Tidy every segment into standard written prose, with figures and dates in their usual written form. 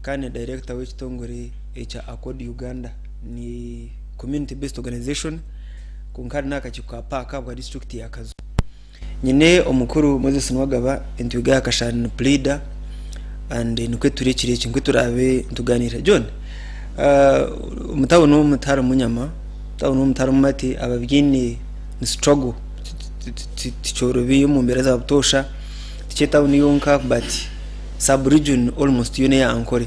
kandi director w'ekitongore echa Accord Uganda ni community based organization kunkari nakachikwa paka bwa district ya Kazo nyine omukuru Moses Nwagaba entwiga akashana pleader and nukwe turekire cyangwa turabe tuganira John umutawo no mutara munyama tawo no mutara mumati ababyini ni struggle tichorobiyo mu mbere za butosha tichetawo ni yonka but sub region almost yone ya ankore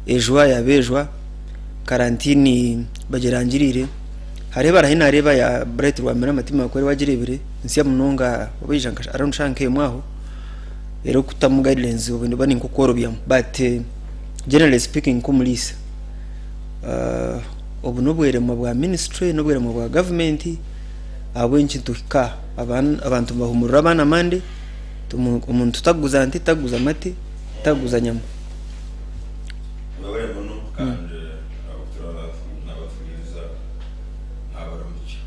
ejwa yabejwa karantini bagerangirire hareba rahina areba ya bright rwamera matima kwere wagirebere nsiya munonga wabijankasha aranshanke mwaho rero kutamu guidelines ubindi bani nkokorobyamo but generally speaking kumulisa obunobwere mu bwa ministry nobwere mu bwa government abwenchi tukika abantu bahumurira abana mande umuntu taguza anti taguza mate taguza nyama babere bono kandi abaturara n'abafuriza n'abaramuci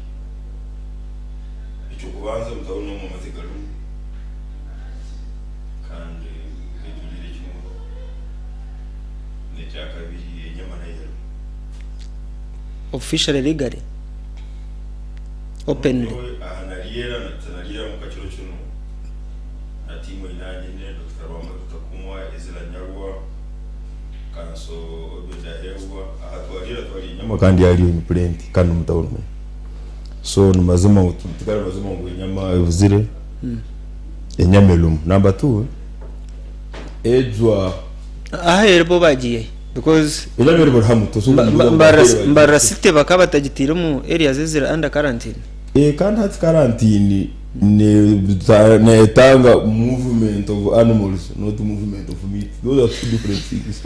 icyo kubanza mutabona mu mategeko kandi bidurire kimwe n'cyakabiri nyama nayo officially legally openly ahanariera natanariera mu kaciro cy'uno atimo inanye ne Dr. Rwamba tutakumwa ezira nyarwa kanso obeda hewa ahatwarira twari nyama kandi yari in plant kandi mutabona so numazima utukara mazima ngo nyama evuzire enyamelum number 2 ejwa aherebo bagiye because enyamelum hamuto mbarasite bakaba tagitira mu area zezira under quarantine kandi hati quarantine ne tanga movement of animals not movement of meat. Those are two different things.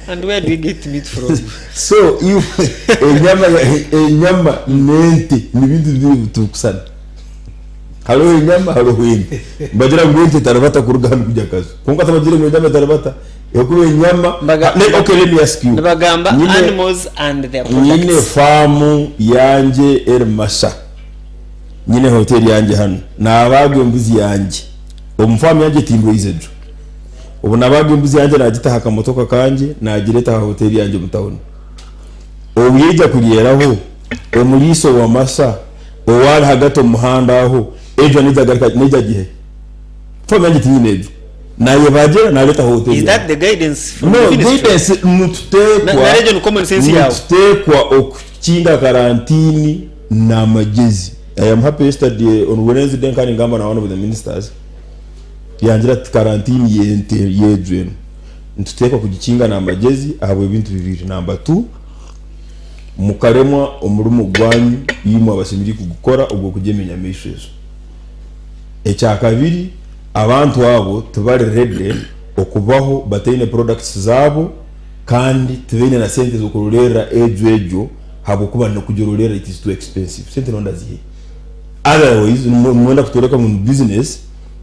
And where do we get meat from? So if nyama nente ni bintu tukusana halo nyama halo windi bagira ngwente tarabata kuruga hano kujya kazo kunga tabagire ngo nyama tarabata yakube nyama okay let me ask you bagamba animals and their products nyine farm yanje Masha nyine hotel yanje hano nabagwe mbuzi yanje umfamu yanje tindwe izejo ubu nabagwe mbuzi yanje nagitaha kamotoka kanje nagireta hotel yanje mutawona ubu yijya kugeraho umuriso wa Masha owari hagati umuhanda aho ejo nijya gihe famu yanje tinyinejo naye bagera naleta hotel. Is that the guidance from the ministry? No, guidance mututekwa na region common sense yawo mututekwa okukinga karantini na magezi. I am happy yesterday on Wednesday kandi ngamba na one of the ministers yangira karantini yente yedwe ntutekwa kugikinga na magezi abo ibintu bibiri. Number 2 mukaremwa umurumu gwanyu yimo abasimiri kugukora ubwo kugemenya meshezo. Echa kabiri abantu abo tubare ready okubaho batine products zabo kandi tubene na sente zo kururera ejo habo kuba no kujororera it is too expensive. Sente no ndazihe. Otherwise mwenda kutoreka mu business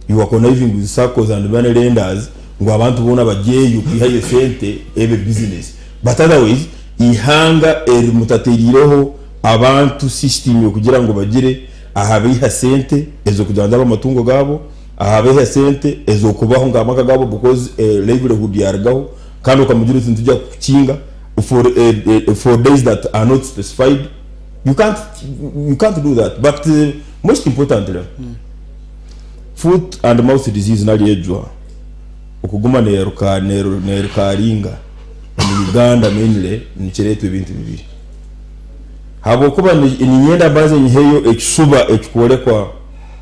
you are conniving with circles and money lenders ngo abantu bona bagiye kwihaye sente ebe business, but otherwise ihanga mutaterireho abantu system yo kugira ngo bagire ahabiha sente ezo kujyanda amatungo gabo ahabeha sente ezo kubaho ngamaka gabo because livelihood yargaho kandi ukamugira ikintu tujya kukinga for days that are not specified. You can't do that. But most importantly, foot and mouth disease nali ejwa okuguma nerukaringa mu Uganda mainly nicheretu ibintu bibiri habo kuba ninyenda baze nyeyo ekisuba ekikolekwa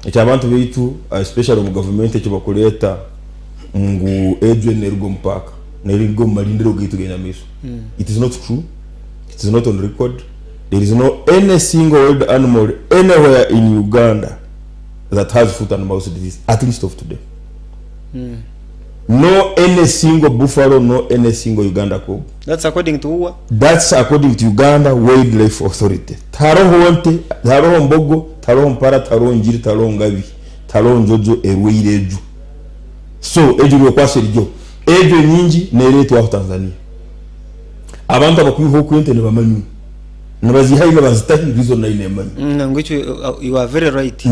ekyabantu bitu especially mu government ekibakoleta ngu ejwe nerugo mpaka nerugo malindiro gitu genya miso. It is not true. It is not on record. There is no any single wild animal anywhere in Uganda that has foot and mouth disease, at least of today. No any single buffalo, no any single Uganda cow. That's according to who? That's according to Uganda Wildlife Authority. Taroho wonte, taroho mbogo, taroho mpara, taroho njiri, taroho ngavi, taroho njojo eruireju. So ejo yokwashe lijo. Ejo nyingi neretu wa Tanzania. Abantu abakuyiho kwente ne bamanyu. nabazihaye nabazitahi reason nayo nemanya nangucyo you are very right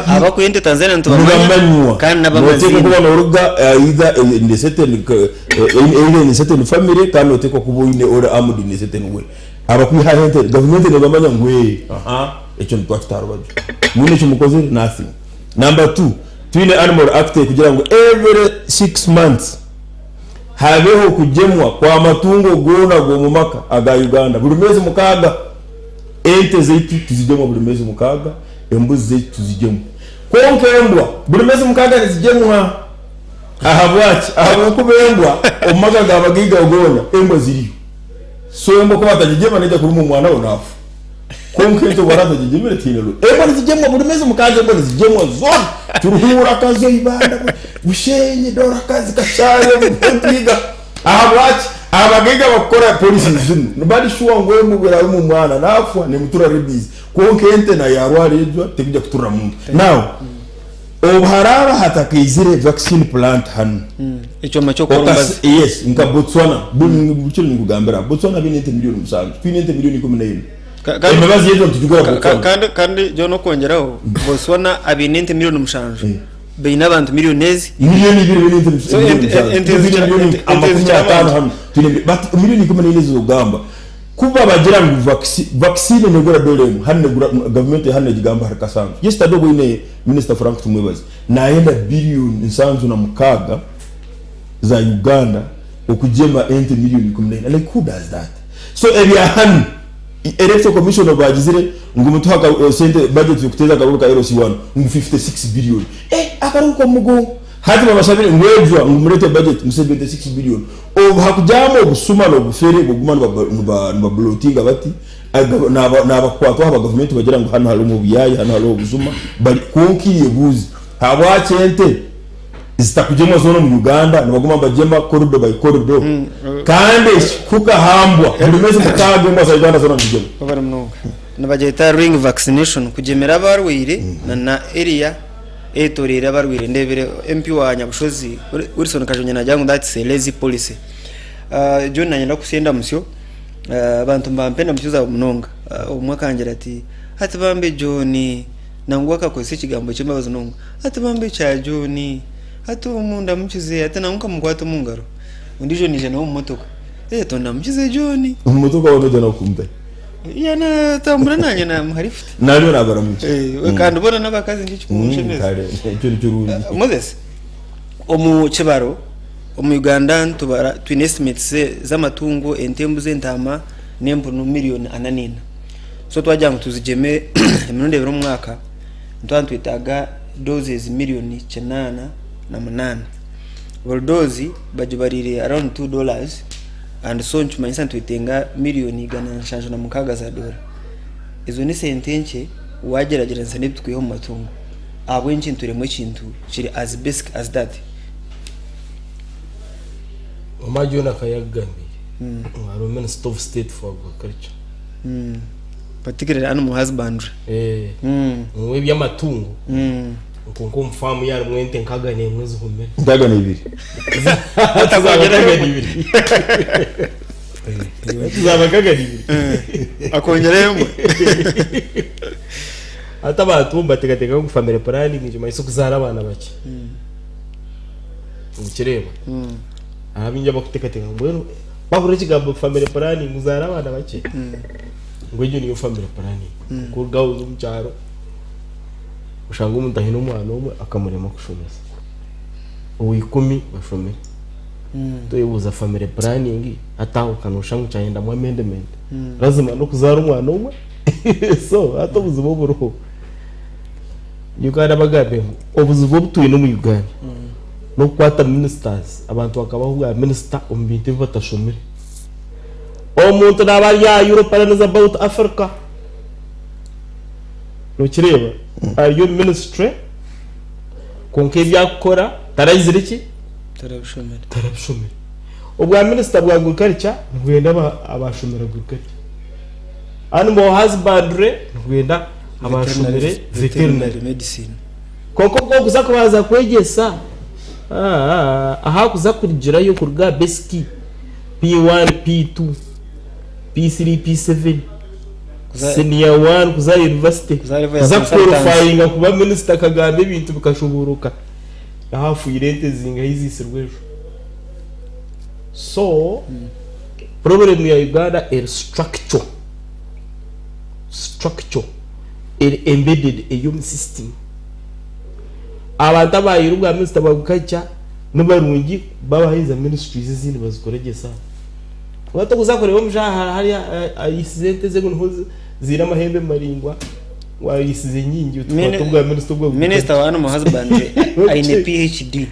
aba ku yende Tanzania ntubamanya kandi nabamazina noteko kubona uruga either in the certain family kandi noteko kubuine or amudi in certain way aba kwihaye ente government nabamanya ngwe echo ntwatarabaje mwine cyumukoze nothing. Number 2 twine animal act kugira ngo every 6 months habeho kujemwa kwa matungo gona go mu maka aga Uganda buri mezi mukaga ente zeitu tuzijemwa buri mezi mukaga embuzi zeitu tuzijemwa konkembwa buri mezi mukaga nizijemwa ahabwachi kubembwa omaka gabagiga gona embo ziriyo so embo ko batajijema nejya kuri mu mwana onafu konkenzo barada jijemere tinelo embo nizijemwa buri mezi mukaga embo nizijemwa zone turuhura kazo ibanda bushenye dora kazi kashaye mutiga ahabwachi abagiga bakora police zinu nobody sure ngo mubera mu mwana nafwa ne mutura rebizi konkente na yarwarijwa tekijya kutura muntu now obuharara hatakizire vaccine plant hano icho macho korombazi yes nka Botswana buchiri ngugambira Botswana binente miliyoni musanzu binente miliyoni 14 embabazi yezo tujugura kandi jono kongeraho Botswana abinente miliyoni musanzu beina abantu miliyonezi miliyoni 2 miliyoni hano but miliyoni 14 zogamba kuba bagira ngo vaccine negura dolemu hano government hano gigamba haraka sana yesterday go ine minister Frank Tumwebazi naenda billion insanzu na mukaga za Uganda okujema ente miliyoni 14 like who does that so ebya hano electoral commission bagizire ngo mutu haka sente budget yokuteza karuka RC1 ngo 56 billion akaruko mugo hati babashabire ngwejwa ngumurete budget mu 76 billion hakujamo obusuma no bufere bugumana ba bloating abati nabakwatwa aba government bagira ngo hano halo biyayi hano halo obusuma bali konkiye buzi habwachente zitakujema zono mu Uganda nabaguma bajema corridor by corridor kandi kuka hambwa buri mezi mutaga mbaza Uganda zono njema babara mnoga nabajeta ring vaccination kujemera abarwire na area etorera abarwire ndebere MP wa Nyabushozi Wilson Kajonye najyangu that's a lazy policy John nanyenda kusenda musyo abantu mbampenda mucyuza munonga umwaka angira ati bambe John nangwaka ko ikigambo cy'imbabazo nonga ati bambe cha John ati umunda mukize ati nanguka mugwato mungaro undijo nije no mumotoka tonda mukize John umumotoka wono na kumbe yana tambura nanye na muharifite nalyo nabaramuke kandi ubona nabakazi ndiki kumushemeza cyo cyurundi Moses omu kibaro omu Uganda tubara twin estimates z'amatungo entembu z'entama nembu no miliyoni 8 so twajyango tuzijeme emirundi biro mwaka ntwantwitaga doses miliyoni 98 buri dozi bajibarire around $2 and so nchumanyisa ntwitenga miliyoni 156 za dola izo ni sentenche wageragereza n'ibitwiho mu matungo abo nkinturemo ikintu kiri as basic as that omajona kayagambi ngaro minister of state for agriculture particularly animal husbandry mwe by'amatungo nkonko mfamu yari mwente nkagane mwezi humere ndagane ibiri atazagana ibiri tuzabagagana ibiri akongeremo atabatumba tegateka ku family planning njuma iso kuzara abana bake ukireba abinja bakutekateka ngwero bahura kigambo family planning muzara abana bake ngwejo niyo family planning ko gawo z'umcyaro ushanga umuntu ahino umwana umwe akamurema kushomeza uwikumi bashomera tuyibuza family planning ataho kanushangu cyayenda mu amendment lazima no kuzara umwana umwe so atobuze bo buruho Uganda bagabe obuzivo butuye no mu Uganda no kwata ministers abantu bakabaho bwa minister umbinte batashomera omuntu nabari ya Europe is about Africa no kireba ariyo ministry konke byakora tarayizire ki tarabshomera ubwa minister bwa agriculture ngwenda abashomera agriculture animal husbandry ngwenda abashomere veterinary medicine koko kuza kubaza kwegesa aha kuza kugira yo kurga basic P1 P2 P3 P7 senior 1 kuza university kuza qualifying kuba minister kagambe ibintu bikashuburuka hafu irente zinga hizisirwejo so problem ya Uganda is structure embedded a system abantu abayiruga minister bagukacha n'abarungi babahiza ministries izindi bazikoregesa wato kuzakorera umushahara hari ayisente ze gunhoze zira amahembe maringwa wayisize nyingi utubwa minister wa hano mu husband aine PhD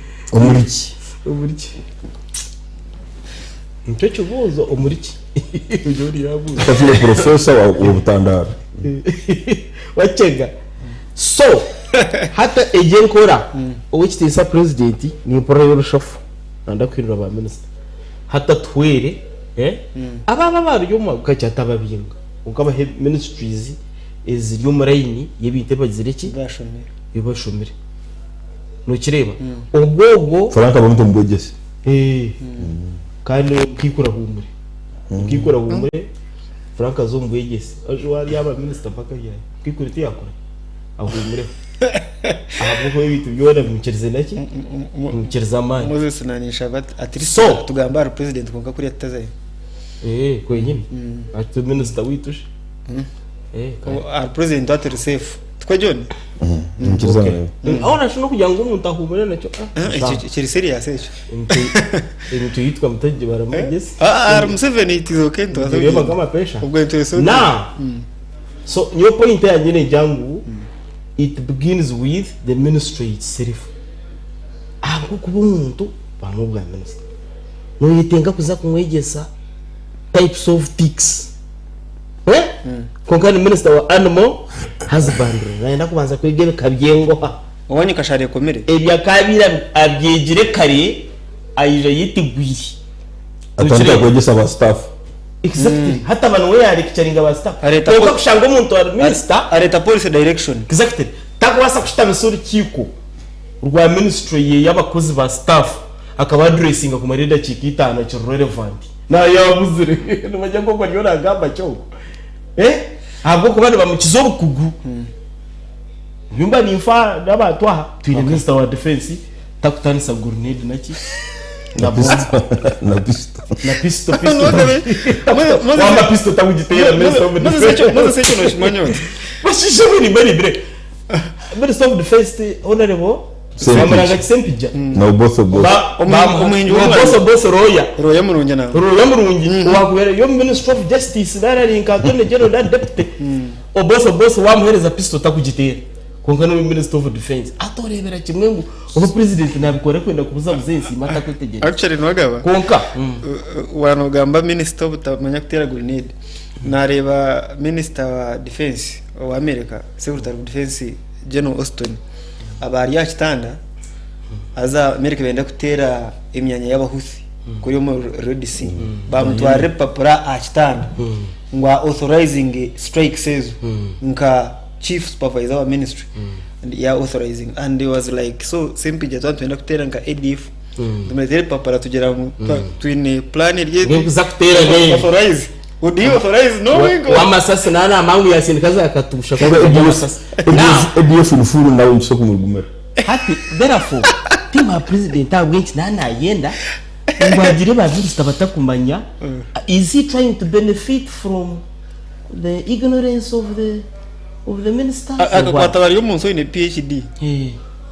umuriki mpecho bozo umuriki ujori yabuze kafile professor wa ubutandara wachenga so hata ejenkora which is a president ni prime chef nanda kwirura ba minister hata twere ababa baryo ukachata babinga ukaba ministries is yumraini yebite bagizireki bashomere no kireba ubwogo franka bamuto mbogese kandi kikura humure franka zo mbogese ajo ari aba minister paka yaye kikuriti yakora ahumure ahubwo bitu byora mukirize naki mukiriza amani Moses nanisha at least tugamba president konka kuri atazaye kwenyine ati minister witushe our president at safe twajone mukiriza ahora shino kugira ngo umuntu ahumure nacyo kiri serious into yitwa mutaje baramugese Museveni it is okay to azaba kama pesha ubwo intereso so your point ya nyine jangu it begins with the ministry itself aho kuba umuntu bamubwa minister no yitenga kuza kumwegesa types of ticks konkani minister wa animal husbandry naenda kubanza kwegebe kabyengo wonye kashare komere ebya kabira abyegire kare ayije yitigwiri atandika kwegesa ba staff exactly hata bano we ari kicaringa ba staff toka kushanga umuntu wa minister areta policy direction exactly takwasa kushita misuri kiko rwa ministry y'abakozi ba staff akaba addressinga ku marida kikitana cyo relevant na yabuzire n'umajya ngo kwa yona ngamba cyo ahubwo kubana bamukizo bukugu nyumba nimfa nabatwa twine minister wa defense takutanisa grenade naki na pisto mama pisto tamujitera minister of defense Moses secho no shimanyo bashishe ni bari bre minister of defense honorable Samaraga Sempija na boso roya murungi wakubera yo minister of justice darari nkatone general that deputy oboso wamuhereza pistol takugitera konka no minister of defense atorebera kimwe ngo ubu president nabikore kwenda kubuza buzensi mata kwitegera actually nwagaba konka wanogamba minister utamanya kutera grenade nareba minister wa defense wa America secretary of defense General Austin abari yakitanda aza America benda kutera imyanya y'abahusi kuri mu Red Sea bamutware papura akitanda ngwa authorizing strike says nka chief supervisor wa ministry and ya authorizing and he was like so simple just want to kutera nka ADF tumetere papura tugera twine plan ye kutera authorize would you authorize knowing wamasasi nana amangu yasinikaza akatusha kwa ADF nufuru nawe msoko mugumera happy therefore team president agwinchi nana yenda ngwagire bavuga batakumanya is he trying to benefit from the ignorance of the minister akakwatawari umuntu ine PhD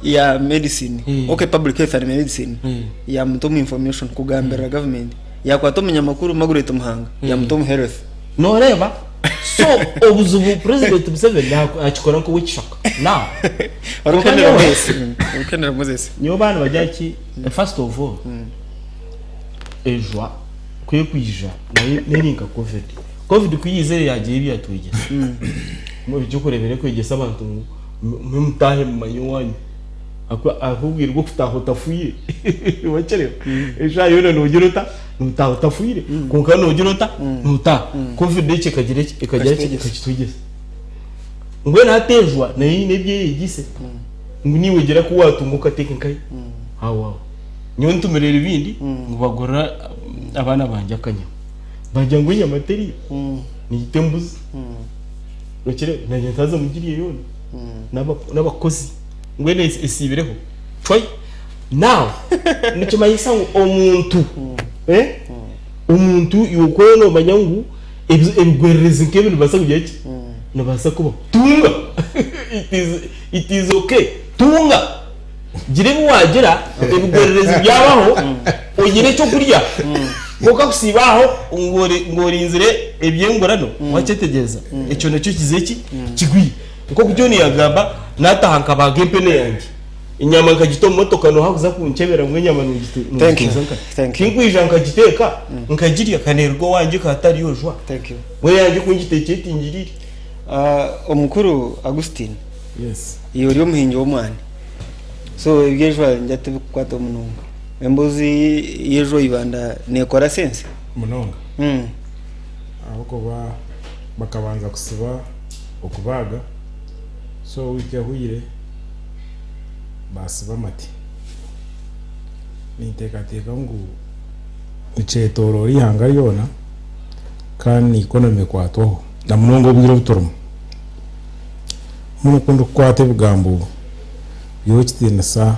ya medicine okay public health and medicine ya mutomu information kugambira government ya kwatomenya makuru magurete muhanga ya mutomu health no reba so obuzubu president Museveni akikora ko witchaka now ukenera Moses niyo bana bajyaki first of all ejwa kwija neninka covid kuyizere yagiye byatwigeza mu byo kurebere kwegesa abantu mumutahe mumanyo ahubwirwa kutaho tafuye wacerera ejo yone nugirota nutaho tafuire konka nugirota nuta covid iki kagire kitwigeza ngwe natejwa nayi nebye yigise niwe gira ko watunguka tekinkai hawa nyo ntumerera ibindi ngubagora abana banje akanya bajya ngo nyamateri ni itembuzi nokire nanye ntaza mugiriye yone n'abakozi ngwene isibireho toy now nicyo mayisa omuntu umuntu yukono manyangu ebigwerereza nk'ibintu basa kugeki nabasa kuba tunga it is okay tunga girebe wagera ebigwerereza byabaho ugire cyo kurya kuko kusibaho ngori inzire ebyengorano wacetegeza icyo nacyo kizeki kigwi kuko kujoni yagamba natahanka bagempene yanjye inyama nkagito motoka no hakuza kunchebera mwe nyama thank you kinkwijja nkagiteka nkagirya kanergo wanje katari yojwa thank you we yanje kungiteketi ngiriri omukuru Augustine yes iyo uri umuhingi w'umwana so ibyejwa njate kwata mununga embuzi yejo ibanda nekora sense munonga ahubwo bakabanza kusiba okubaga so wikehuyire basiba mati nitekateka ngu icetoro rihanga yona kandi economy kwatoho na munongo bwiro butorumo munukundu kwate bugambo yochitine sa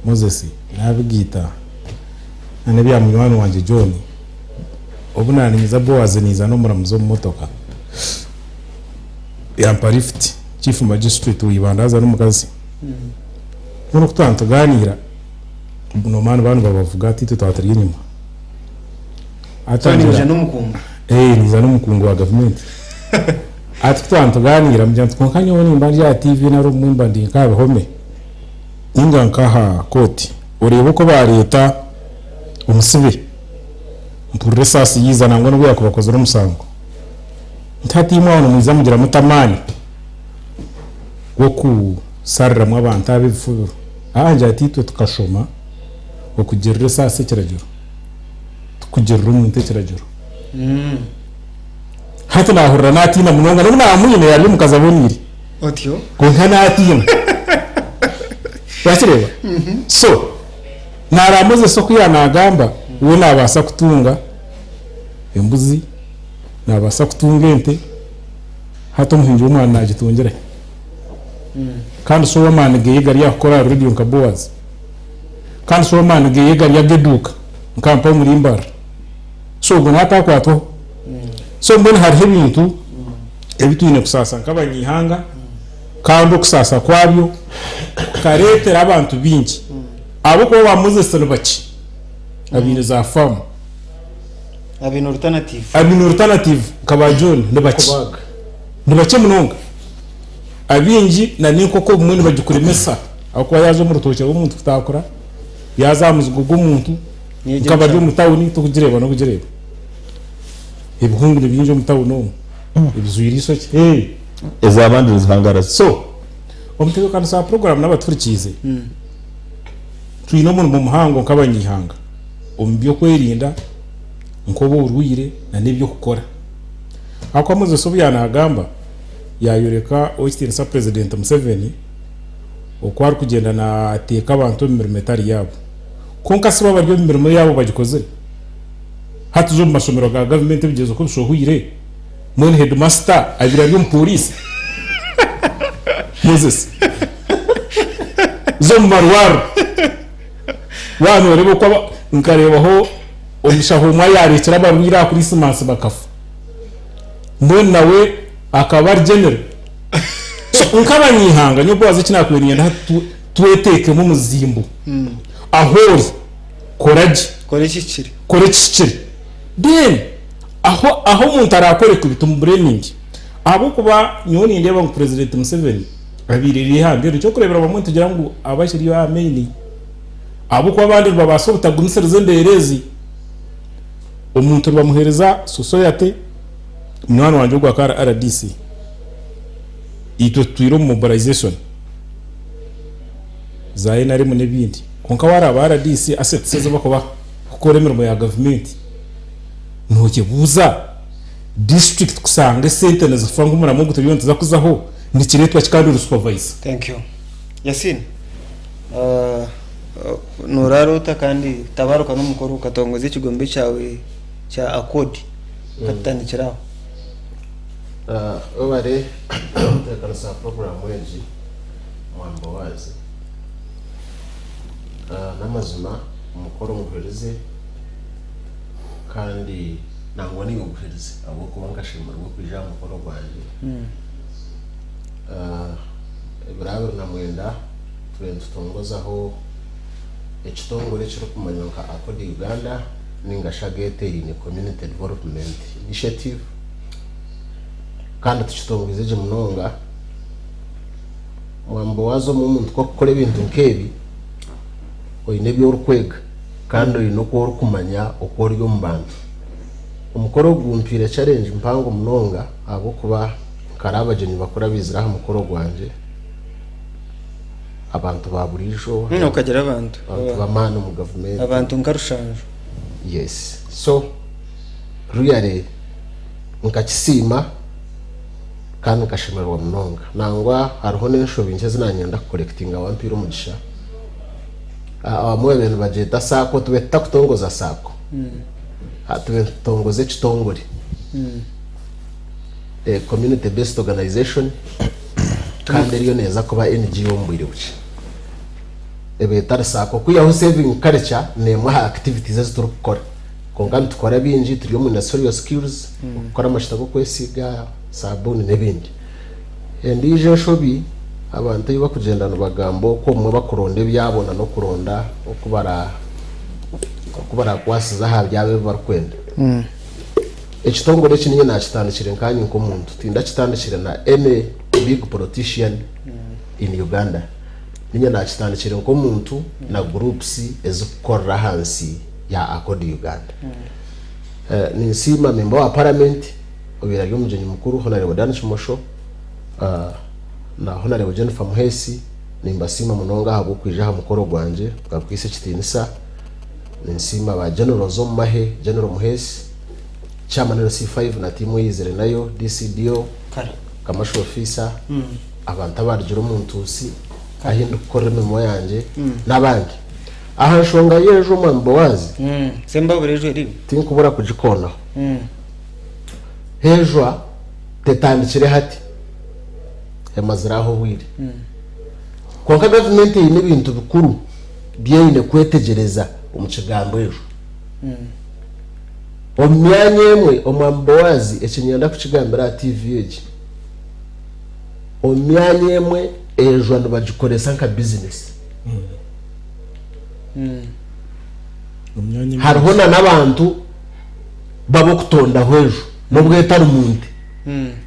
Moses nabigita ane bya munywani wanje John obunani niza Boaz niza no muramuzo motoka ya Parifti chief magistrate wibandaza n'umukazi muno kutantuganira no manu bantu babavuga ati tutatari inyuma atanije n'umukungu niza n'umukungu wa government ati tutantuganira mujyantu konkanyo nimba ya TV na rumumba ndi kabe home inga nkaha koti urebe ko ba leta umusibe mpurre sasi yiza nangwa no yakubakoze n'umusango ntati imwana muza mugira mutamani wo ku sarira mu abantu abifuru anje ati tukashoma okugerera sasi kiragiro tukugerera umuntu kiragiro hata nahurra natina munonga no namunyine yali mukazaboniri otyo ko nkanatina yakireba so naramuze soko yanagamba we nabasa kutunga embuzi nabasa kutunga ente hata muhinji umwana nagitungire kandi so wamana geyegari yakora radio nka Boaz kandi so wamana geyegari yageduka nkampa muri imbara so ubwo natakwato so mbona hari ibintu ebituyine kusasa nk'abanyihanga kandi kusasa kwabyo karetera abantu bingi abo ko bamuze sano baki abine za farm abino alternative kaba John ndabake munonga abingi na ninkoko bumwe bagikuremesa akwa yazo mu rutoke rw'umuntu kutakora yazamuzwa bw'umuntu kaba ryo mutawuni tukugireba no kugireba ibihungire binjo mutawuno ibizuyiri soke ezabandi zihangara so omutego kandi sa program n'abaturikize tuyino mu muhango nk'abanyihanga ombyo kwerinda nkobo urwire na nibyo kukora akwa muze sobyana agamba yayoreka Oistin sa president Museveni okwari kugenda na ateka abantu mu mirimo yabo konka siba baryo mu mirimo yabo bagikoze hatuzo mu masomero ga government bigezo ko bishohuire mwene headmaster abira ryo police Moses zo marwar wano rebo kwa nkarebaho omushaho mwa yarekera barwira kuri Christmas bakafu mbona nawe akaba general so nkabanyihanga nyo Boaz kinakwiriye nda tuweteke mu muzimbo ahori kore chikiri then aho umuntu arakore kubita branding abo kuba nyoni ndeba mu president Museveni abiriri hambere cyo kurebera bamuntu tugira ngo abashiri yo ameni abo kuba bandi babaso butagumiserize nderezi umuntu bamuhereza society mwana wanje gwa kara RDC ito twiro mobilization zaye nari mu nebindi konka wara aba RDC asset seze bakoba gukora imirimo ya government ntoke buza district kusanga SENTE na zafanga umura mu gutuyo ntaza kuzaho ni kiretwa kikandi supervise. Thank you Yasin. Nurarota kandi tabaruka n'umukuru katongoze ikigombe cyawe cya akodi katandikiraho obare tekanisa program wenji Boaz n'amazima umukoro muhereze kandi nangwa ni guhereze abo kuba ngashimira rwo kwija mukoro gwanje bravo na mwenda tutongozaho ekitongole kiri kumanya nka akodi Uganda ningashagete in community development initiative kandi tukitongeze munonga Boaz mu muntu ko gukora ibintu nkebi oyine byo rukwega kandi oyine ko kumanya uko ryo mbantu umukoro gumpira challenge mpango munonga abo kuba karabajeni bakora biziraho umukoro gwanje abantu baburijo ukagera abantu bamana mu government abantu nkarushanje. Yes, so really nkakisima kandi nkashimirwa munonga nangwa hariho n'ensho binje zinanyenda collecting awampira umugisha abamwe bene bajeta sako tubeta kutongoza sako tube tongoze kitongore community based organization kandi riyo neza kuba NGO mbwire buce ebetara sako kuyaho saving culture nemwa activities zituru gukora kongana tukora binji turiyo mu serious skills gukora amashitako kwesiga sabuni nebindi endije shobi abantu yiba kugendana bagambo ko mwe bakuronde byabona no kuronda okubara kwasiza ha byabe barkwenda ekitongole kinye nakitandikire nkanyi nko muntu tinda kitandikire na any big politician in Uganda ninye nakitandikire nko muntu na groups ezikora hansi ya akodi Uganda ninsima member wa parliament obira ryo mujenyi mukuru honorable Dan Chimosho na honorable Jennifer Muhesi nimbasima munonga habo kwija mukoro gwanje bwakwise kitinisa ninsima ba general Zomahe general Muhesi chairman C5 na timu yizere nayo DCDO kamasho officer abantu abarjuro umuntu usi ahindu gukora memo yanje nabandi aha shonga yejo Boaz semba burejo iri tinkubura kujikona hejwa tetandikire hati emaziraho wiri konka government yine bintu bikuru byeyine kwetegereza umukigambo ejo omyanya emwe Boaz ekinyenda kukigambira TV egi omyanya emwe ejo bagikoresa nka business hariho n'abantu babo kutonda hwejo nubwo etari umuntu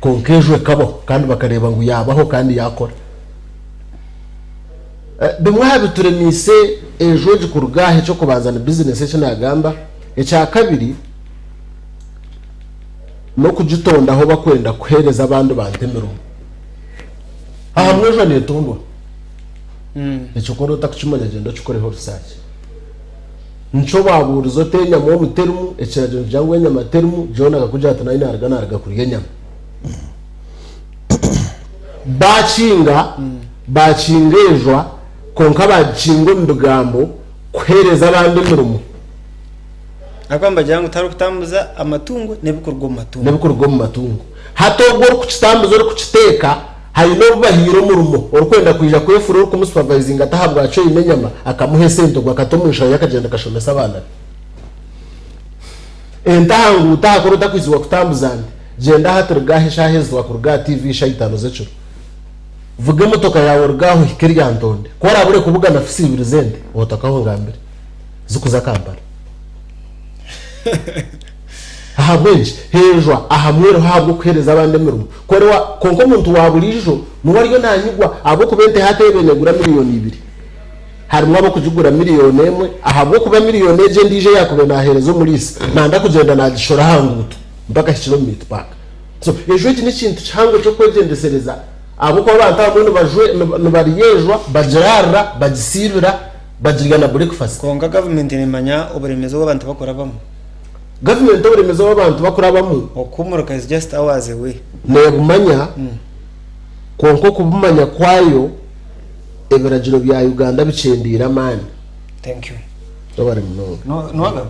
konkejo kabo kandi bakareba ngo yabaho kandi yakora bimwe habituremise ejo gikurugahe cyo kubazana business cyo nagamba ecya kabiri no kugitonda aho bakwenda kuhereza abantu bantemero aha mwejo netondwa ecyo koro utakimanya genda cikoreho research nco baburizo tenya mu muterumu ekirajo jangwe nya materumu jona gakujata na ina arga kuriye nyama bacingejwa konka bacingo mbigambo kuhereza abandi murumu akamba jangu taru kutambuza amatungo nebikorwa mu matungo hatogwa kukitambuza uri kukiteka hayino bahiro murumo urukwenda kwija kwefura uri kumusupervising atahabwa aco imenyama akamuhe sente gwa katomusha yakagenda kashomesa abana entahangu utakora utakwizwa kutambuzana genda haturgahe shahezwa kurga TV shayitano zecho vuga motoka yawe rugaho hikiri yantonde kora bure kubuga na fisi birizende otakaho ngambere zikuza kambara aha benshi hejwa aha mwero habwo kuhereza abandi mirumo korewa konko umuntu waburijo nuwariyo nanyigwa abo kubente hatebene gura miliyoni 2 harimo abo kujugura miliyoni 1 ahabwo kuba miliyoni eje ndije yakube naherezo muri isi nanda kugenda nagishora hangutu mpaka kilometer park so ejo iki n'ikintu cyango cyo kwegendesereza abo ko banta muntu bajwe nubariyejwa bajirara bagisibira bagirigana breakfast konga government nemanya oburemezo bw'abantu bakora bamwe government oburemezo bw'abantu bakora bamwe okumuruka is just hours away nebumanya konko kubumanya kwayo ebiragiro bya Uganda bicendira mani. Thank you. Tobare mnogo. No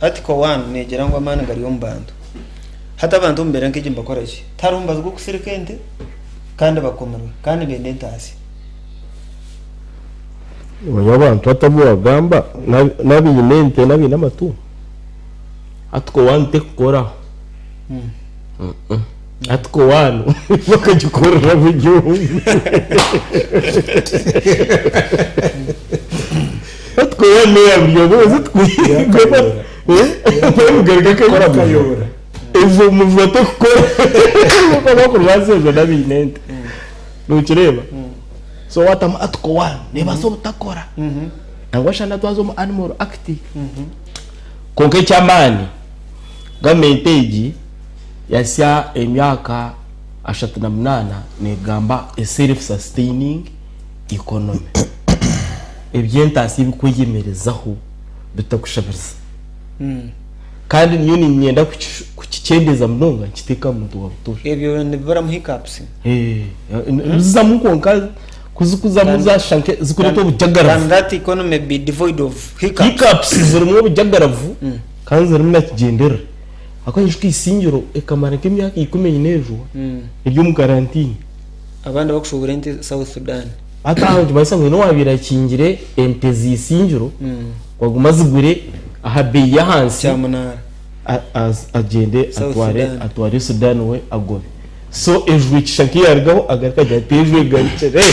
article 1 negera ngo amana ngari yo mbantu hata abantu mbere nk'iki mbakora iki tarumbaza gwo kusirika ente kandi bakomerwe kandi bende ntasi abantu batabuwagamba n'abinente n'abinamatu atwo wante kukora atwo wanu bakagikorera mu gihugu atwo wanu yabuyobozi twigwa bamugarika kayobora ejo muvoto kukora uko bakurwazezo n'abinente nukireba so watama atwo wanu nebazo butakora nangwasha natwazo mu animal act konke cyamani gamenteji yasya emyaka 38 negamba a self sustaining economy ebyentasi bikweyemerezaho bitakushabiriza kandi niyo nyenda kukicendeza mnonga nkiteka muntu wabutosha ebyo ndibara mu hiccups zamukonka kuzukuza muza shanke zikureto bujagaravu and that economy be devoid of hiccups zirimo bujagaravu kandi zirimo nakigendera akwishwe isingiro ekamara k'imyaka 10 iryo mu karantine abandi bakushobora ente South Sudan ataho bayisangwe no wabira kingire ente zisingiro waguma zigure ahabe ya hansi cyamunara agende atware Sudan we agore so ejwe kishaki yargaho agarika jatejwe garicere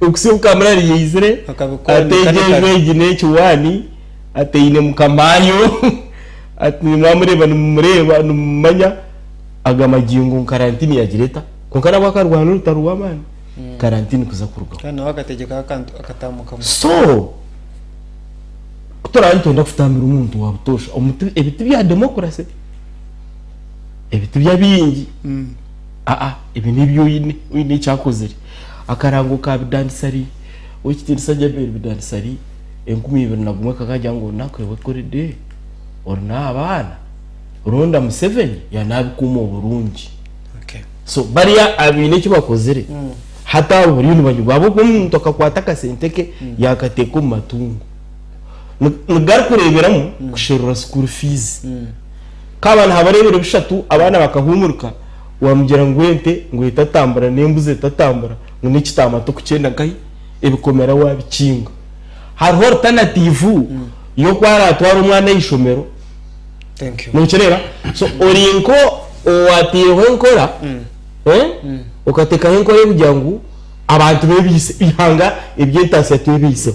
okusibuka kamari yizire atejwe gine cyuwani ateyine mukamayo ati mwamureba numanya agamagingo karantini ya gireta konkara bakarwana rutaruwa man karantini kuza kuruga kana wakategeka akatamuka so kutoranto ndafutambira umuntu wabutosha ebiti bya demokrasi ebiti bya bingi ibi nibyo yini cyakozere akarango ka bidansari ukitindisa jabere bidansari 2021 kakajya ngo nakwewe kuri de orna abana ronda Museveni yanabikumo Burundi so bariya abine cyo bakozere hata buri n'ubanyu babo kumuntu akakwataka senteke yakateka matungo nugar kureberamo gushirura school fees kabana habarebera bishatu abana bakahumurika wamugera ngwente ngwita tambara nembuze tatambara ngo nikitama to kucenda kai ebikomera wabikinga hariho alternative yo kwara twara umwana y'ishomero thank you nukireba so orinko watiyeho nkora ukateka nkora y'ubujyangu abantu bebise ihanga ibyentasi yatubise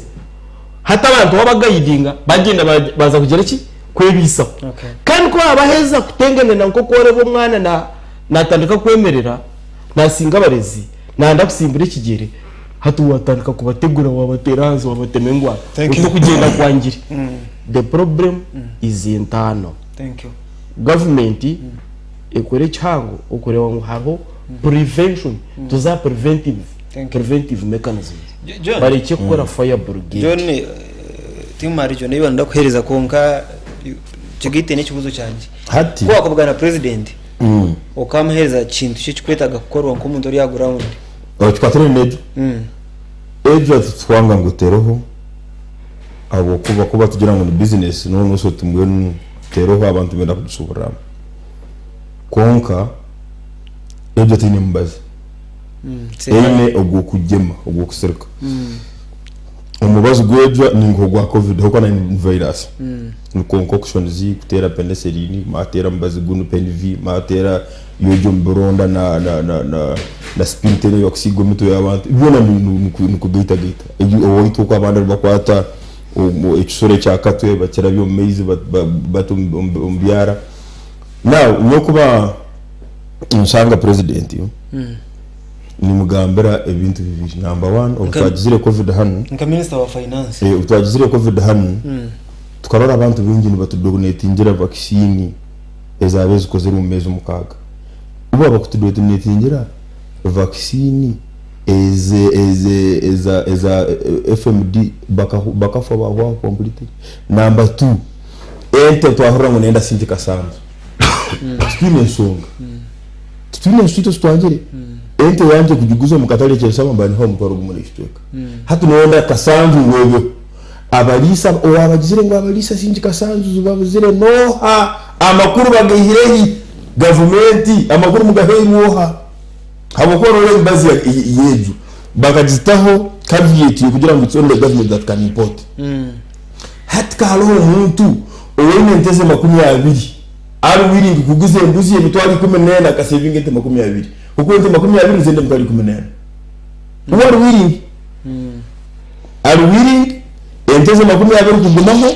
hata abantu babagayidinga bagenda baza kugera iki kwebisa kandi ko abaheza kutengene na nko kore bo mwana natandika kwemerera nasinga barezi nanda kusimbira ikigere hatu watandika kubategura wabatera hanze wabatemengwa uko kugenda kwangire the problem is internal thank you government ekore cyango ukorewa ngo haro prevention tuza preventive mechanism bari cyo gukora fire brigade John timari cyo niba ndakuhereza konka kigite n'ikibuzo cyanje hati kwa kubugana president ukamuhereza kintu cyo kwetaga gukorwa nko umuntu uri ya ground twatire nejo ejo twanga nguteroho abo kuba tugira ngo ni business no so tumwe teroho abantu benda kudusubura konka ejo tini mbazi ene ogwo kugema ogwo kusereka umubazo gwejo ni ngo gwa covid hoko na virus ni concoction zi kutera penicillin matera mbazi gunu penv matera yojo mboronda na spintene yoxigo mito y'abantu ibona ni kugita owo ituko abandi bakwata ekisore cya katwe bakira byo maize batumbyara now nyokuba nsanga president yo ni mugambera ebintu bibiri number 1 utwagizire covid hano nka minister wa finance utwagizire covid hano tukarora abantu bingi ni batudonate ingira vaccine ezabeze kozera mu mezi mukaga ubu abakutudonate ingira vaccine eza FMD bakafa bawa complete number 2 ente twahora ngo nenda sinjika sana twine songa twine swito twangire ente yanje kujiguza mu katale cyo saba mbani ho mukoro muri kitweka hatu nonda kasanzu wewe abalisa o abagizire ngo abalisa sinjika sanzu babuzire noha amakuru bagahirehi gavumenti amakuru mugaheruha habokora ole mbazi yeju bakagitaho caveat kugira ngo it's only the government that can import hatka halo umuntu owene nteze 20 ari willing kuguze mbuzi ebitwali 14 akasaving ente 20 uko ente 20 zende mutwali 14 who willing are willing enteze 20 kugumaho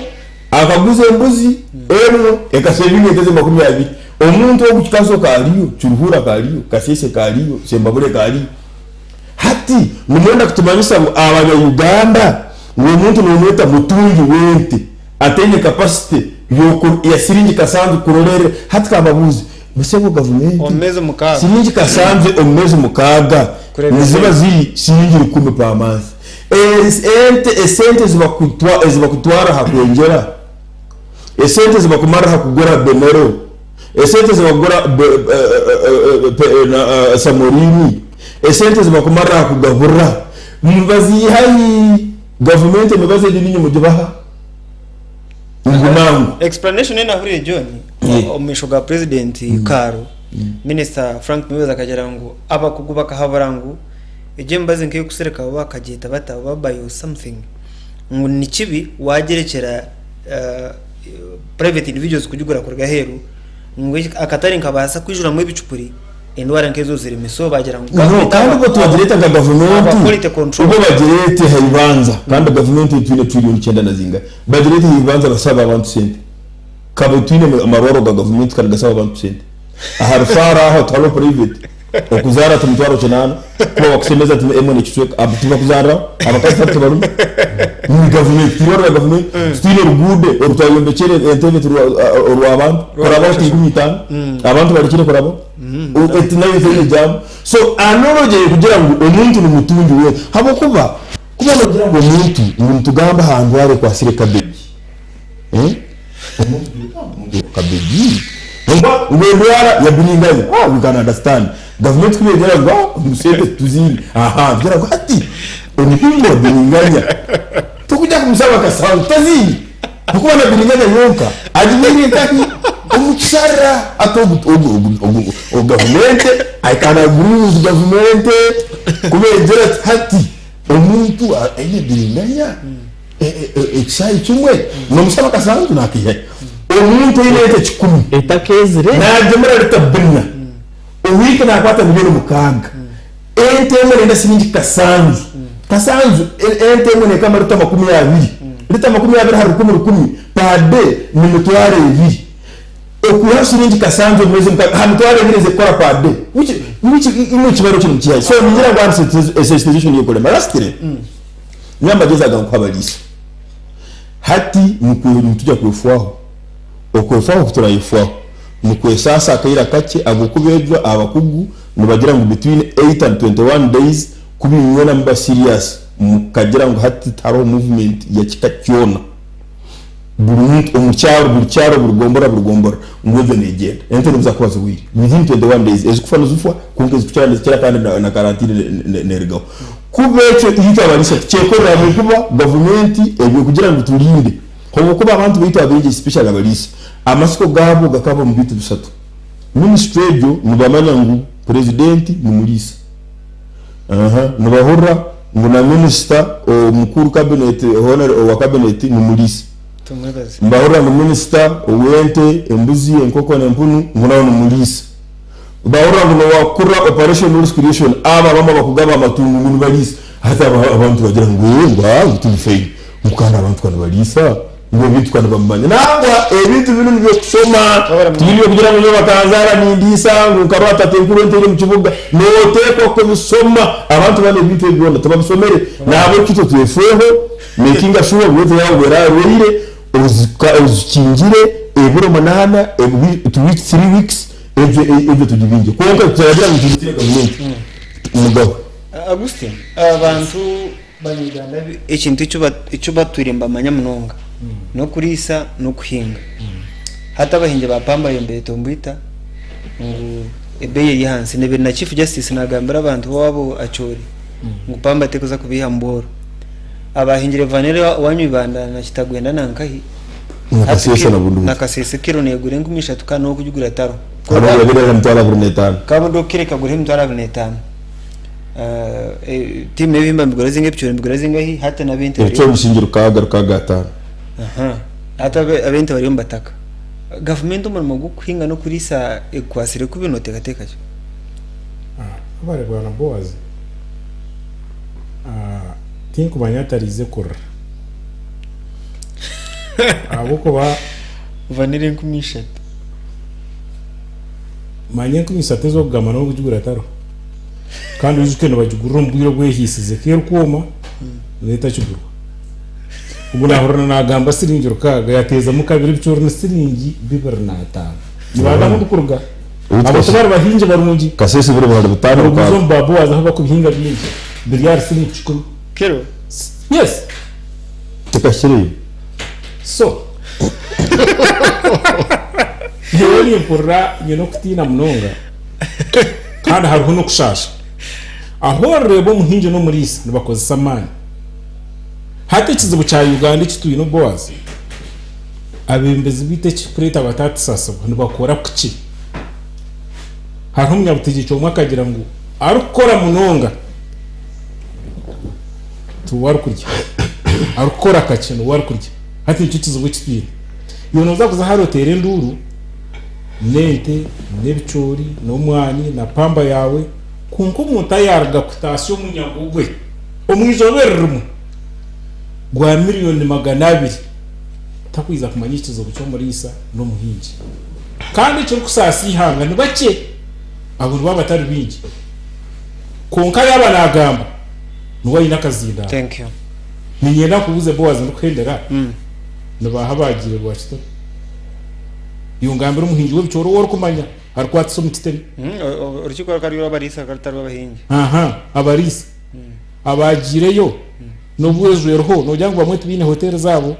akaguze mbuzi eno ekasaving ente 20 omuntu okukikaso kaliyo churuhura kaliyo kasese kaliyo sembabule kaliyo hati numwenda kutumanyisa abanya Uganda umuntu numweta mutungi wente atenye capacity yoko ya siringi kasanzu kurorere hati kababuzi musego government omeze mukaga siringi kasanzu omeze mukaga niziba ziri siringi 10 pa month esente zibakutwara hakwengera esente zibakumara hakugura benero esente zibagura samorini esente zibakumara hakugabura mbazi hayi government mbazi dini mujibaha ngumangu explanation ina huri John omishoga president Karo minister Frank Mwiza kagera ngo abakuguba kahabarangu eje mbazi nkiye kusereka bakageta batababayo something ngo ni kibi wagerekera private individuals kujugura kurga heru ngo akatari nkabasa kwijura mu bicupuri endwara nkezo ziri miso bagira ngo kandi ko tubadireta nga government uko badirete hayibanza kandi government itwine trillion 9 nazinga badirete hayibanza basaba abantu sente kabutine amaroro ga government kandi gasaba abantu sente aharfara aho talo private okuzara tumtwaro chenana kwa wakusemeza tumemone kitweka abutiba kuzara abakati tubaru ni government tiwara government stile rugude orutayombe chere enteve ru abantu koraba tingumita abantu barikire koraba etinayo zene jam so anoroje kugira ngo umuntu numutungi we habo kuba nogira ngo umuntu gamba hantu ware kwa sire kabeji umuntu kabeji ngwara ya bilinganya we can understand government kubegera ngo musebe tuzini gira ngo ati onipingo bilinganya tukujya kumusaba kasanga tazini kuko na bilinganya yonka ajibiri taki umutsara atobu government I can agree with government kubegera hati omuntu aye bilinganya exai chumwe no musaba kasanga nakiye omuntu ile chikumi etakezire najemera litabina uwike nakwata miliyoni mukanga ente nenda siningi kasanzu ente ngene kama lita 20 lita 20 hari 10 pade ni mutware 2 okuya siningi kasanzu mwezi mukanga mutware 2 ze kora pade which ino kibaro kino kiyaye so ngira ngo arse institution yokole marastire nyamba geza ga kwabalisa hati mutujya kufuaho okwefaho kuturayifwaho mukwe sasa akaira kake agukubejwa abakugu mubagira ngo between 8 and 21 days kubinyona mba serious mukagira ngo hati taro movement ya kikacyona burucyaro burugombora ngweze negenda ente ruza kwazo wiri within 21 days ezikufana zufwa kunke zicyana zikira kandi na quarantine nergaho kubecho itabarisa cyekora mu kuba government ebyo kugira ngo turinde hobo kuba abantu bita abenje special abalisi amasiko gabo gakaba mu bitu bisatu ministry ejo mubamanya ngo president numulisa nubahura ngo na minister mukuru cabinet honor wa cabinet numulisa mbahura ngo minister uwente embuzi enkoko nempunu ngona numulisa bahura ngo wakura operation risk creation bama bakugaba amatungu nubalisa hata abantu bagira ngo tufeyi mukana abantu kana balisa ngo bitu kana bamanya nangwa ebintu binu byo kusoma turiyo kugira ngo bakanzara nindisa ngo karata tenkuru ntiri mu kibuga noteko ko bisoma abantu bane bintu byonda tabasomere nabo kito twefeho making sure ngo yawo werarire uzikingire eburo manana every 2 weeks 3 weeks ebyo tujibinje konka turagira ngo tugire government umugabo Augustin abantu banyiganda ikintu icyo baturimba amanyamunonga no kurisa no kuhinga hata bahinge bapamba yombeye tombita ngo ebeye yihanse nebe na chief justice nagambira abantu wabo acori ngo pamba tekuza kubiha mboro abahingire vanere wanyu ibanda na kitagwenda nankahi nakasesekero negure ngumishatu kana okujugura taro kana yabira mtwala burunetana kabo dokireka gure mtwala burunetana team nebimba mbigora zinge picture mbigora zinge hi hata na bente icyo bishingiro kagaruka gatana hata abente bari mbataka government umurimo gukwinga no kurisa ekwasire kubinote gateka cyo abare bwana Boaz tinku banyatarize kurra aboko ba vanire nkumishatu manye nkumisate zo kugama no kujugura taro kandi uzukene bajugurura mbwiro gwehisize kero kuma leta cyugurwa ubwo nahorana nagamba siringiro kaga yateza mu kabiri bicoro na siringi bibernata nibanda mu kuruga abo tabara bahinje barungi kasese biro bari butano kwa zo mbabo aza bakubihinga byinshi billiard siringi chukuru kero yes tukashiri so yoni mpura nyino kutina mnonga kandi hariho no kushasha aho rebo muhinje no murisa nibakoze samani hata ikizibu cya Uganda kituye no Boaz abembezi bite kikureta batatu sasa ntibakora kuki hariho umunyabutegeko umwe akagira ngo arukora munonga tuwari kurya arukora kacino wari kurya hati icyo kizibu kituye yono zakuza harotere nduru nente nebicori no mwani na pamba yawe kunko mutayarga kutasyo munyagugwe omwizoberrumu gwa miliyoni 200 takwiza kumanya ikizo cyo muri isa no muhinji kandi cyo kusasi ihanga ni bake abo batari bingi konka yaba nagamba nuwa inakazinda thank you ninyenda kubuze Boaz ndukhendera nabahabagire bwachito yungambira umuhinji w'ibicoro woro kumanya harkwatso mutiteni urukiko kari abarisa karitaro abahinji abarisa abagireyo no bwezo yerho no jyango bamwe tubine hotel zabo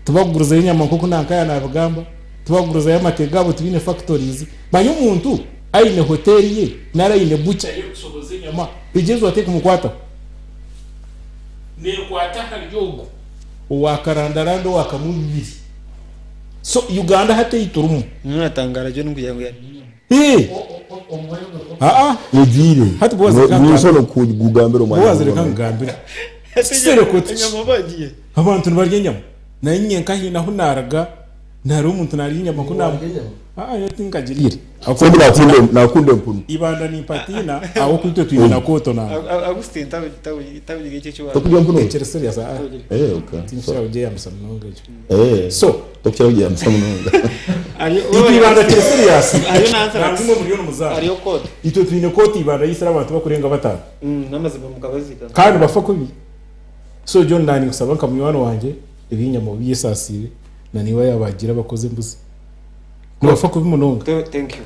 tubaguruza inyama kuko nankaya nabagamba tubaguruza y'amategabo tubine factories banyo umuntu aine hotel ye narayine bucha yo kusoboza inyama bigezo ateka mukwata ne kwata kalyogo wakarandarando wakamubiri so Uganda hate iturumu natangara je n'kugira ngo yevire hati Boaz nisho kugambira umwana Boaz reka ngambira sere ko inyama bagiye abantu barya inyama na nyenka hina hunaraga ntari umuntu nari inyama kunama yatingagirire akondi nakunde mpunu ibanda ni patina aho kwito twina na koto na Augustin tabugiye cyo cyo tukujya mpunu Chelsea ya saa okay tinsha uje amsa mnonga so tukira uje amsa mnonga ibanda Chelsea ya saa ariyo nanza ngimo miliyoni muzara ariyo code ito twine koti ibanda yisara abantu bakurenga batanu namaze mukabazika kandi bafa kubi so John nani gusaba kamuyano wanje ibinyamo biyesasire na niwe yabagira bakoze mbuzi bafa kubi munonga thank you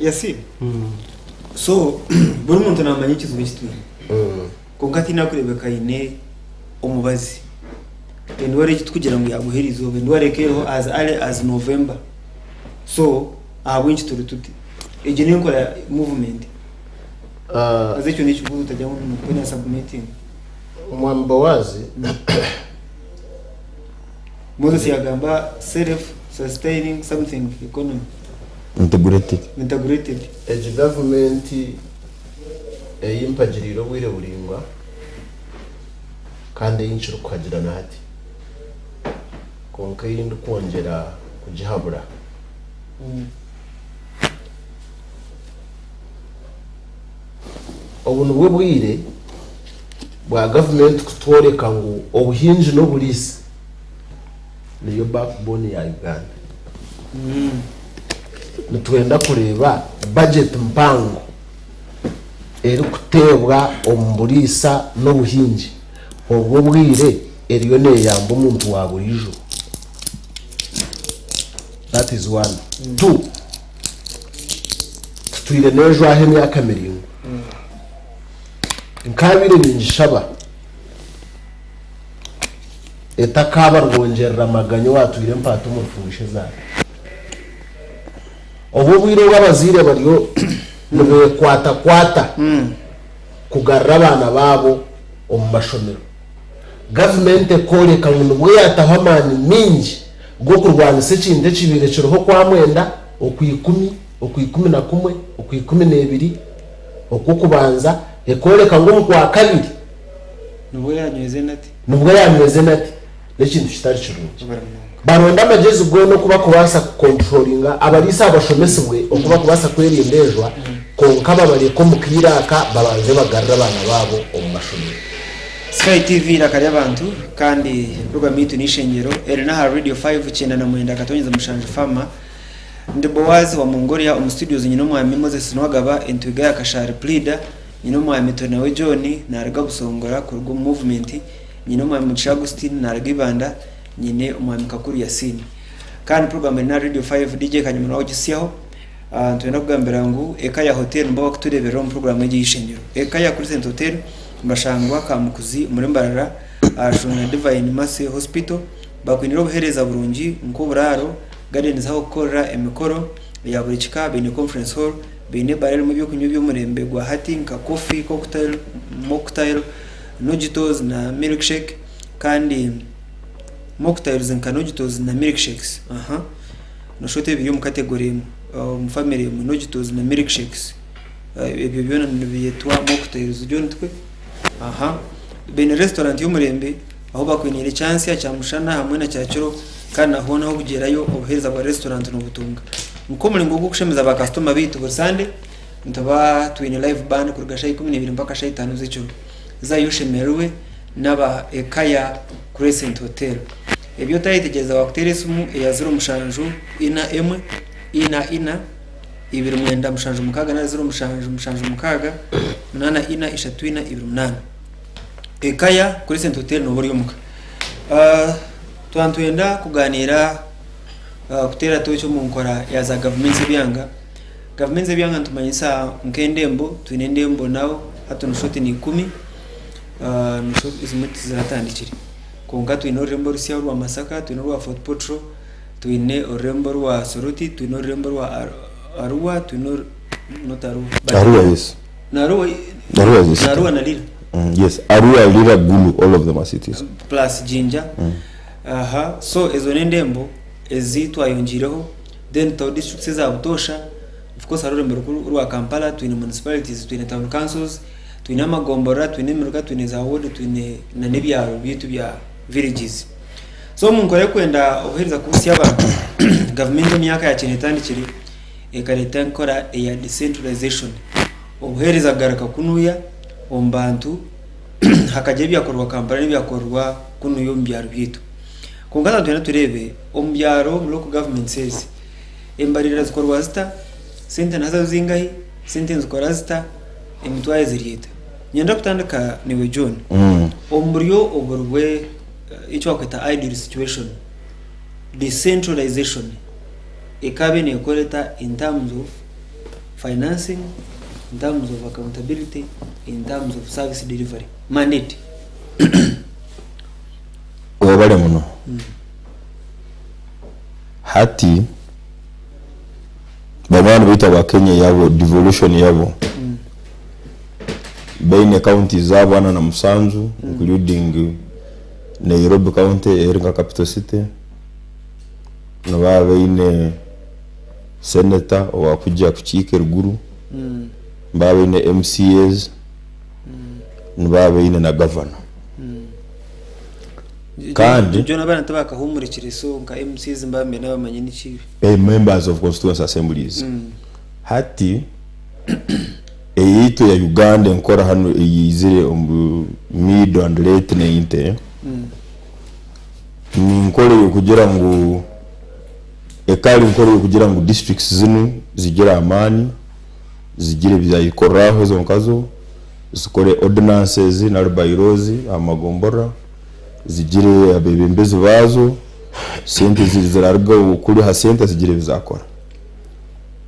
yasi so buri muntu namanye ikizo bishitwe kongati nakurebeka ine umubazi and wari kugira ngo yaguherizo and wari kero as early as November so abwinchi turututi eje nkora movement azicyo nicyo utajya mu kwenye submitting umwamba wazi Moses yagamba self sustaining something economy integrated age government yimpagiriro bwire buringwa kandi yinshiro kwagira nati konka yindi kongera kugihabura obuntu bwo bwire bwa government kutworeka ngo obuhinji no bulisi niyo backbone ya Uganda nitwenda kureba budget mpango eri kutebwa ombulisa no buhinji obwo bwire eriyo neyamba umuntu wa burijo that is one two twire nejo ahe myaka miringo nkabire ninjishaba etakaba rwongerera amaganyo watwire mpato mufushe za obo bwire bw'abazire bariyo nwe kwata kugarra abana babo omu mashomero government ekoreka ngo bwe yatahamani mingi gwo kurwanya se kinde kibirekereho kwa mwenda okwikumi na kumwe okwikumi n'ebiri okukubanza ekoreka ngo mu kwa kabiri nubwo yanyweze nati n'ekintu kitari kirungi baronda amagezi gwo no kuba kubasa controllinga abalisa abashomesebwe okuba kubasa kwerindezwa konka babareko mukiraka babanze bagarra abana babo omu mashomero. Sky TV rakari abantu kandi program yitu ni Eishengyero erina radio 5 cyenda na mwenda katonyeza mushanje fama ndi Boaz wa Mongolia mu studios nyino mwami Moses Nwagaba entwiga yakashari pleader nyino mwami Tonawe John na arga busongora ku rwo movement nyino mwami Agustin na arga ibanda nyine umwami Kakuru Yasin kandi program na radio 5 DJ kanyuma wagisiyaho twenda kugambira ngo ekaya hotel mbaho kuturebera mu program y'Eishengyero ekaya kuri Sente Hotel mbashangwa kamukuzi muri Mbarara ashuna Divine Mercy Hospital bakwinira obuhereza burungi nko buraro gardens aho gukora emikoro ya buri kika bene conference hall bene barel mu byo kunywa by'umurembe gwa hati nka coffee cocktail mocktail nojitos na milkshake kandi mocktails nka nojitos na milkshakes no shote byo mu category mu family mu nojitos na milkshakes ebyo byona nibiyetwa mocktails byo ntwe bene restaurant y'umurembe aho bakwinira chance ya cyamushana hamwe na cyaciro kandi aho naho kugerayo obuhereza bwa restaurant no butunga muko mulingo gwo kushemeza ba customer bitu bursande ntaba twine live band kurugasha 12 mpaka 5 z'icyo zayushemerwe naba ekaya Crescent Hotel ebyo tayitegeza wakuteresumu ya 0 mushanju ina emwe ina ibiri mwenda mushanju mukaga na 0 mushanju mukaga munana ina ishatu ina ibiri munana ekaya Crescent Hotel no buri yomuka twantwenda kuganira kutera tocho mu nkora ya za government byanga ntumanyisa nkendembo twinendembo nawo hato nushoti ni 10 nushoti izimiti ziratandikira konka twine orembo rusiya rwa Masaka twine rwa Fort Potro twine orembo rwa Soruti twine orembo rwa Arua twine notaru Arua yes Narua na Lira yes Arua Lira Gulu all of them are cities plus Jinja so ezo nendembo ezitwa yongireho then to districts za butosha of course arorembe rwa Kampala twine municipalities twine town councils twine amagombora twine miruka twine za ward twine na nebyaro bitu bya villages so munkore kwenda ohereza kusiya abantu government myaka ya cyane tandikiri ekareta nkora ya decentralization ohereza garaka kunuya ombantu hakaje byakorwa Kampala n'ibyakorwa kunuyo mbyaro bitu kungana twena turebe ombyaro mu local government says embarira zikorwa zita sente nazo zingahi sente zikora zita emitwaye ziriyeta nyenda kutandika niwe John omburyo oburwe icyo akwita ideal situation decentralization ekabe ne koleta in terms of financing in terms of accountability in terms of service delivery mandate obale muno hati bamwana bita wa Kenya yabo devolution yabo baine county zabo ana na Musanzu including Nairobi County eringa capital city no baine senator wa kujja kuchike ruguru baine MCAs no baine na governor kandi John bana tabaka humurikire so nka MCs mbambe n'abamanye n'ikibi members of constituent assemblies hati eyito ya Uganda nkora hano eyizire mid and late 90 ni nkore yo kugira ngo ekali nkore yo kugira ngo districts zinu zigira amani zigire byayikoraho zo nkazo zikore ordinances na bylaws amagombora zigire abebembezi bazo sente zirarga ukuri ha sente zigire bizakora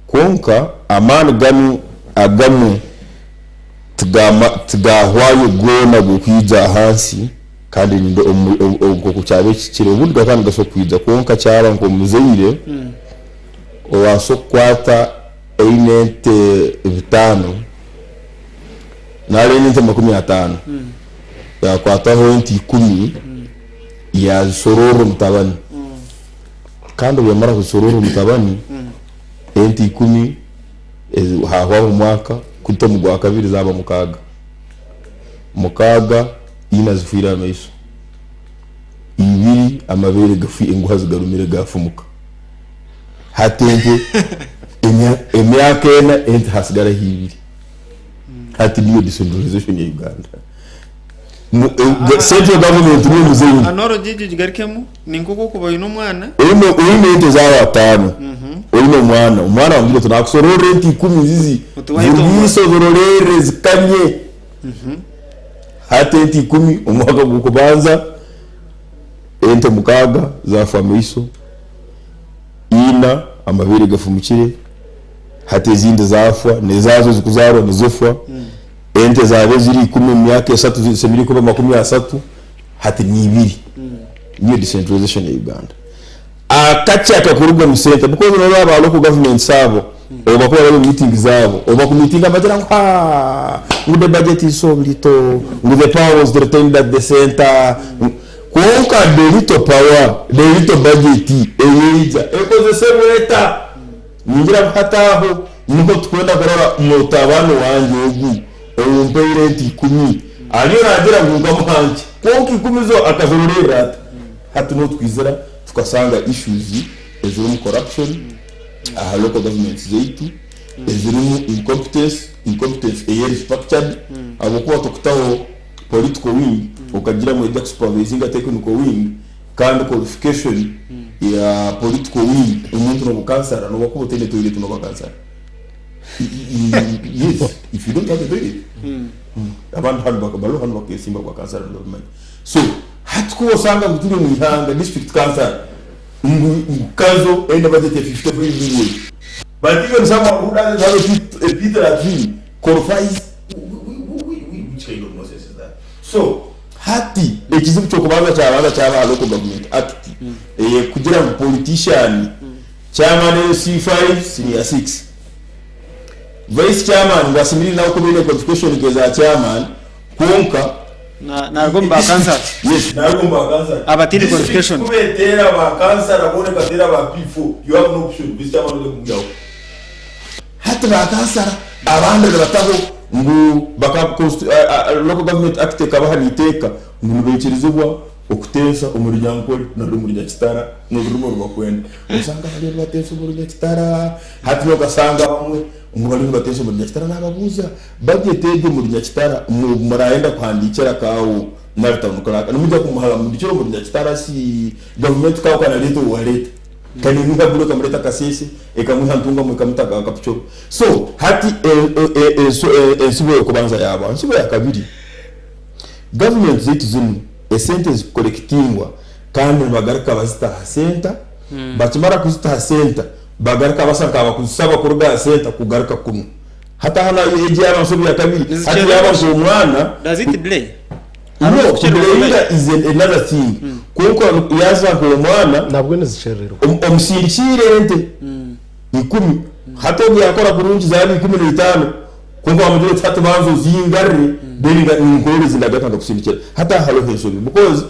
konka amani agamu tugahwayo gona gukwiza hansi kandi ndo uko kucyabe kikire ubundi kandi gaso kwiza konka cyaba ngo muzeire owaso kwata einete bitano nari nite 15 ya kwata ho 10 ya sororo mtabani kandi bamara kusorora mutabani enti 10 hawa umwaka kuto mu gwa kabiri zaba mukaga ina zifira amaiso ibiri amabere gafi enguha zigarumire gafumuka hatempe emyaka ena enti hasigara hibiri hati niyo decentralization ya Uganda central government ni muzenyi anoro jiji jigarikemu ninkuko kuba ino mwana uno ente zawa atano uno mwana wangiro tunakusorora enti 10 zizi zisororere zikanye hati enti 10 umwaka gukubanza ente mukaga zafa amaiso ina amabere gafumukire hati izindi zafa nezazo zikuzarwa nizofwa ente zabe ziri 10 mu myaka 3 zisebiri kuba 30 hati ni 2 niyo decentralization ya Uganda akacha akakuruga mu center because no baba local government sabo oba ko bari meeting zabo oba ku meeting abatera ngo the budget is so little with the powers retained at the center kuonka the little power the little budget eyiza ENKOZESA weta ningira hataho niko twenda korora mutabano wanje ugu umpeire enti 10 aliyo nagira ngumva muhanje konki 10 zo akazororera hatuno twizera tukasanga issues ezirumu corruption local governments zeitu ezirumu incompetence eyeri structured abokuwa tokutaho political wing ukagira mu eject supervising technical wing kandi qualification ya political wing umuntu no bukansara no bakubo tele toilet no bakansara yes if you don't have to do it abantu hano bakabalo hano bakesimba kwa kansara no man so hatuko sanga muturi mu ihanga district cancer kazo enda budget 50 billion but even someone who doesn't have a Peter at him qualifies which kind of nonsense is that so hati ekizibu chokubanza cyaba local government act kugira ngo politician chairman C5 senior 6 vice chairman ngasimiri na ukomene qualification keza chairman konka na gomba cancer yes na gomba cancer abatiri qualification kubetera ba cancer abone katera ba P4 you have no option vice chairman ndo kumjao hata ba cancer abandi bataho ngo baka local government act kabahani iteka ngo bekirizibwa okutensa umuryango na rumuri ya kitara no rumo rwakwenda usanga bali batensa umuryango ya kitara hati bakasanga bamwe ngo bali batensa umuryango ya kitara nababuza bagitege umuryango ya kitara muraenda kwandikira kawo naritamukaraka numujya kumuhala mu dicyo umuryango ya kitara si government kawo kana leto waleta kani nuka bulo kamreta kasese ekamuhantunga mu kamutaka kapicho so hati sibo kubanza yaba sibo ya kabiri government zetu zinu SENTE collectingwa kandi bagaraka bazita center bakimara kuzita center bagaraka basanga abakusaba kuruga center kugaraka kuno hata hana eje abasobi ya kabiri hata yaba umwana does it delay is another thing kuko yaza ko umwana nabwo nezicerero omusirikire ente 10 hata yakora kurungi za 15 kuko amujwe tatu banzo zingare delinga ingore zindagata kusindikira hata halo heso because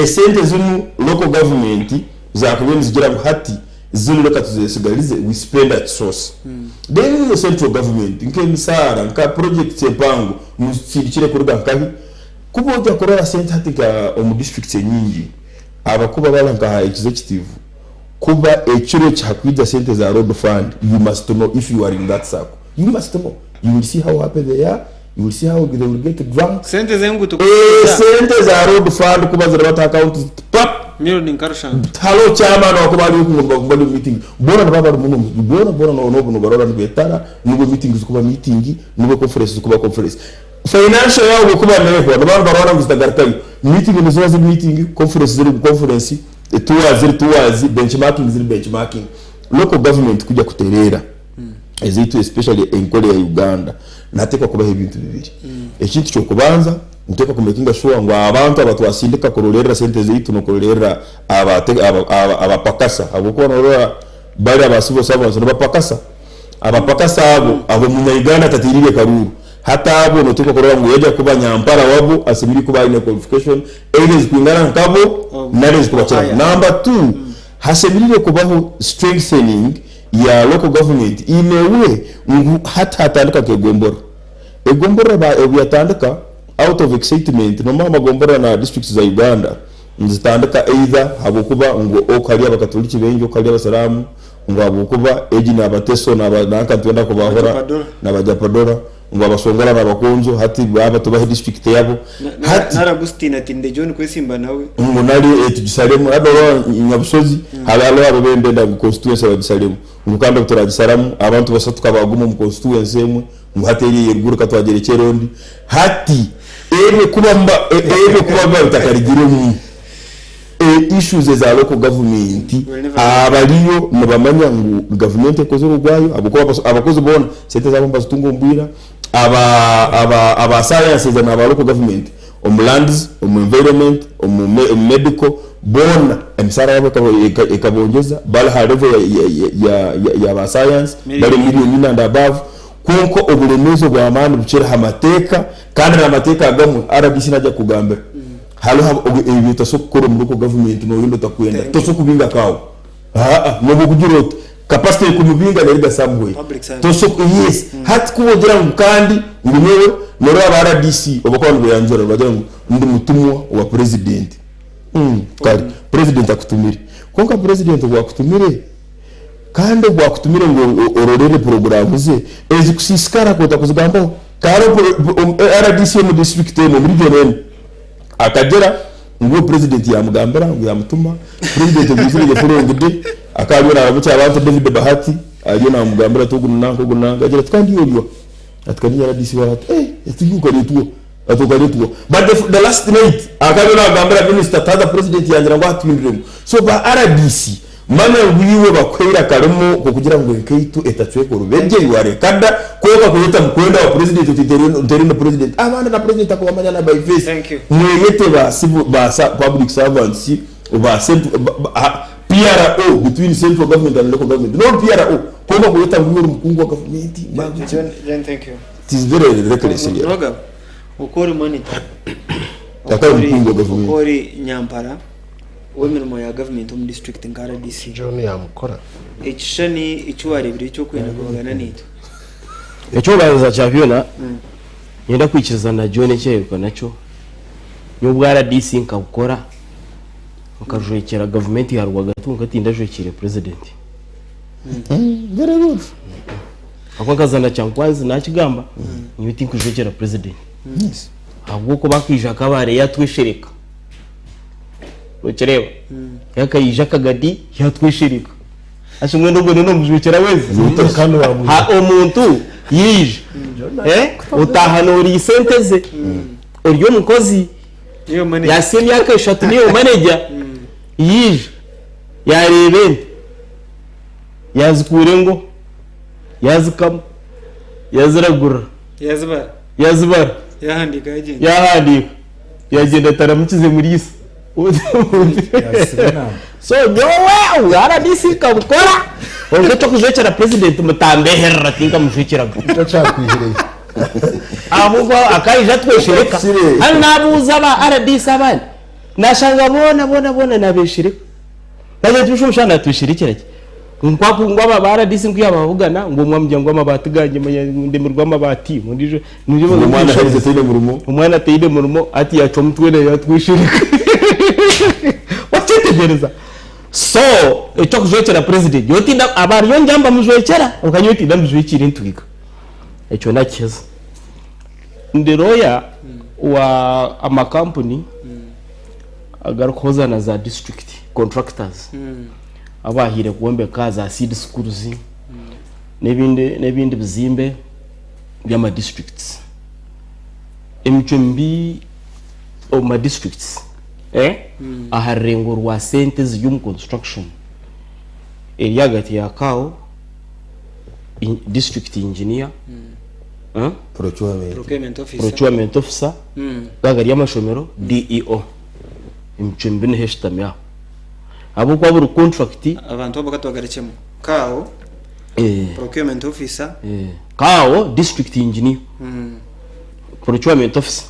SENTE zinu local government za kubeni zigira hati zinu lokatu zisigalize we spend at source then the central government nke misara nka project sempango musindikire kuruga nkahi kuboja korora SENTE hatika mu district nyingi abakuba balanka executive kuba ekiro chakwija SENTE za road fund you must know if you are in that circle you must know you will see how happy they are you will see how they will get drunk sente zengu to sente za road fund kuba za bata account pap million inkarushan hello chairman wa kubali ku meeting bora baba rumu bora no barora ndetara nugo meeting zukuba meeting nugo conference zukuba conference financial yao kuba neho abantu barona muzitagarkai meeting nizo meeting conference towards benchmarking local government kuja kuterera ezitu especially enkole ya Uganda nateka kubaho ibintu bibiri ekintu cyo kubanza nteka kumekinga sure ngo abantu abatwasindika kororera sente zitu no kororera abapakasa abukona rora bali abasibo sabo abapakasa abo mu Uganda tatirire karuru hata abo noteka korora ngo yeja kuba nyampara wabo asimiri kuba ine qualification areas kwingana nkabo nare zikubacha number 2 hasemirire kubaho strengthening ya local government inewe hata hatandika kegombora egombora ba yatandika out of excitement no mama gombora na districts za Uganda nzitandika either habukuba ngo okali abakatoliki benjo okali abasalamu ngo habukuba eji na abateso na nakatwenda kubahora na bajapadora ngo abasongora na bakonzo hati baba tubahe district yabo hati naragustina tinde John kwesimba nawe ngo nali tugisalemu adoro nyabusozi habalo abo bembenda mu constituency bagisalemu ngo kanda turagisalamu abantu basatuka baguma mu constituency emwe ngo hateri yeruguru katwagere cherondi hati ebe kuba bitakarigire mu issues za local government abaliyo nabamanya ngo government ekoze rugwayo abakozi bona sente zabo mbazitungo mbwira aba sciences na local government lands environment medical bona emisara yabo ekabongeza bala harevo ya ba science bali million and above konko obulemezo bwa amani bucera hamateka kandi amateka agamu RBC najya kugambira halo ibita sokoro mu local government no yindo takwenda to kubinga kawo no bugujiro capacity kumubinga neriga somewhere to yes hat kubogira kandi ngimewe noro aba RDC obakwano yanjora bagira ngo ndi mutumwa wa president kandi president akutumire konka president wakutumire kandi wakutumire ngo ororere program ze ezikusiskara kota kuzigamba karo RDC mu district no muri region akagera ngo president yamugambira ngo yamutuma president gusire forongide akabira abacha abantu David Bahati aje na mugambira tugunanga agera twandi yoyo atkani RDC bahati yatuyuka netuo atokari tuo but the last night akabira agambira minister tada president yangira ngo atwindire so ba RDC mana wiwe bakwera karimo ko kugira ngo ekeitu etatweko rubeje yare kada koka kuyeta mkwenda wa president uterino president abana na president akwamanya na by face mweyete ba civil ba public servants ba PRO between central government and local government no PRO koka kuyeta mwiru mkungu wa government John thank you it is very reckless here ukori monitor ukori nyampara wemirimo ya government mu district ngara DC John yamukora ekishani icyuwarebire cyo kwenda kugana nito ecyo baza chaviona yenda kwikiriza na John cyeko naco nyubwara DC nkabukora ukajwekera government yarwa gatunga tinda jwekire president very good akakazana cyankwazi nakigamba nyuti kujwekera president yes ahubwo ko bakija kabare yatwishereka ucereba yakayija kagadi yatwishirika ashimwe ndogo no mujwekera weze kandi wabuye ha omuntu yije utahanura senteze uryo mukozi niyo manager yasemi yakashatu niyo manager yije yarebe yazikure ngo yazikam yaziragura yazibara yahandika yagenda taramukize muri isi so nyowe RDC kabukora onge to kujwekera president mutambeherera tinga mujwekera cyakwihireye ahubwo akayija tweshereka hano nabuza ba RDC abandi nashanga bona nabeshirika naje tubishushana twishirikirake ngwaba ba RDC nkuyabavugana ngo mwamjya ngo amabati ganje ndemirwa amabati mundijo nuje umwana harize tayide murumo umwana tayide murumo ati yaco mutwene yatwishirika watitegereza so ecyo kujwekera president yotinda abari yo njamba mujwekera ukanyotinda mujwekira intwiga ecyo nakiza ndiroya wa ama company agarukoza na za district contractors abahire kuombe kaza seed schools nebindi bizimbe byama districts emchumbi o ma districts aharengo rwa SENTE z'yum construction eriyagati yakao district engineer procurement officer gagari y'amashomero DEO imchumbi ne heshtamya abo kwa buru contract abantu bakatwagarekemo kao procurement officer kao district engineer procurement officer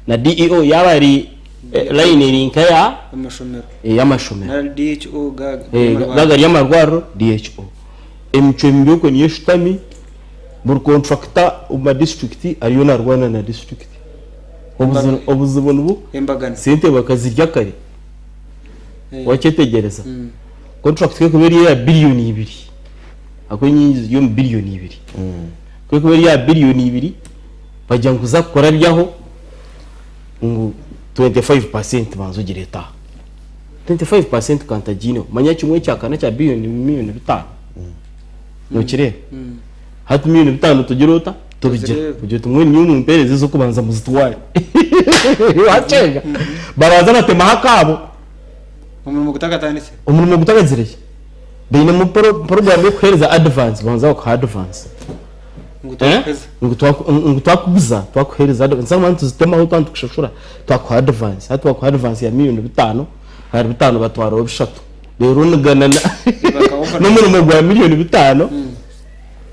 na DEO yabari line linka ya amashomero y'amashomero na DHO gaga y'amarwaro DHO emchembi yoko niyo shitami bur contractor uma district ariyo narwana na district obuzibona ubu embagana sente bakazirya kare wachetegereza contract ko kubera ya billion 2 ako nyinzi yo billion 2 ko kubera ya billion 2 bajya nguza kora ryaho ngo 25% banzugire leta 25% kantagino manya kimwe cyakana cya billion 5 no kire hatu miliyoni 5 tugirota tubigera kujye tumwe ni umpereze zo kubanza muzitwaye wacenga baraza natema hakabo umuntu gutagatanise umuntu gutagazireye bine mu program yo kwereza advance banza ko advance ngutwakubuza twakuhereza advance nzama tuzitema ho tantu kushashura twako advance hatu ko advance ya miliyoni 5 hari 5 batwara obishatu rero nugana no muri mu miliyoni 5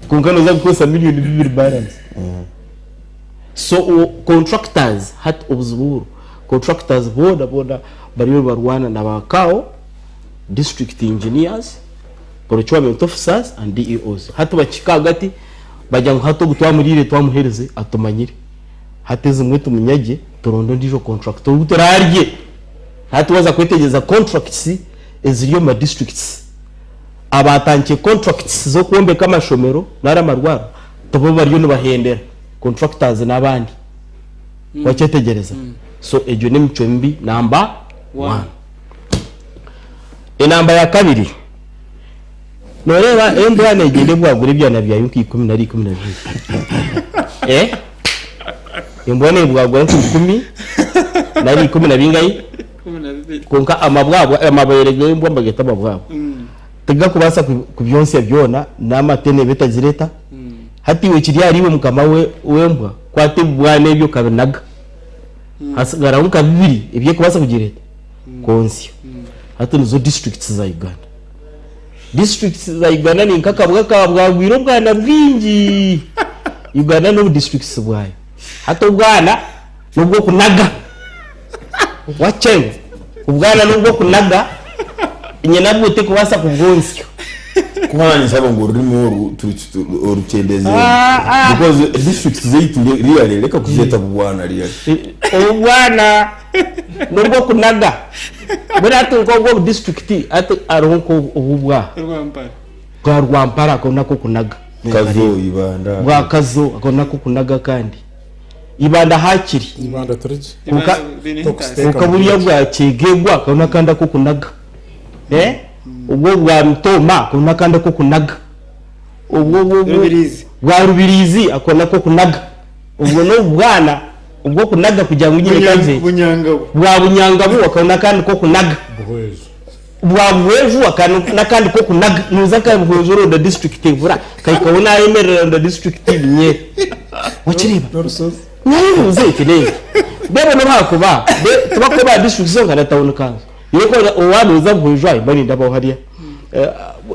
kungano za kukosa miliyoni 2 balance so contractors hat obuzuburu contractors boda bariyo barwana nabakao district engineers procurement officers and DEOs hatu bakikagati bajya hato gutwa murire twamuhereze atumanyire hateze mwe tumunyage torondo ndijo contractor utorarye hatu waza kwetegeza contracts eziriyo ma districts abatanke contracts zo kuombeka amashomero naramarwaro tobo bariyo nubahendera contractors nabandi wachetegereza so ejo ni mchombi number 1 inamba ya kabiri noreba embwa negende bwagure byana bya yuki 10 na 12 imbone bwagure 10 na 10 na bingayi konka amabwabo amabayerege imbwa bageta babwabo tega kubasa kubyonse byona namatene betagireta hatiwe kiri ariwe mukama we wembwa kwate bwane byo kabinaga hasigara unka bibiri ibye kubasa kugireta konsi hatu nizo districts za Uganda ni nkakabwa kabwagwiro bwana bwingi Uganda no districts bwayo hatu bwana nubwo kunaga wachenga ubwana nubwo kunaga inyana bwote kubasa kubwonsyo kuhana sabo ngo rurimo urucendeze because districts zaitu really leka kuzeta bwana really ubwana nubwo kunaga bura tungo district ati aronko ubwa rwampara kona ko kunaga kazo ibanda bwa kazo akona ko kunaga kandi ibanda hakiri ibanda turije ukaburiya bwa kigegwa kona kanda ko kunaga ubwo bwa mtoma kona kanda ko kunaga ubwo bwa rubirizi akona ko kunaga ubwo no bwana ubwo kunaga kujya ngine kaze bwa bunyangabo akona kandi ko kunaga bwa bweju akana kandi ko kunaga nuza ka bweju ro district vura kaikabona emerera ro district nye wakiriba nayo uze kideye bebo no hakuba tubakoba district zonga na town kanzo yeko owado uza bweju ai bari ndaba hariya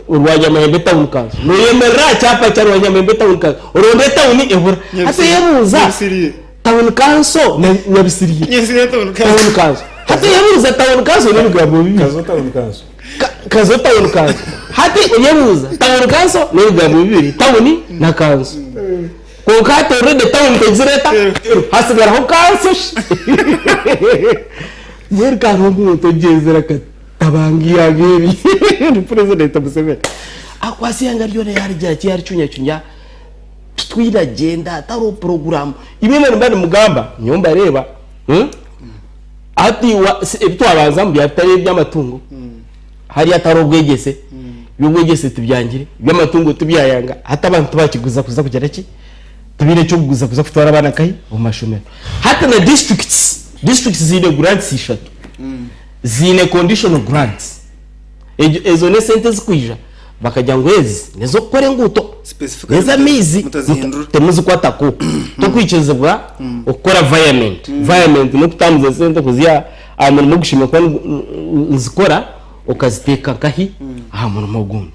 urwanya mahembe town kanzo no yemera chapa cha urwanya mahembe town kanzo uronde town evura ase yebuza town kanzo na bisiriye nyesire town kanzo hati yebuza town kanzo ni rugabo bibi kazo town kanzo hati yebuza town kanzo ni rugabo bibi town na kanzo ko kato rede town tezireta hasigara ho kanzo mwerka rombo to jezera ka tabangiya gebi president Museveni akwasi angaryo yari chunya twira agenda taro program ibintu mbane mugamba nyomba reba ati ibyo abanzambu yatari by'amatungo hari ataro bwegese by'ubwegese tubyangire by'amatungo tubyayanga hata abantu bakiguza kuza kugera ki tubire cyo kuguza kutwara abana kai mu mashomero hata na districts zine grants ishatu zine conditional grants ezo ne sentence kwija bakajya ngo ezi nezo kore nguto neza mizi temuzi kwatako to kwicezebwa ukora environment no kutamza sente kuzia amuntu no gushima ko nzikora ukaziteka kahi aha muntu mugundi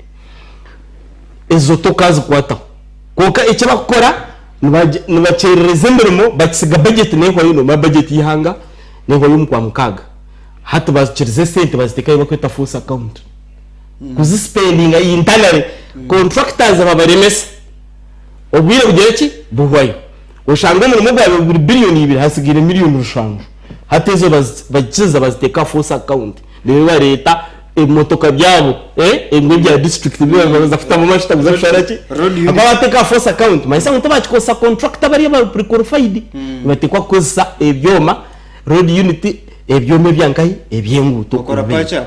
ezo to kazi kwata koka icyo bakora nibacerereza imbere mo baksiga budget ne ko yino ma budget yihanga ningo y'umukwa mukaga hatu bazikirize sente baziteka bakweta force account kuzi spending ayi internally contractors ababaremesa obwire bugereki buhwayo ushanga mu mugabo buri billion 2 hasigira miliyoni rushanga hatezo bakiza baziteka force account rero leta emotoka byabo emwe bya district bibaza zafita mu mashita bizasharaki abateka force account mayisa mutabachikosa contractor bari ba pre-qualified batekwa kosa ebyoma road unit ebyome byankai ebyenguto ukora pacha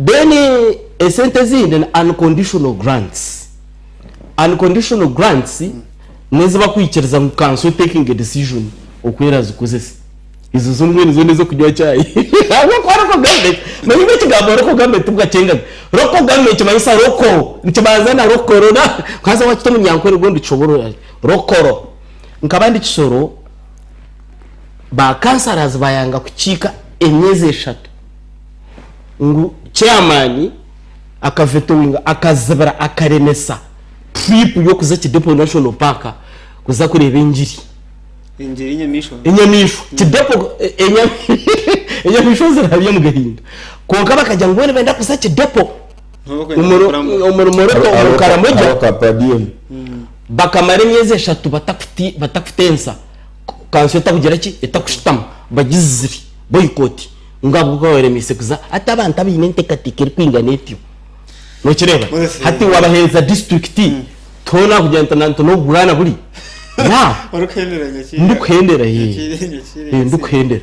then SENTE zindi unconditional grants neza bakwikiriza mu council taking a decision okwera zikozese izo zumwe nizo kujya cyayi abo kwara ko government manye kigambo roko government bwacenga roko government mayisa roko nicibazana rokorona kaza wakito munyankore gondo coboro rokoro nkabandi kisoro ba kansarazi bayanga kucika emyezi 3 ngu chairman akavetoinga akazabara akaremesa trip yo kuza kidepo national park kuza kureba injiri inyamisho kidepo inyamisho zirabiye mu gahinda konka bakajya ngone benda kuza kidepo umurumoro ko karamoja bakamara imyezi 3 batakufitensa kanseta kugera ki etakushitama bagiziri boycott ngabwo ko remise kuza atabanta binente katikeri kwinganetyo no kireba hati wabaheza district tona kugenda nanto no gurana buri na ndukhendera ndukhendera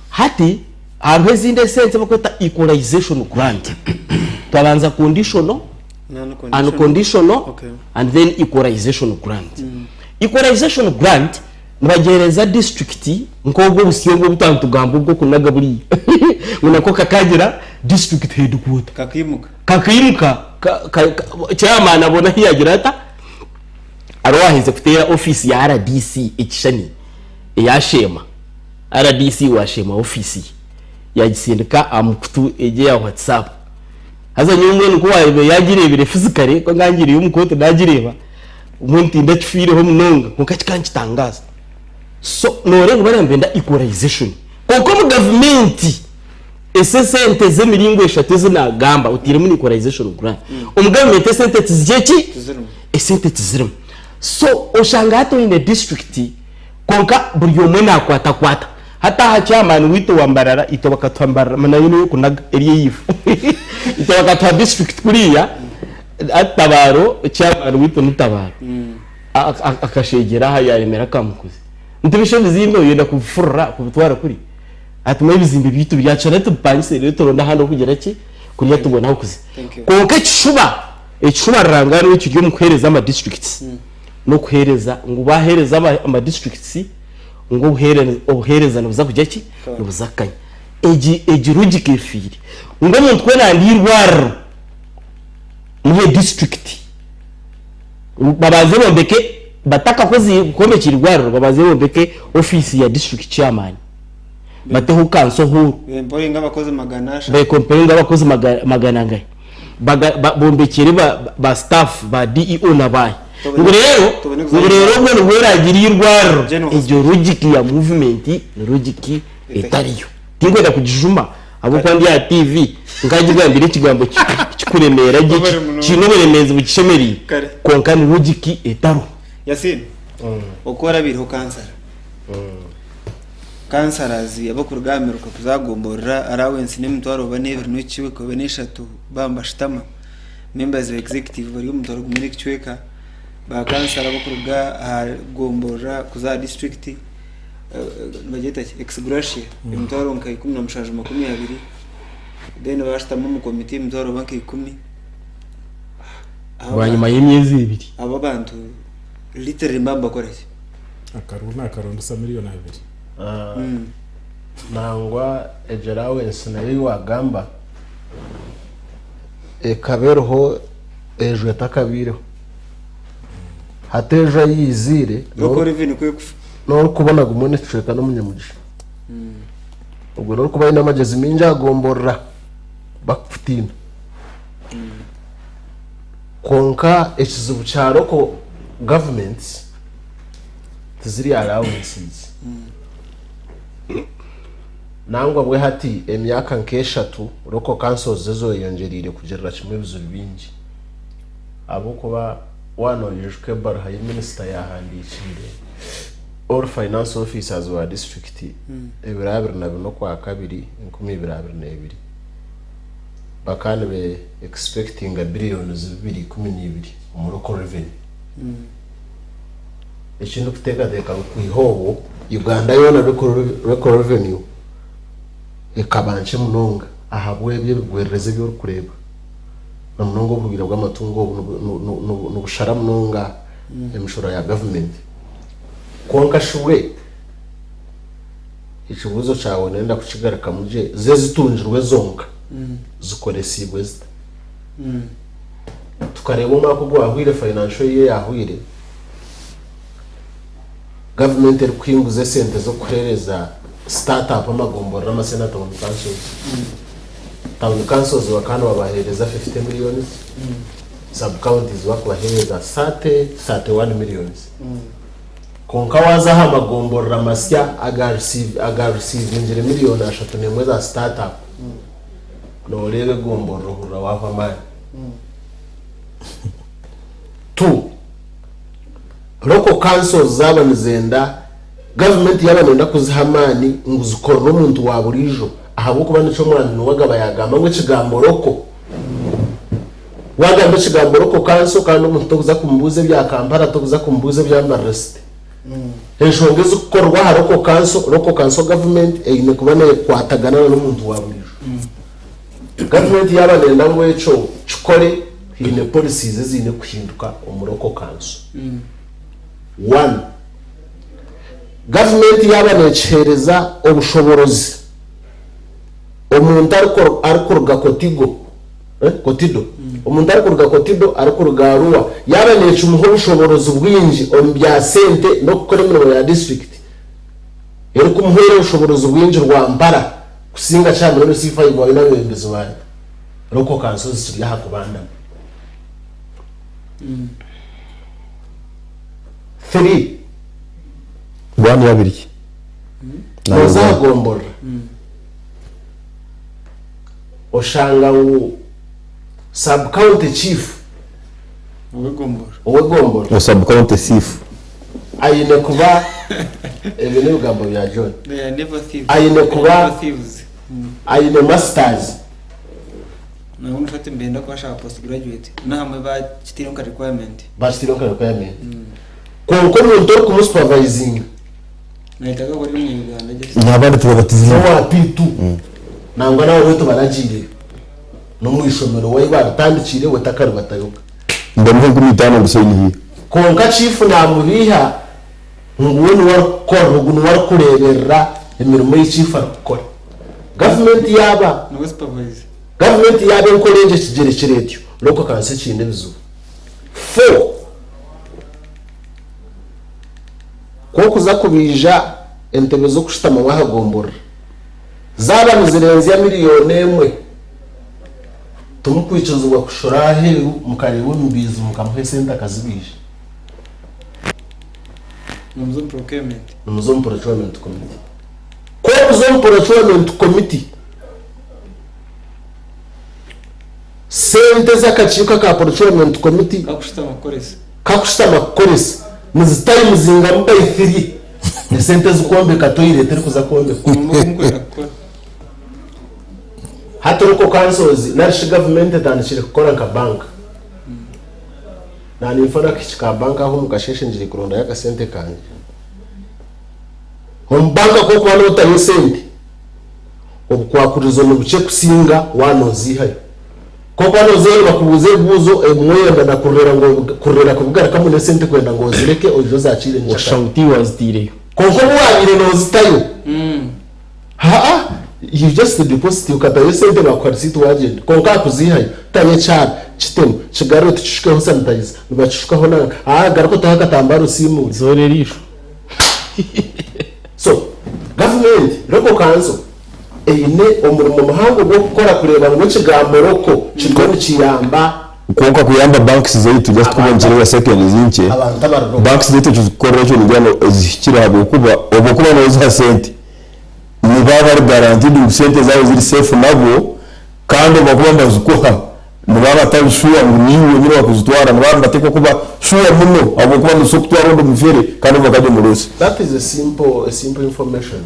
hati abezinde sense bakweta equalization grant twabanza conditional unconditional and then equalization grant equalization grant bagereza district nkobwo busiyongo butantugambo bwo kunaga buri unako kakagira district headquarter kakimuka chairman abona hiyagira ata arwahize kutera office ya RDC ikishani ya shema RDC wa shema office ya gisindika amkutu eje ya WhatsApp haza nyumwe nkuwa yagirebere physically ko ngangiriye umukote ndagireba umuntu ndakifire ho munonga nkakikankitangaza so norengo barambenda equalization kuko mu government SENTE zemiringo eshateze na gamba utire mu equalization grant umugavement SENTE tizeki SENTE tizirimo so oshanga hato in the district konka buri yomwe nakwata hata hachairman wito wambarara ito bakatwambara manayino yo kunaga eriye yifu ito bakatwa district kuriya atabaro chairman wito nutabaro akashegera hayaremera kamukuzi ntibishe bizimbe yenda kufurra kubutwara kuri atuma ibizimbe bitu byacana tupanse rero toronda hano kugera ki kuriya tubona aho kuzi konka kishuba rangano w'iki cyo muhereza ama districts no kuhereza ngo bahereza ama districts ngo uhereza nubuza kujya ki nubuzakanya eji logic firi ngo umuntu kwena ndirwaro mu district babaze bombeke bataka kozi komekira rwaro babaze bombeke office ya district chairman bateho kanso huru bemporinga abakozi maganasha bekomporinga abakozi maganangaye bombekere ba staff ba DEO nabaye ngo rero ngo weragira irwaro iyo logic ya movement logic etariyo tingwenda kujijuma abo kwandi ya TV ngajigambire kigambo kikuremera giki kinoberemeza bukishemeri konkani logic etaro Yasin okora biriho kansarazi abakurugamira kuzagomborera allowance n'imutwaro banevere n'iciwe ko beneshatu bambashitama members of executive bari umutwaro muri kichweka ba kansara abakuruga gombora kuza district bageta exgratia imutwaro nkai 10 20 then bashitama mu committee imutwaro banki 10 abanyuma y'imyezi 2 aba bantu literally mbamba koreke akarundo sa miliyoni 2 nangwa allowance nayo wagamba ekaberoho ejo yatakabireho hateja yizire no reveni kwekufa no kubona gumone tweka no munyamugisha ubwo no kuba ina magezi minja gomborra bakufutina konka ekizu bucharo ko governments tiziri allowances nangwa bwe hati emyaka nk'eshatu local councils zizoyongerire kugerera kimwe bizo bingi abo kuba wanojejwe barha minister yahandikire all finance officers wa district ebirabir na bino kwa kabiri 2022 bakane be expecting a billion 212 mu local revenue ekintu kuteekateka kwihobo Uganda yona local revenue ekabanche munonga ahabwe byebigwereze byo kureba na munongo bubira bw'amatungo no bushara munonga emishoro ya government konka shuwe ikibuzo cyawe nenda kukigaraka muje zezitunjirwe zonka zikoresibwe zita tukareba umwaka gwahwire financial year yahwire government eri kwinguza sente zo kurereza startup amagombora n'amasenata mu councils town councils wakana babahereza 50 million sub counties bakubahereza 31 million konka waza ha magombora amasya aga receive injire million ashatu nemwe za startup no rebe gombora ruhura wava mali tu local councils zaba nizenda government yabanenda kuzihamani nguzukora n'umuntu waburijo ahabo kuba nico mwana wagaba yagamba ngo kigambo roko wagamba kigambo roko council kandi umuntu tokuza kumbuze bya Kampala tokuza kumbuze bya Mareste eshongeze gukorwa ha local council government eyine kubana kwatagana n'umuntu waburijo government yabanenda ngo eco chikore ine policies zine kuhinduka mu local council one government yabanechereza obushoborozi omuntu arikuruga kotido omuntu arikuruga kotido arikuruga ruwa yabanecha umuho obushoborozi bwinji ombya sente no gukora imirimo ya district eri kumuhera obushoborozi bwinji rwa mpara kusinga cyane no sifa ibwawe n'abembezi bayo local councils ziri hakubanda 3 Bwani yabiriki. Nazagombora. Oshanga u sub county chief. Owegombora. O sub county chief. Ayine kuba ebene ugambo ya John. They are never thieves. Ayine kuba thieves. Ayine masters. Na unufate mbenda kwa sha postgraduate. Na hamwe ba chitironka requirement. Ba chitironka requirement. Konko muntu ku supervising. Naitaga wari mu Uganda just. Nabandi tubatizi. Wa pitu. Nangwa nawe wetu baragire. No mu ishomero wayi batandikire wetakari batayoka. Ndamuhungu mitano guseni hi. Konka chief na mubiha ngubone war kurebera emirimo y'chief akora. Government yaba no supervise. Government yaba nkorenje kigere kiretyo. Local council kinde bizu. 4 ko kuza kubija entebe zo kushitama wahagombora zaba nizirenze ya miliyoni emwe tumukwicuzwa kushora heru mukareba mbizi mukamuhe sente akazibije Numzo procurement committee ko muzo procurement committee sente zakachika ka procurement committee kakushitama koresa muzitari muzinga mbayithiri nesente zikombe katoire teri kuza kombe hata local councils national government tanishire gukora nka bank nani mfana kishika bank aho mukasheshe njiri kuronda yaka sente kanje hom bank ko kwa nota yosente obukwakulizo mu buce kusinga wanozihayo koko noze bakubuze buzo emwenda na kurera kubugara kamune sente kwenda ngo zireke ojo zacire njaka Shauti wazitire koko wabire nozitayo you just deposit ukatayo sente bakwarisi tuwagenda konka kuzihayo tanye cyane kitemo kigaro tushike ho sanitize nibachishika ho nanga garako tahaka tambaro simu zorerisho so government local council eyine omurimo muhango bwo gukora kureba ngo kigamboroko kigoni kiyamba konka kuyamba banks zetu just kubongerera second zinche banks zetu tuzikorera cyo njyano zishikira abo kuba no za sente ni baba guaranteed sente zawe ziri safe nabo kandi bakuba bazikoha ni baba tabishura niwe nyine bakuzitwara ni baba bateko kuba shura muno abo kuba nsokutwara ndo mufere kandi bakaje mu rusi. That is a simple information.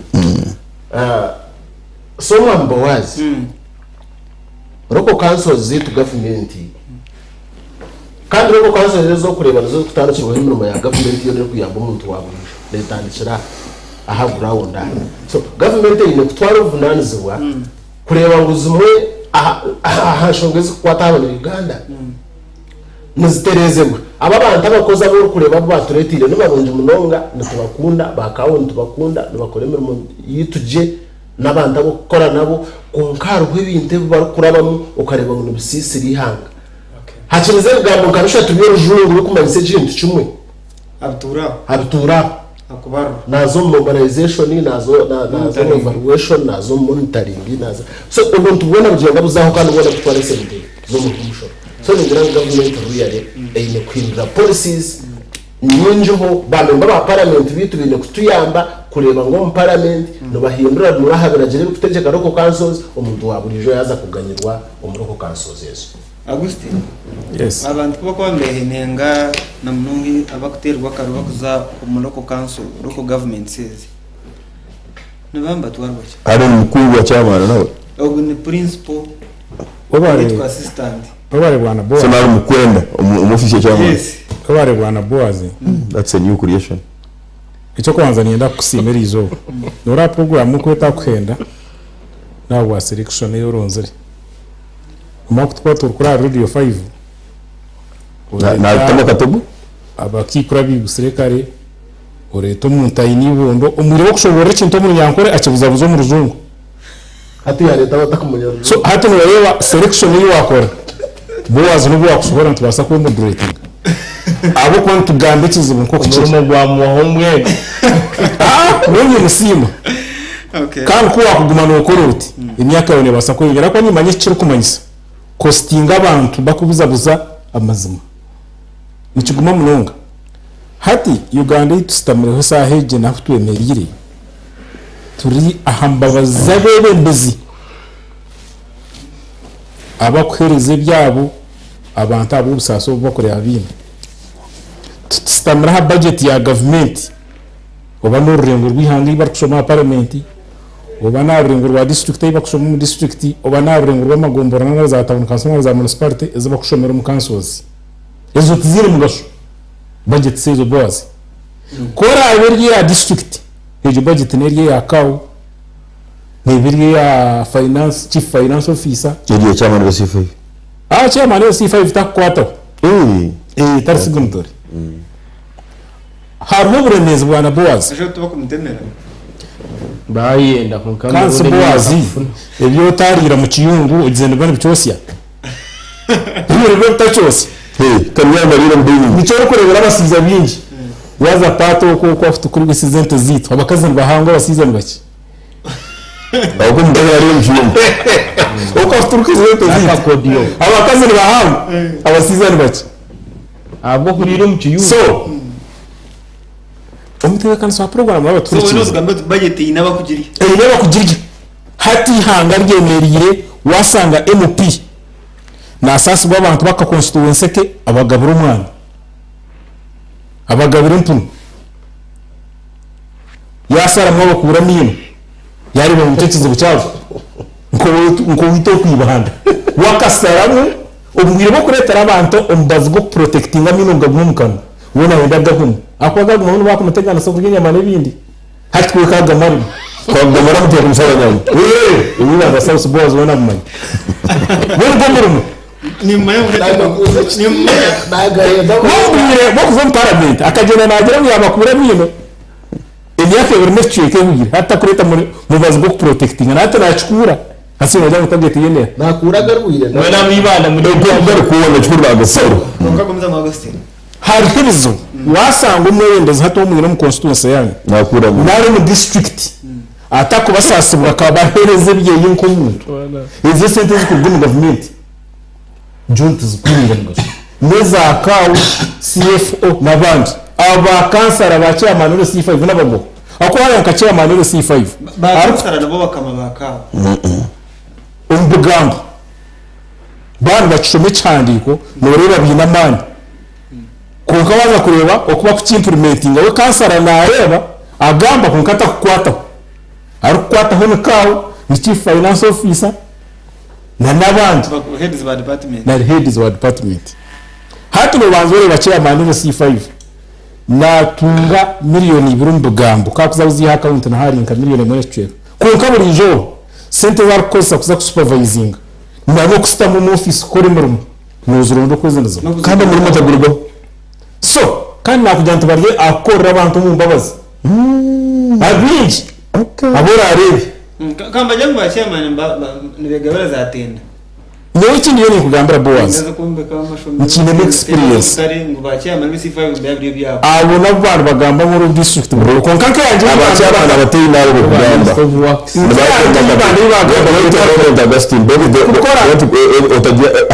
Someone Boaz. Local councils zitu government. Kandi local councils zo kureba nazo kutandukirwa n'inuma ya government yo rero kuyamba umuntu wabo letandikira aha ground. So government ine kutwara ubunanizwa kureba ngo zumwe aha shongeze kwataba na Uganda. Muziterezemo aba bantu abakoza bo kureba baturetire n'abaronje munonga natubakunda bakawundi tubakunda n'abakoremera mu yituje n'abandi abo gukora nabo kunkaro bw'ibintu bakurabamo ukareba ngo bisisi rihanga hakirize bwambo karusha tubiro juru kumanyise jintu cyumwe abitura akubaro nazo mobilization nazo evaluation nazo monitoring nazo so umuntu ubona bugenga buzaho kandi ubona gutwara sente zo mu kumusho so ni grand government really ine kwindura policies nyinjiho bamemba ba parliament bitu bine kutuyamba kureba ngo mu parliament no bahindura murahabira jere gutegeka roko councils umuntu waburijo yaza kuganyirwa umuroko councils yeso. Augustine, yes, abantu kuba kwambehenenga na munungi abakuterwa karuba kuza umuroko council roko government says nabamba twarwaje ari mukuru wa chama nawe ogu ni principal obare assistant obare bwana Boaz so nari mukwenda umufishe chama. Yes, obare bwana Boaz. That's a new creation. Icyo kwanza nienda kusimera izo nora program ko etakwenda nawo selection yoronzere umuntu twatu kuri radio 5 na tamo katobu abakikura biguserekare oreto muntayini bondo umuriro kushobora ikintu mu nyankore akibuzabuzo mu ruzungu hati ya leta batakumenya so hati no reba selection yo wakora Boaz n'ubwo wakushobora ntubasa ko moderating abo ko tugambe kizibu nko kuchuma gwa muhomwe none musima okay, kandi ko wakuguma no koroti imyaka yone basa ko yigera ko nyimanye kiri kumanyisa kostinga abantu bakubuzabuza amazima nikiguma munonga hati Uganda itustamureho saheje na kutwemerire turi ahambabaza bebembezi abakwereze byabo abantu abo busaso bakorera abindi tutamara budget ya government oba no rengo rwihanga bakushoma parliament oba na rengo rwa district bakushoma mu district oba na rengo rwa magombora na za town council za municipality ezo bakushomera mu councils ezo tizire mu gasho budget sezo Boaz kora aberye ya district ejo budget neriye ya kawo nebirye ya finance chief finance officer ndiye chama na C5 chama na C5 takwata tarsigumdori harimo buremezi bwana Boaz aje tuba kumutemera bayenda kunkamba kanse Boaz ebyo tarira mu kiyungu ugizende bane byosya byo bitachose kamyamba rero mbinyi nico kurebera abasiza byinji yaza pato ko afite kuri gisizente zito abakazi bahanga abasiza baki ahubwo mutagara rero mjumba uko afite kuri gisizente zito abakazi bahanga abasiza baki abo kurira mu kiyungu so umutekano sa program y'abaturage so no budget inaba kugiri inaba kugiri hati hanga ryemerire wasanga MP na asasi bw'abantu baka constituency ke abagabura umwana abagabura impunu yasara mwo bakura mino yari mu mutekerezo bucyazo nko wito kwibahanda wakasaramu ubwire bo kuretera abantu umbazi go protectinga mino ngabwo mukano wona wenda gahunu akwaga mu bako mutegana so kuginya mane bindi hatwe kaga mari kwa ngomara mutera musaba nyawo uyu na South Boaz wona mumanye wona gomurumu ni mayo ni mayo bagaye bakuva mu parliament akagenda nagira mu yabakura mino imyaka buri mfike kugira hata kureta mu bazi go protecting na hata nachukura hasi najya mutagete yene nakuraga rwire wena mwibana mu bari kubona cyurwa agasoro ukakomeza mu Augustine hari hizo wasanga umwe wendeza hata umwe mu constituency yanyu nakura mu nari mu district atako basasibwa kabahereze bye yinko muntu izo sente zikubwe mu government junta zikuringa ngo neza kawo CFO nabandi aba kansara ba chairman no C5 nababo ako hari nkakira manero C5 bakansara nabo bakamabaka umbugambo bana bacome cyandiko norera binamani kuko baza kureba okuba kukimplementinga we kansara nareba agamba kunkata kukwata ari kukwata hono kawo ni chief finance officer na nabandi heads of department na heads of department hatu no banzore bacira manero C5 natunga miliyoni ibirumbu gambo kakuzabuzi account na hari nka miliyoni mwe cyo kuko buri jo sente za kosa kuza supervising nabo kusita mu office kuri murumo nuzurundo kozenezo kandi muri mutagurwa so kandi nakujyanta barye akora abantu mu mbabazi abinji abora arebe kamba jangu ba chairman nibegabara za tenda niwe kindi yoni kugambira Boaz ndaza kumbe kama mashombe nkine experience kari ngo ba chairman bisi5 mbabyo byabo abo nabantu bagamba muri district muri konkanke yanje abacyabana abateye nabi kugamba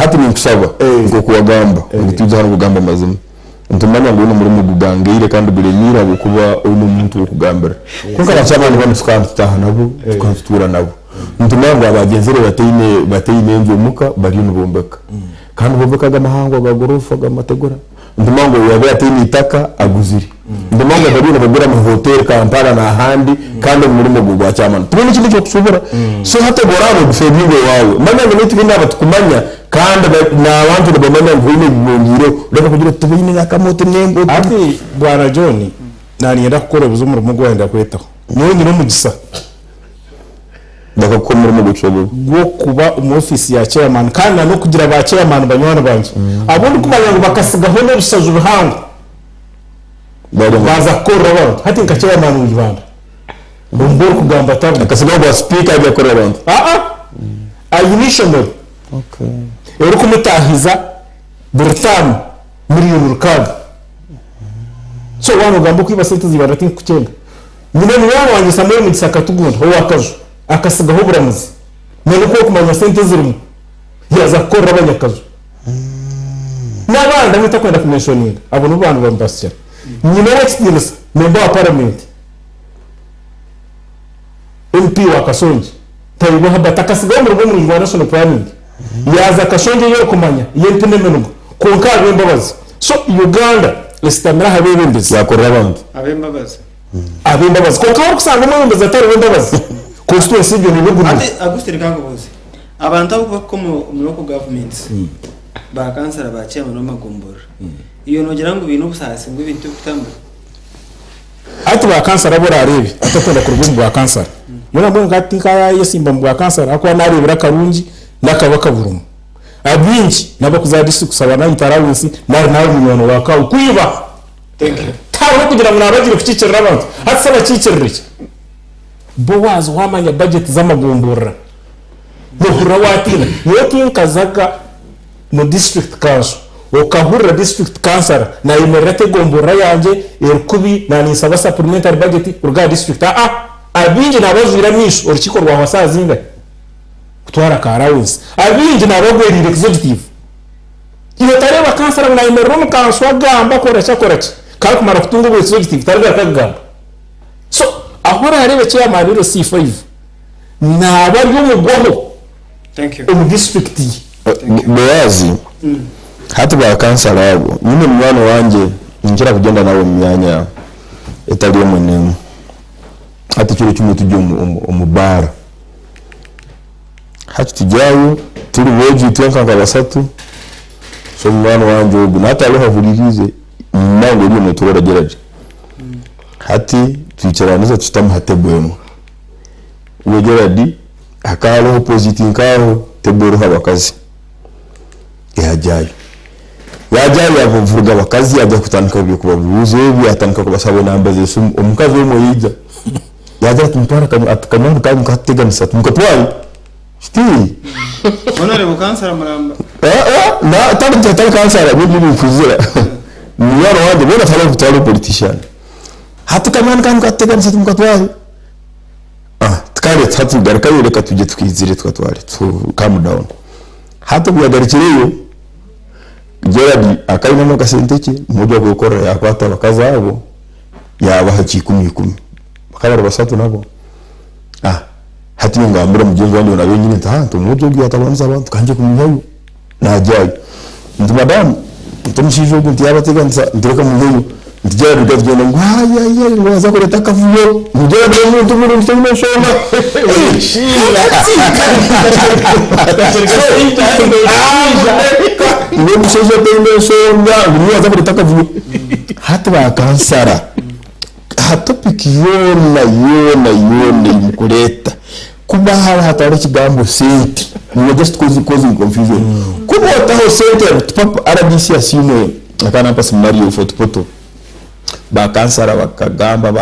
hati ni kusaba ngo kuwagamba ngituza hano kugamba mazima ntumanya ngo muri mu gugangire kandi biremira bukuba uno muntu kugambira kuko abacyabana bano tukantutaha nabo tukantura nabo ntumanya ngo abagenzere bateye nzo muka bari nubombeka kandi bombeka gamahangwa gagorofa gamategura ntumanya ngo yabe ateye itaka aguziri ntumanya ngo bari nabagura mu hotel Kampala na handi kandi muri mu gugwa cyamana tubone ikindi cyo kusubura so hategurana gufebingo wawe manya ngo nitubina batukumanya kandi n'abantu bamenya ngo ine bibongiro reka kugira tubine nakamoto nembo ati bwana John nani yenda gukora ubuzumuru mu gwenda kwetaho niwe nyine mugisa bakakomera mu gucobo gwo kuba mu office ya chairman kandi no kugira ba chairman banywana banje abundi kumanya ngo bakasigaho no rusaje uruhango baza korora abantu hati nka chairman w'ibanda umboro kugamba tabu akasigaho ba speaker ajya korora abantu ayinishamo ero kumutahiza burtano miliyoni rukaga so wano gambo kwiba sente zibanda tin kucenga nyine niwe wanjye samwe mu gisaka tugunda ho wakaje akasigaho buramuzi none ko kumanya sente zirimo yaza korora abanyakazo n'abandi ahita kwenda kumentioninga abo no bantu bambasya nyine experience member wa parliament MP wa Kasonji tayibo habata akasigaho mu rugo mu national planning yaza Kasonji yo kumanya yentene menugo konka abembabazi so Uganda estamira habebembezi yakorera abantu abembabazi konka aho kusanga mu bembazi atari bembabazi constituency byo ni bugu ate Augustin kango bose abantu abo ko mu local governments ba kansara ba chairman no magombora iyo nogera ngo ibintu busasi ngo ibintu kutamba ati ba kansara bora arebe atakwenda ku rwumbu rwa kansara yona mbonga ati kaya yesimba mu rwa kansara akwa narebera karungi nakabaka burumu abinji nabakuza district sabana intarawinsi nawe miliyoni waka ukwiba thank you tawo kugira ngo nabagire kucicirira abantu ati saba cicirira Boaz wamanya budget z'amagombora muhura watina yoki kazaga mu district council okahura district council na imerate gombora yanje erkubi na nisaba supplementary budget urga district abinje nabazwira misho urukiko rwa wasazinga kutwara karawins abinje nabagwerire executive iyo tareba council na imerate mu council agamba kora cyakoraci kandi kumara kutunga ubu executive targa kagamba so ahora harebe chairman rero C5 nabari umugabo thank you mu district Boazi hati ba kansara yabo nyine mwana wanje njira kugenda nawo myanya etaliyo munemu hati kiro kimwe tujye umubara hati tujyayo turi boji twenka basatu so mwana wanje ubu natalo havuririze nango iri mu turora geraje hati twicaraniza tutamuhatebwemo ugeradi akalo opposite kaho tebero habakazi yajayo yavuga bakazi yajya kutandika byo kubabuze yatanka kubasabo nambaze sum umukazi wo moyija yajya tumutwara akamanga kandi kateganisa tumukatwari sti onore bukansara muramba na tandi kansara bibi kuzira niyo wande bona tala kutwara politician hatu kamana kandi kateganisa tumukatwari tukare tatu garika yureka tujye twizire twatwari to calm down hatu byagarikiriyo Gerard akaina no kasenteke mmoja gukora yakwata bakaza abo yabaha 10 10 bakaba basatu nabo hati ngambira mugenzi wandi na benyine tumubyo byo atabanza abantu kanje kumyayo najyayo ndi madam tumushijo ukuntu yabateganza ndireka mugenzi ndijya bigazwe ngo haya ngo aza kureta kavuyo mugera n'umuntu muri ntimo shoma ngo mushijo tendo shoma ngo aza kureta kavuyo hati bakansara topic yona imukureta kuba hatari kigambo sente we just causing confusion kuba taho sente papa RDC asime akana pasi Mario fotopoto bakansara bagamba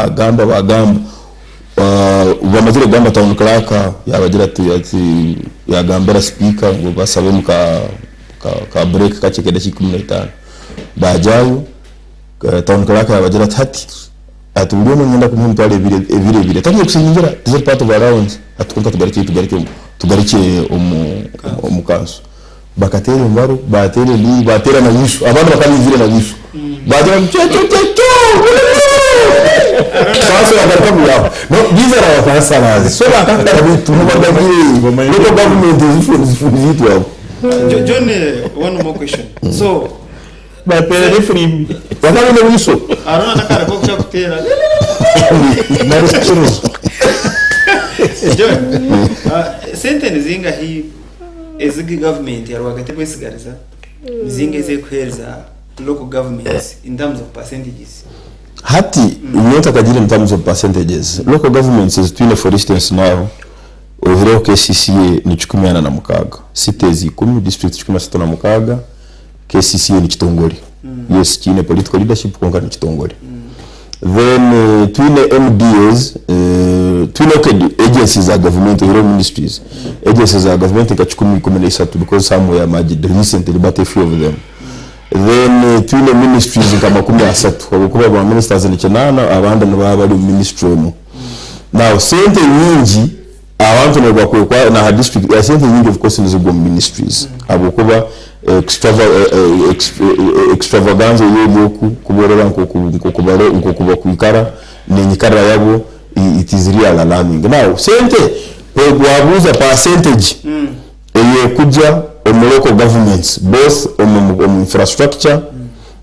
bamazire gamba town clerk yabagira ati yagambara speaker ngo basabe muka ka break kachekeda 15 bajayo town clerk yabagira ati uliona nyenda kumutwale ebire tari kusingira this part of around atukonka tugarike omukanso bakatere mbaro batera na yishu abantu bakalizire na yishu baje sasa wakarika yao no these are our salaries so bakatara bitu mubagire local government is yao John, one more question. So batera free wakati na yishu arona nakara ko kutera John, sente nizinga hii ezigi government ya rwagati kwesigariza nizinga ze kweza local governments in terms of percentages. Hati unyota kajiri in terms of percentages. Local governments is twine for instance now overall KCCA ni 18 na mukaga. Cities 10 district 16 na mukaga. KCCA ni kitongori. Yes, kine political leadership konka ni kitongori. Then twine MDAs twine agencies are government or ministries. Agencies are government ka 10 because somewhere majid recently but a few of them. Then twine ministries kama 13 kuba ba ministers ni chenana abandi n'abali ministry no. Now sente nyingi abantu no kwa na district ya sente nyingi of course nizo ministries abukuba extravaganza yoku kuborera nko kuikara nenyikara yabo it is real alarming. Now sente wabuza percentage kuja local governments both on infrastructure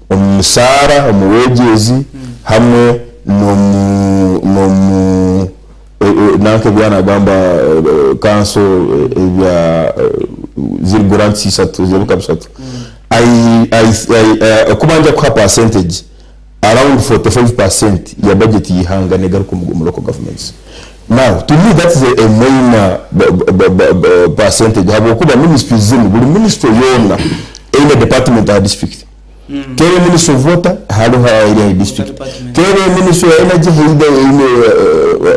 on sara on wages hamwe no nanke bwana gamba council ya zirguranti satu ziruka bisatu I kubanja kwa percentage around 45% ya budget yihanga negaruko mu local governments. Now to me that is a main percentage habo kuba ministries zimu buli ministry yona in department or district kere ministry of water halo area district kere ministry of energy hida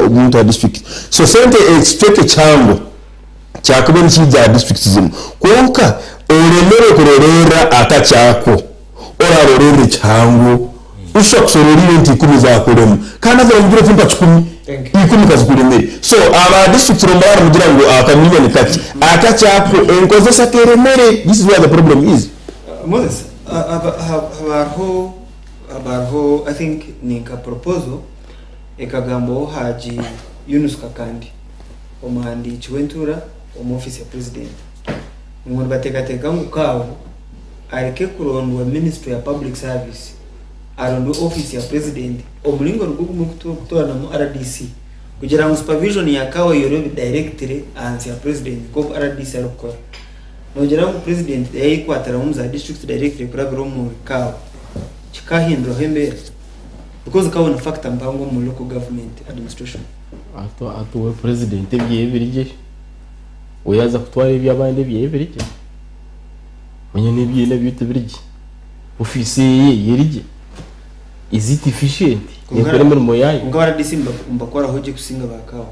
in district so sente expect chango chakubeni chija district zimu konka oremere kurorera akachako orarorere chango ushokusororire nti 10 za kurema kana za ngire timpa 10 ikumi kazikuremere so aba district rombara mugira ngo akamilya ni kati akachako enkozesa keremere. This is where the problem is. Moses abarho I think ninka proposal ekagambo haji Yunus Kakandi omahandi chiwentura omu office ya president ngo batekateka ngukawo areke kurondwa ministry ya public service arondo office ya president omulingo rugumu kutora na RDC kugira ngo supervision yakawa yoro directly ansi ya president ko RDC arokora nogira ngo president yayikwatara mu za district directly kurabiro mu kawo chikahindro hembe because kawo na factor mpango mu local government administration ato we president byebirije uyaza kutwara ibyabandi byebirije mwenye nibyine byitubirije office yerije is it efficient nekore mu yayi ngara disimba mbakora hoje kusinga bakawo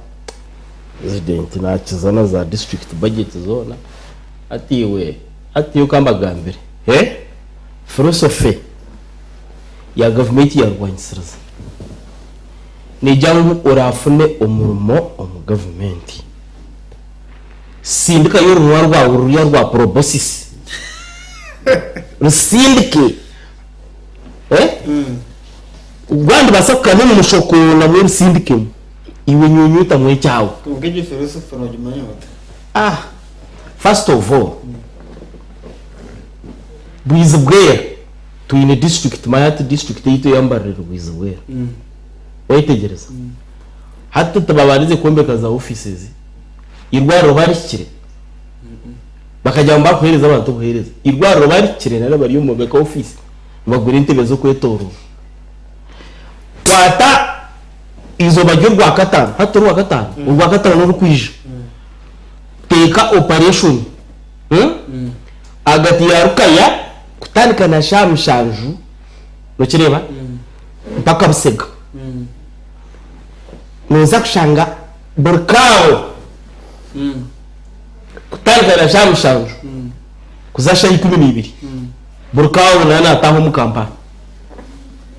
president nakizana za district budget zona atiwe kambagambere philosophy ya government ya Rwanda ni jangu orafune umurimo omu government sindika y'uruwa rwa proboscis rusindike Rwanda basakana mu mushoko na muri sindike iwe nyunyuta mwe cyawe ubwije philosopher no jumanyota first of all bwizubwera to in a district mayati district yito yambarira bwizubwera wayitegereza hatta tababarize kombeka za offices irwaro barikire bakajya mbakohereza abantu kohereza irwaro barikire nara bari mu beka office bagura intebe zo kwetorura kwata izo bajyo rwa katanu hato rwa katanu urwa katanu no kwije teka operation agati ya rukaya kutandika na shamshanju no kireba mpaka busega noza kushanga burkao kutandika na shamshanju kuzasha 12 burkao nana taho mu kampani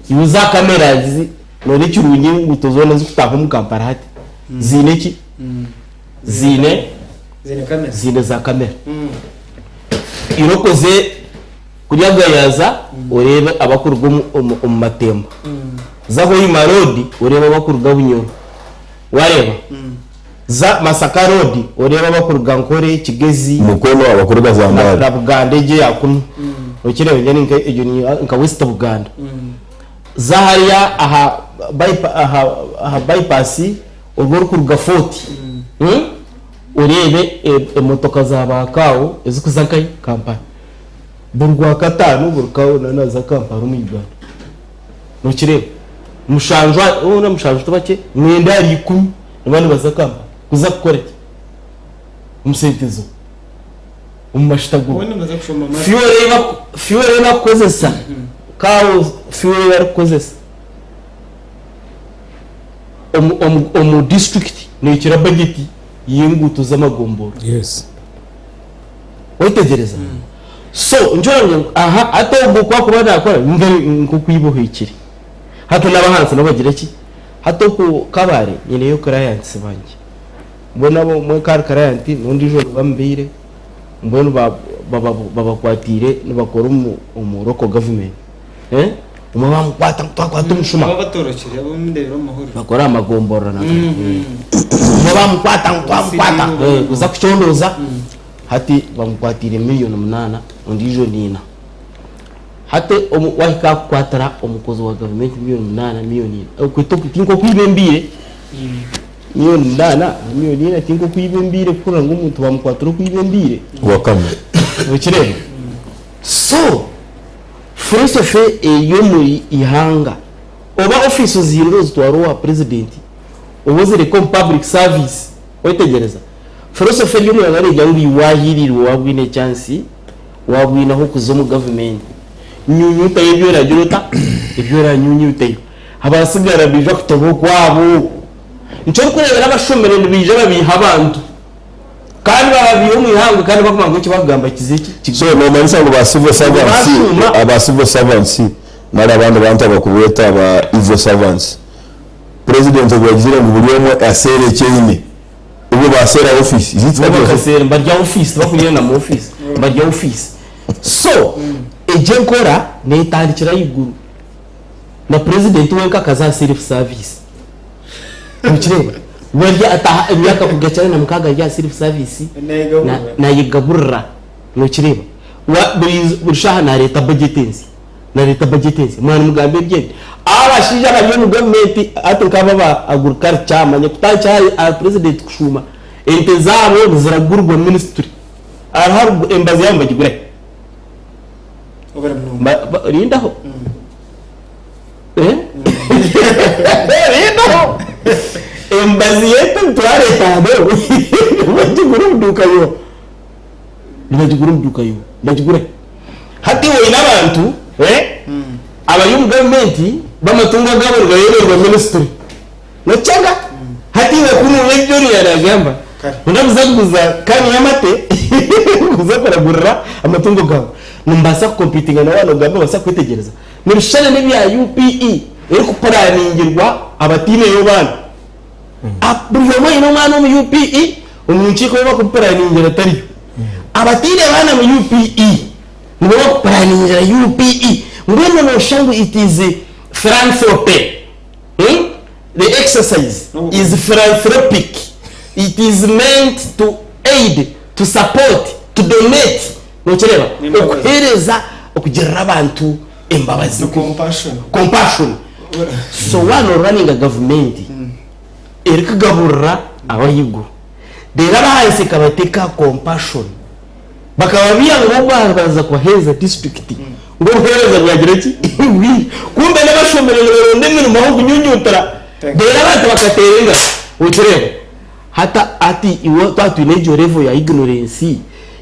yuza kamera zizi none kirungi utozona zikutaho mu kampani hati zine ki zine za kamera irokoze kuryagayaza urebe abakurwa mu matemba zaho yima road urebe abakurwa bunyoro wareba za Masaka road urebe abakurwa nkore Kigezi mukono abakurwa za mbara na Bugandege yakunu ukirebe nyine nka West Buganda za hariya aha bypass urwo kurga 40 urebe emotoka za bakawo ezikuzakai kampani burwa katanu burkawo nanaza kampani mu Uganda no kirebe mushanjwa ona mushanjwa tubake mwenda ari 10 nabandi bazakamba kuza gukora iki umusentezo umashitago fiore bakozesa kawo fiore bakozesa omu district ni kira budget y'ingutu z'amagomboro witegereza so njoro aha atobwo kwa kuba nakora nko kwibohekire hato n'abahanzi nabagira ki hato ku kabare nyine yo clients banje mbona bo mwe client nundi joro bambire mbona babakwatire nibakora mu local government umama kwata umushuma babatorokire abo ndero amahoro bakora amagomboro na bamkwata uza kuchondoza hati bamkwatire $8,000,000 undijo nina hati wahika kwatara umukozi wa government $8,000,000 kwitoka tinko kwibembire $8,000,000 tinko kwibembire kura ngo umuntu bamkwatira kwibembire wakamwe ukirebe so philosophy yo muri ihanga oba office ziro zitwaro wa president ubuzire ko public service witegereza philosophy yo muri ngari yangi wahiriro wabwine chance wabwina ho kuzomu government nyunyuta ibyo rajurota ibyo ranyunyuta abasigara bija kutobo kwabo nicyo kurebera abashomere bije babiha abantu kandi babiyo mu ihanga kandi bakumanga cyo bagamba kiziki so no manisa ngo basivo savants abasivo savants nari abantu bakubeta aba ivo savants president ogwagira mu buryomo aserekeye ubu basera office izitwa bakasera barya office bakugenda mu office barya office so ejenkora netandikira yiguru na president wenka kaza self service mukireba wajya ataha imyaka kugacana na mukaga ya self service na yigaburra mukireba burishaha na leta budgetenzi mwana mugambe byende abashija bari mu government atukaba ba agriculture manye kutacha president kushuma ente zabo ziragurwa ministry arahar embassy yambagigure rindaho rindaho embassy yetu tware tado bagiguru bagigure hati we n'abantu abayum government bamatunga gabo rwayeberwa ministry no cyanga hati we kunu wejori yaragamba ndabuzaguza kandi yamate kuzakora burra amatungo gabo numbasa competing na wano gabo basa kwitegereza nibishana n'ibya UPE eri kuparaningirwa abatine yo bana aburiyo ino mwana mu UPE umunchiko yo kuparaningirwa tari abatine bana mu UPE nibo kuparaningirwa UPE mbona no shangu itize philanthropy the exercise is philanthropic. It is meant to aid, to support, to donate. Nochereba okuhereza okugirira abantu embabazi, compassion. So one running a government erikagaburira abayigo dera bahise kabateka compassion bakababia ngo baza koheza district ngo hereza byagira ki kumbe n'abashomerero ndemwe mu mahungu nyunyutara dera bata bakaterenga utireba hata ati iwo tatu inejo level ya ignorance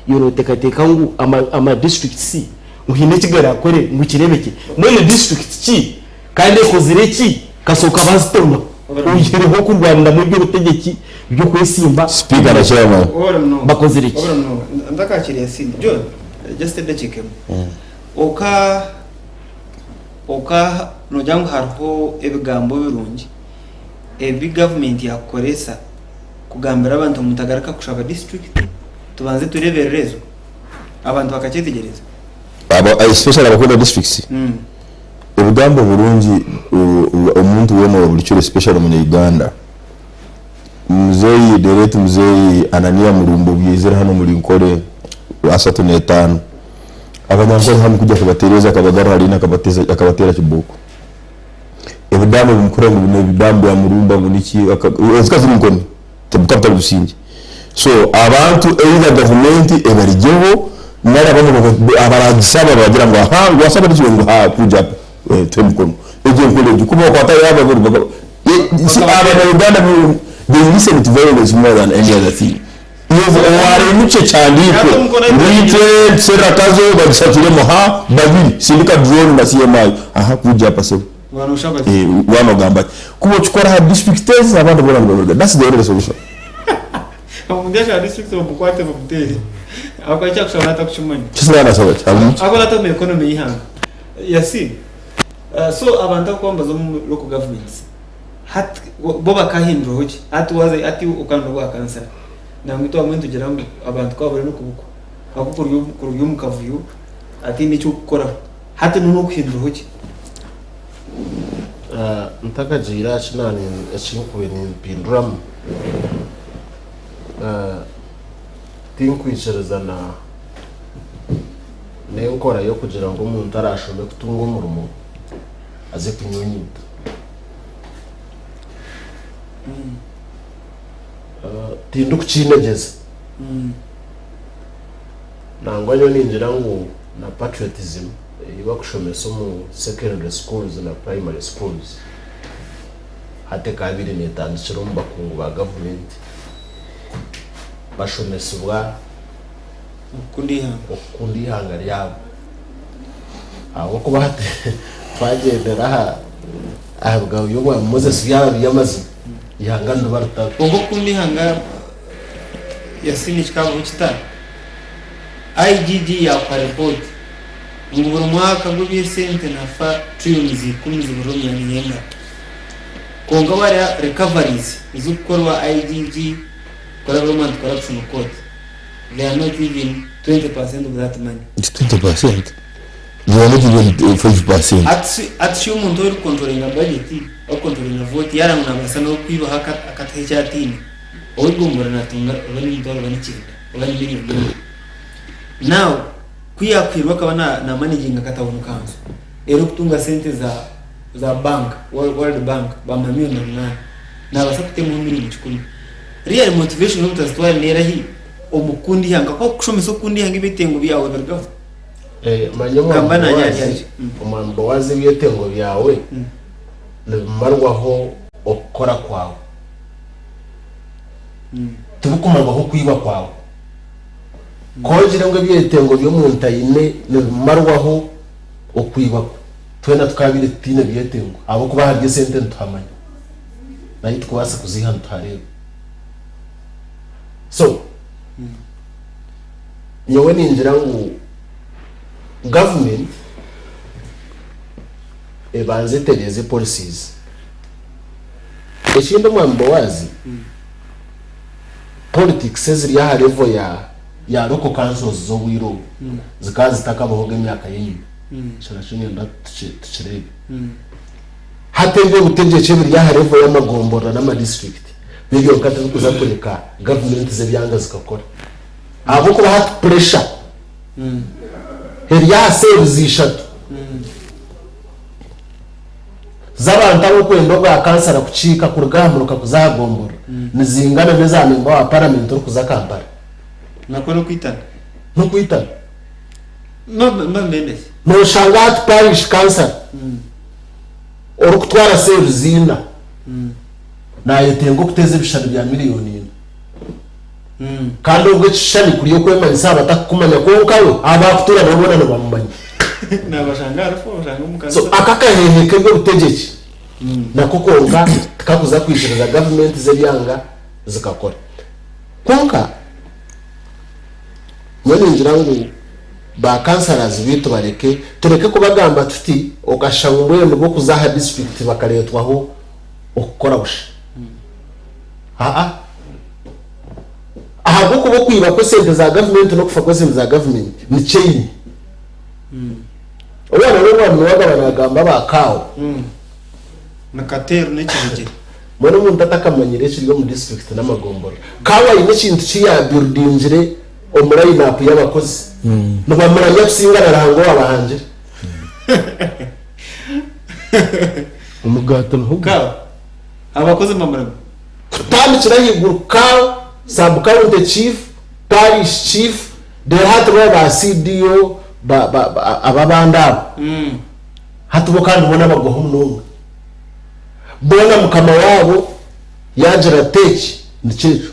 yorotekateka ngo ama district si muhine kigara kore mu kirebeke none district ki kandi kozireki kasoka bazitona uyireho ku Rwanda mu by'ubutegeki byo kwesimba speaker na chairman bakozireki ndakakiriye sindi John just the chicken oka no jangu harho ebigambo birungi ebi government yakoresa kugambira abantu mutagaraka kushaba district tubanze tureberezo abantu bakacyetegereza especially abakunda districts ubugambo burungi umuntu wema buri cyo special mu Uganda muzeyi derete muzeyi Anania Murumbo byizera hano muri nkore asatu netano abanyankore hamwe kujya kubatereza akabagara hari nakabateza akabatera kibuko ebigambo bimukora mu bine bidambo ya Murumba mu niki akazi ngone tabukapta busingi so abantu either government ebarijeho nara bamwe abaragisaba bagira ngo aha wasaba n'icyo ngo ha kujya temkono eje nkole kuba kwata yaba bari si aba Uganda they listen to violence more than any other thing. Wari muche chandiko rite serakazo bagisatire moha babiri sindika drone na CMI aha kujya paso wanoshaba wanogamba kubo chukora ha districts abantu bona that's the only solution. Amundesha district obukwate bubuteri akwacha kushana takuchumani chisana sawa akola to economy ihanga yasi so abantu kwamba zo local governments hat boba kahindro hoji atuwaze ati ukando bwa kansa na mito amento gerambo abantu kwa bari no kubuko akukuryo mukavuyo ati nicyo gukora hati no kuhindro hoji ntaka jira chinani echinkuweni pindram tinkwichereza na nenkora yo kugira ngo umuntu arashome kutunga umurumo aze kunyonyita tindu kuchinegeza nangwa nyo ninjira ngo na patriotism iba kushomesa mu secondary schools na primary schools hate kabiri netandikira mu bakungu ba government bashomesubwa ukundi hanga ryabo aho kuba hate twagendera ahabwa uyo wa Moses yamaze ihangano barata ubwo kundi hanga yasinikaba ukita IGG ya report ngubura mwaka ngo SENTE nafa trillions 10 yenga konga bari recoveries izukorwa IGG government corruption court they are not even 20% of that money. It's 20%. They are not even 5%. At you monto controlling a budget or controlling a vote yara unabasa no kwiba akateja tini oigumbura natunga $1 million. Now kuya kwirwaka na managing akatawunu kanzo ero kutunga sente za bank World Bank ba mamilioni na basa kutemu milioni 10. Real motivation of the story nera hi omukundi hanga ko kushomesa kundi hanga ibitengo byawe berga manyomo kambana nyari umambo wazi byetengo byawe lemarwaho okora kwawe tubukumarwa ho kwiba kwawe kongera ngo byetengo byo mu ntayine lemarwaho okwiba twena tukabire tine byetengo abo kuba harye sente ntuhamanya nayo twasa kuzihana tarebe so nyowe ninjira ngo government ebanze tereze policies ekindi mwambo wazi politics ziri ya level ya local councils zo wiro zikazi takabaho imyaka y'inyu cyane cyane ndakirebe hatebye gutegeke biri harevo y'amagombora n'ama district bigyo kati kuza kureka government ze byanga zikakora abo kuba hat pressure heri ya zishatu z'abantu abo kwendo bwa kansara kucika kurugamuruka kuzagombora nizingana nezamemba wa parliament uri kuzakampara nako no kwitana no mendesi no shangat parish cancer uri kutwara zina na yetengo kuteze bishano bya miliyoni kandi ubwo cishani kuriyo kwemanisa abatakumanya ko kawe abakutura babona no bamumanya nabashangara fo bashanga so mukanza akakaheheke bwo gutegeke nako konka kakuza kwishiriza government ze byanga zikakora konka mwene ngira ngo ba kansarazi bitu bareke tureke kubagamba tuti okashangwe no kuzaha district bakaretwaho okukora busha aha kuko kwiba ko sente za government no kufa ko sente za government ni chain obana no bagabana bakawo nakatero n'ikirege mwana umuntu atakamanyire kiriyo mu district n'amagombora kawa ine kintu kiya buildingire omurayi napu y'abakozi no bamuranya kusingana rango abahanje umugato no kawa abakozi mamara tani kirahiguruka sub county chief parish chief de hatwa ba CDO ababanda hatubo kandi ubona bagoho munonga bona mukama wabo yajira techi ndikicu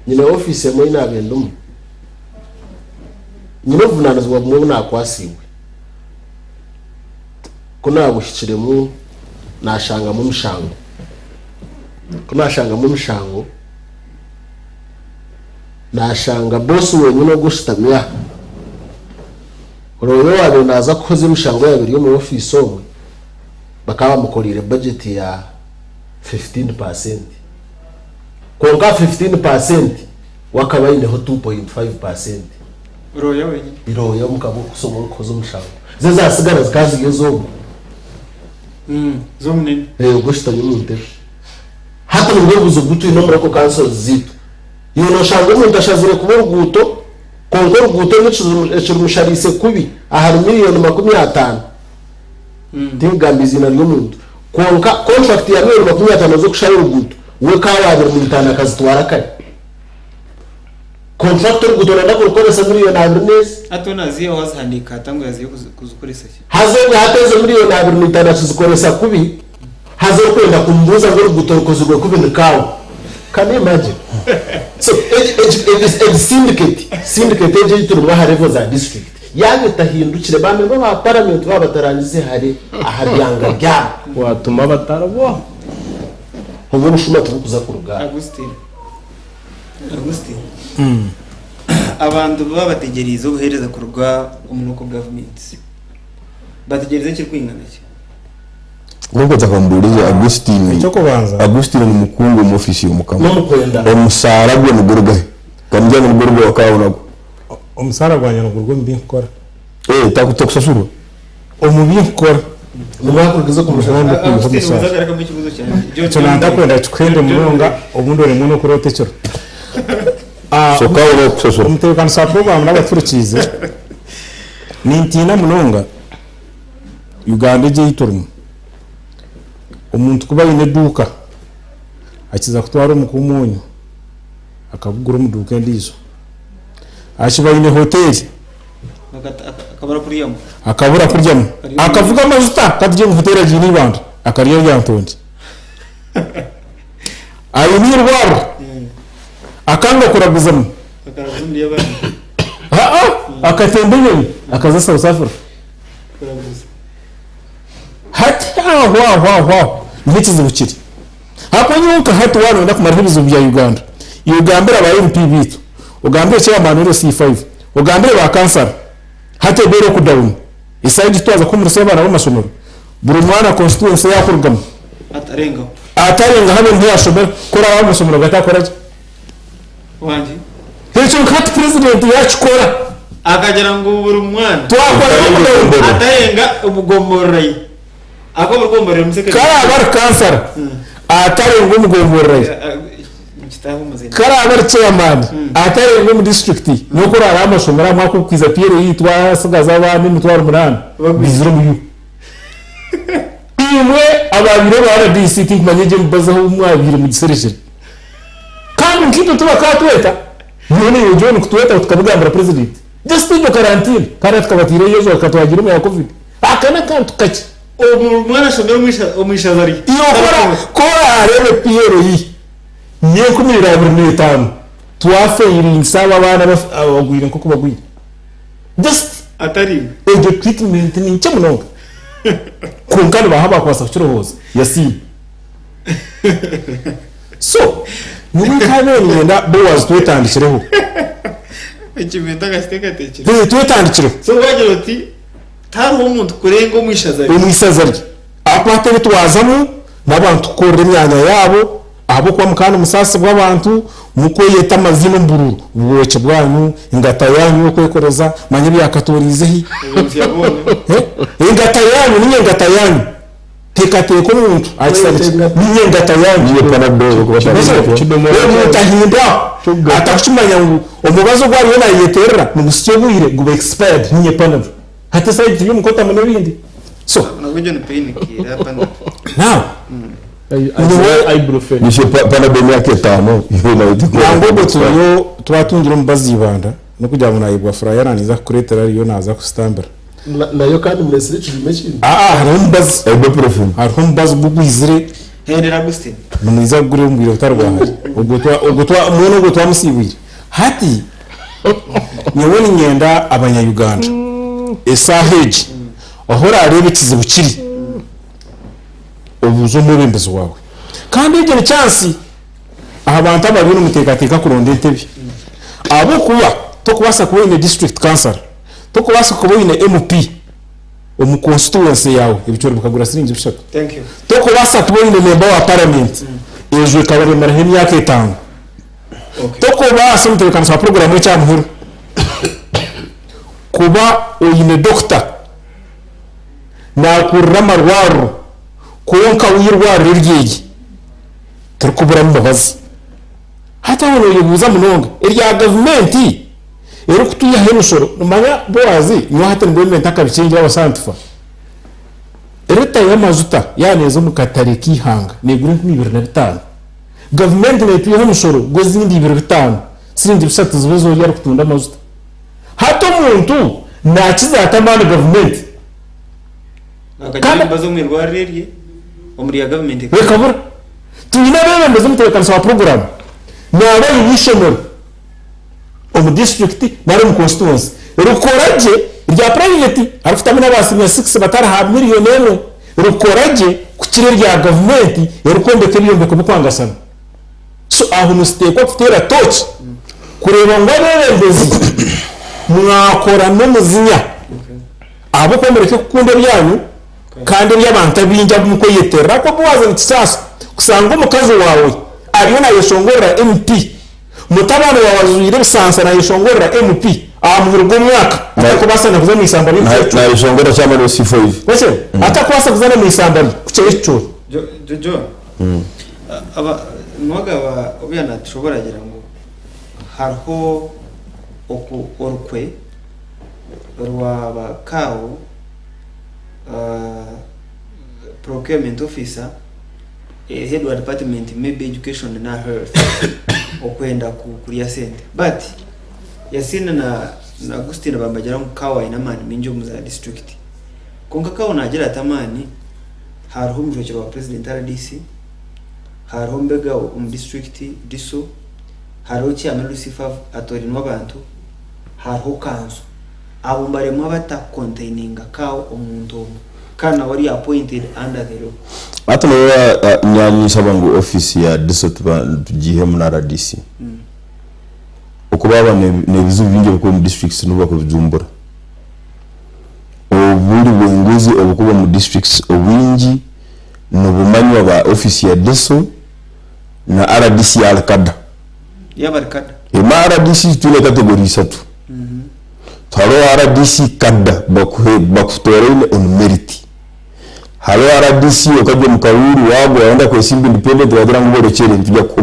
nyina office mo ina bendum nyina vunanazwa mu nakwasiwe kuna bushikiremu nashanga mu mishango nashanga boss wenyine gushitamya uroyo wabo naza koze imishango yabiri yo mu office omwe bakaba mukorire budget ya 15% konka 15% wakaba ineho 2.5% iroyo mukabo kusoma koze umushango ze zasigara zikazi yezo zo munene gushitamya umuntu hata mu rwego zo gutu no muri ko council zitu yono shanga umuntu ashazire kuburguto konko ruguto n'icuru musharise kubi ahari miliyoni 50 tingambizi na y'umuntu konka contract ya miliyoni 50 zo kushara ruguto we kawabira mu bitana kazitwara kare contractor gutora ndakoresa miliyoni 20 atona ziyo wazandika tangu yaziyo kuzukoresa hazo hateze miliyoni 20 zikoresa kubi hazo kwenda kumbuza ngo ruguto rukozwe kubi nikawo. Can you imagine? So a syndicate eje yiturwa harevo za district yaje tahindukire bamwe ba parliament babataranize hari ahabyanga bya watuma batarabo ubu mushuma tukuza kuruga Augustine abantu babategereza ubuhereza kurwa umunuko government bategereza cyo kwingana cyo Ngogo takamburize Augustine ni mukungu mu office y'umukama omusara gwe nugurga kamujya nugurga wakaona omusara gwanya nugurga mbi nkora takutokusasuru omubi nkora numwakugize ku mushahara ku musara mu kibuzo cyane cyo natakwenda twende munonga obundo re muno kurote cyo so kawo kusasuru umutekano sa program n'abaturikize nintina munonga Uganda je yiturmu umuntu kuba ine duka akiza kutwara umukumunyu akagugura mu duka ndizo ashiba ine hoteli akabura kuryamo akavuga amazuta kadije mu hoteli ajini band akariyo yantondi ayi ni rwabo akanga kuraguzamo akatembeye akaza South Africa wow ntikize bukiri hakonyuka hatu wano ndakumara ibizo bya Uganda aba MP bitu Uganda cyo amanuro C5 Uganda ba cancer hate bero ku down isaidi twaza ko muri sebana b'amasomero buri mwana constituency yakurugama atarenga hano ntiyashobora kora b'amasomero gatakora wanji hecho kat president yachukora akagera ngo buri mwana twakora atayenga ubugomborerayi ako ubugomborera museke karabar cancer atarenga umugomborerayi karabar chairman atarenga mu district nuko rara amashomera mwako kwiza Pierre yitwa sigaza abandi mutwara umunani biziro mu imwe ababire ba RDC manyeje mbazaho umwabire mu gisereshere kandi nkito tuba katweta none yo John kutweta tukabugambira president just in quarantine kana tukabatire yezo akatwagira mu ya covid akana kantu kaki umwana shomera umwishazari iyo kora arebe Pierre yi ye kumira 25 twafeiring saba abana abagwira nko kubagwira just atari the treatment ni nce munoga kunkani bahaba kwasa kuchirohoza yasi so niwe kabeni ngenda Boaz twetandikireho ikimenta gasiteka tekere twetandikireho so wagira uti tari umuntu kurenga umwisazari akwatene twazamu nabantu korre myanya yabo abo kwa mukana musasi bw'abantu muko yeta amazina mbururu ubwoce bwanyu ingata yanyu yo kwekoreza manye byakatorizehi ingata yanyu ninye ngata yanyu tekateko umuntu akisarike ninye ngata yanyu Niye panadol tahinda atakuchumanya ngo umubazo gwari yona yeterera mumusyebuire ngo expert ninye panadol hata side yo mukota mu bindi so nabujye no pain kira panadol now ibuprofen nishe panadol yake tano yona ngo tuyo twatungira mbazibanda no kujya mu nayibwa fraya naniza kuretera yo naza kustambara nayo kandi muri research machine harumbaz ibuprofen harumbaz bugwizire Henry Agustin mwiza gure mbwira utarwaye ubwo mwono gutwa musibwira hati nyabona nyenda abanya-Uganda esaheje ahora arebe kizibu kiri ubuzo mubembezo wawe kandi igene chance abantu ababiri umutekateka kuronda entebe abo kuba to kubasa kuba in district council to kubasa kuba in MP mu constituency yawe ibicoro bikagura siringi bishaka thank you to kubasa kuba in member wa parliament ejo kabare marahemi yake 5 to kubasa umutekano sa program ya muhuru kuba oyine doctor na kurama rwaro konka wirwaro ryigi turikubura mbabazi hata wono yubuza munonga irya government ero kutuya hemusoro manya Boaz no hata government akabicingira abasantufa ereta yamazuta yaneza mukatariki hanga negure 2025 government netuye hemusoro gozindi 2025 sindi bisatu zibezo yari kutunda amazuta hata umuntu nakizatamana government kandi bazo mwirwaririye omuri ya government rekabura tuyina bebe mbezo mutekano sa program nabaye yishemero omu district nari mu constituency rukoraje rya private arufitamo n'abasinya 6 batara ha miliyoni emwe rukoraje ku kire rya government yarukombeke biyombe ko kwangasana so aho musiteko kutera touch kureba ngo abebembezi mwakora no muzinya abo komereke kukunda byanyu kandi by'abantu binjya muko yetera ko Boaz n'ikisasa kusanga umukazi wawe ariyo na yeshongora MP mutabano wawazuyire bisansa na yeshongora MP amurugo mwaka atakubasana kuzana isamba na yeshongora cyangwa no C5 wese atakubasa kuzana mu isamba kucyo cyo jojo aba mwagaba obyana tushobora gira ngo harho oku orukwe rwa kawo procurement officer head of department maybe education na health okwenda kuria sente but yasina na Agustin bambagira mu kawa inamani minjo mu za district konka kawo nagira tamani harho mujokero wa president RDC harho mbega mu district diso harho chairman Lucifer atori n'abantu harho kanzo abo baremwa bata containing kawo omuntu kana wari appointed under the law atano nyanyisha bangu office ya diso tugihe mu RDC ukubaba ne bizu binge ko mu districts no bako bijumbura obundi bwenguzi obukuba mu districts obwingi no bumanywa ba office ya diso na RDC ya Alkada ya barkada RDC tule category 3 halo RDC kadda bakutora on merit halo RDC okajya mu Karuru wabo waenda kwa simbi independent wagira ngo borekere ntujya ku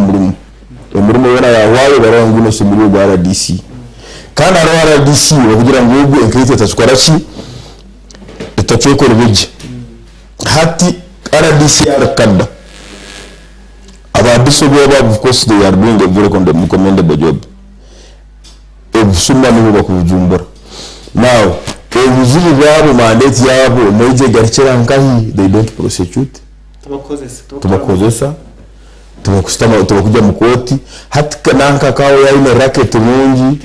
umurimo wera yawaye barangu no somuri rwa RDC kandi halo RDC bakugira ngo ubwo enkete tashukara ki itachoko rubije hati RDC arakanda ababisogo babo of course they are doing a very commendable job obusuma nibo bakujumbura now ubuzili bwabo mandate yabo noije garchera nkahi they don't prosecute tubakozesa tubakustama tubakuja mu koti hatika nanka kawo yaine racket mungi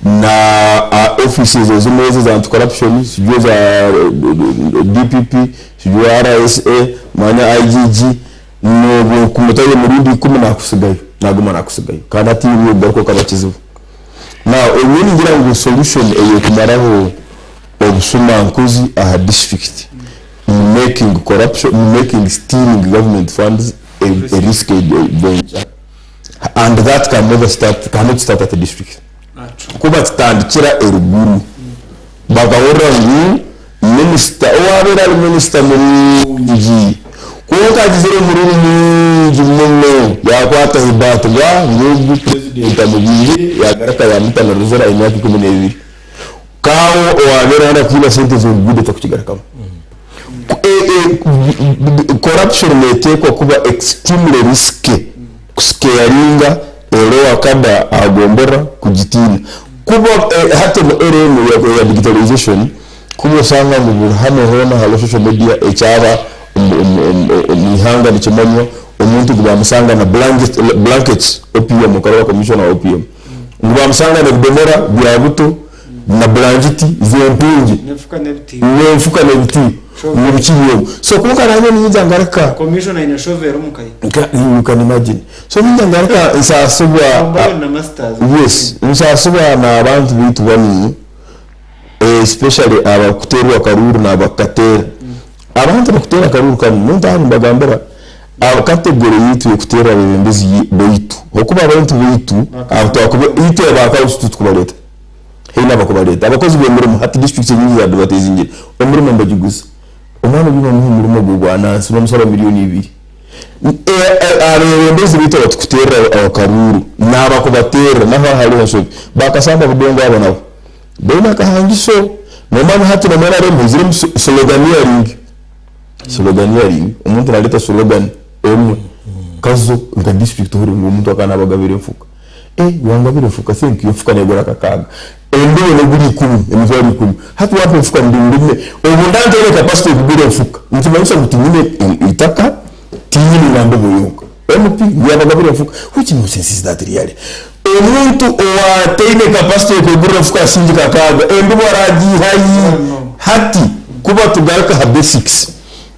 na offices zimeze za anti-corruption sijue za DPP sijue RSA manya IGG no kumutaye murindi 10 nakusigayo naguma nakusigayo kandi ati niyo barko kabakizivu now unyini ngira ngo solution eyo kumaraho obusuma nkozi a district making corruption making stealing government funds a risky venture and that cannot start at the district kuba tandikira eruguru bagahora ngu minister owabera minister muri kuka jizere muri jimmo yakwata hibatwa ngugu president amubiri yagaraka yamita na ruzara imyaka 12 kawo owabera na kila sente zo gude takukigaraka corruption metekwa kuba extremely risky scaringa ero akada agombora kujitina kuba hata no ero ya digitalization kuba sanga mu hano hona halo social media echaba mihanga nichemanywa umuntu kubamusanga na blankets OPM ukarawa commissioner OPM kubamusanga na bidemora bya buto na blanketi zentungi nefuka nebiti mu bikiyo so kuka nanye ninza ngaraka commissioner ina shovel umukayi you can imagine so ninza ngaraka isasubwa na masters yes isasubwa na abantu bitu bani especially abakuterwa Karuru na abakatera abantu bakutera Karuru kandi nunda mbagambira category yitu kutera bembezi boyitu okuba abantu boyitu abatakuba ite bakawustu tukubaleta hina bakubaleta abakozi b'emurimo hati district nyingi za advertising omurimo mbagiguza umwana biba mu murimo gugwana siba musaba miliyoni 2 abembezi bitu batukutera Karuru nabakubatera naho hali hasho bakasamba budongo abo nabo bena kahangiso nomana hati na mwana remo ziri sloganiering umuntu naleta slogan omwe kazo nga district hori umuntu akana bagabire mfuka wangabire mfuka thank you mfuka negora kakaga endo ne guri 10 emizori 10 hatu wapo mfuka ndimwe obundante ile capacity kubire mfuka mtumanisha kutumine itaka tini ngando boyoka MP yabagabire mfuka which nonsense is that really omuntu owateine capacity kubire mfuka sinji kakaga endo baraji hayi hati kuba tugaruka ha basics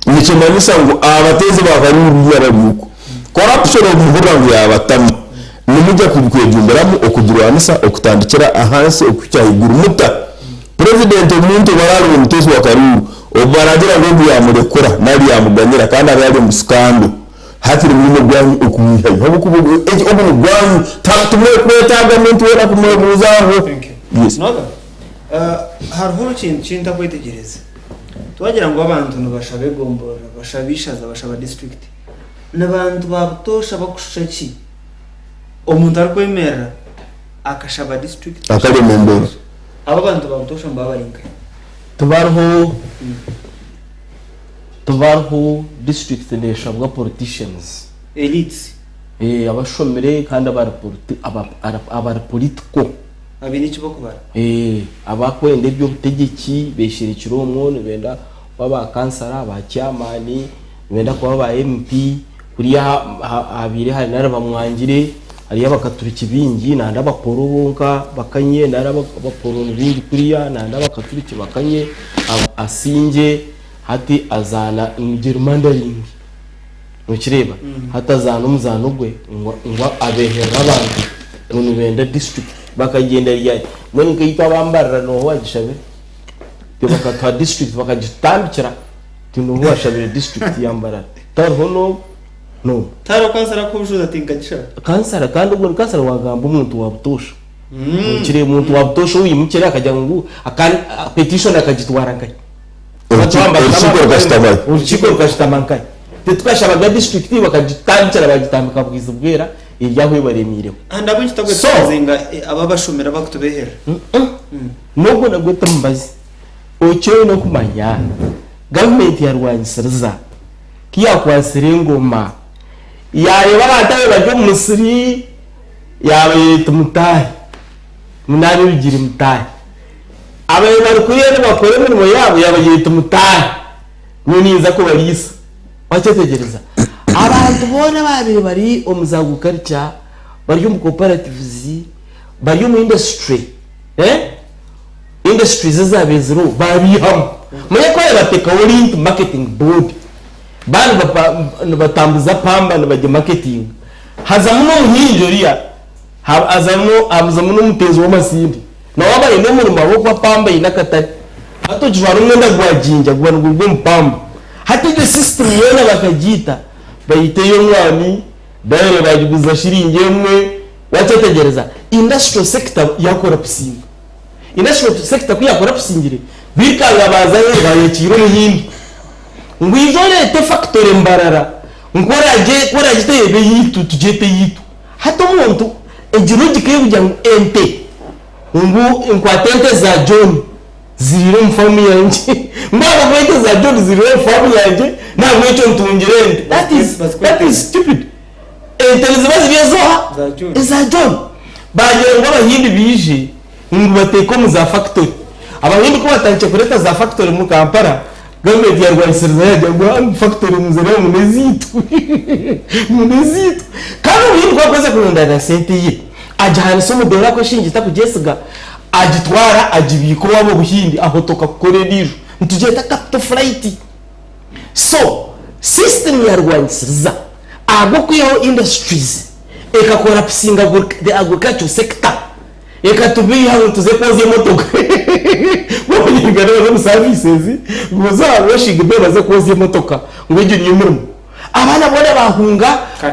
nichemanyisa ngo abateze bakaruru yarabuko corruption omuhura yabatama nimujya kubikwejumberamu okugirwanisa okutandikira ahanse okucyahigura muta president omuntu bararu umutezi wa Karuru obaragira ngo yamurekura nali yamuganyira kandi ari mu skando hatiri mu gwanyu okumuhaye hobo kubugo obu gwanyu tatumwe kwetaga muntu wera kumubuzaho yes noga harho chinta kwitegereza twagira ngo abantu nubashabe gombora bashabishaza bashaba district nabantu babutosha bakushaki omuntu arikwemera akashaba district akari members abo bantu babutosha mbabarinka tubarho district neshabwa politicians elites abashomere kandi abari political abini kibokubara abakwende byo butegeki beshirikira umwone benda baba kansara abacyamani benda kuba ba MP kuriya abire hari narabamwangire ari abakatura kibingi nanda abaporonka bakanye narabaporo bindi kuriya nanda abakatura kibakanye asinge hati azana Germandaring nukireba hata azana umuzano gwe ngo abehera abantu none benda district bakagenda ryari none kayita bambarira no wagishabe bakatwa district bakagitambikira tino washabire district yambara tarho no taro kansara ko bushuza tinga gisha kansara kandi ubwo kansara wagamba umuntu wabutosha kire muntu wabutosho uyimukira akajya ngo petition akagitwara ngai urukiko rukashitamankaye twashabaga district bakagitambira bagitambika bwiza bwera iryaho baremireho anda bunchi tagwezinga ababashumira bakutubehera nubwo nagweta mbazi ocyo no kumanya government ya Rwanda kiya kwasire ngoma yareba batawe bajye musiri yawe tumutahe munani bigira mutahe abaye barikuye bakore mu yabo yabaye tumutahe nuniza ko barisa wacetegereza abantu bona babiri bari omuzagukarcha bari mu cooperatives bari mu industry industries zabezero babihamo mwe ko bateka orient marketing board bani batambuza pamba n'abajya marketing hazamuno hinjoria azamuno mutezo w'amasindi na wabaye no mu maboko pamba inakatari hato jwara umwenda gwajinja gwanugwe mpamba hati system yona bakagita bayiteyo mwami bayere bagiguza shiringi emwe wacetegereza industrial sector yakora pusinga industrial sector kuyakora pusingire bikanga bazaye bayekiro muhindi ngwijore te factory mbarara nkora giteye beyitu tujete yitu hato muntu ejirugike kujya ente ngo inkwatente za John zirire mfamu yanje ngabo kwete za John zirire mfamu yanje na mwecho ntungirende that is stupid telezibazi byezoha za John bagera ngo abahindi bije ngo bateko mu za factory abahindi ko batangiye kureta za factory mu Kampala government ya Rwanda yajya ngo factory muzere mu nezitu kandi ubuhindi kwakoze kurunda na sente ye ajana somo dola ko shingita kugesiga agitwara agibiko wabo buhindi aho toka kukore dijo ntujeta capital flight so system ya Rwanda agukwiho industries ekakora pisinga the agriculture sector ekatubiha tuze koze motoka bonyingana no services ngoza washinga bebaze koze motoka ngwije nyumurimo abana bone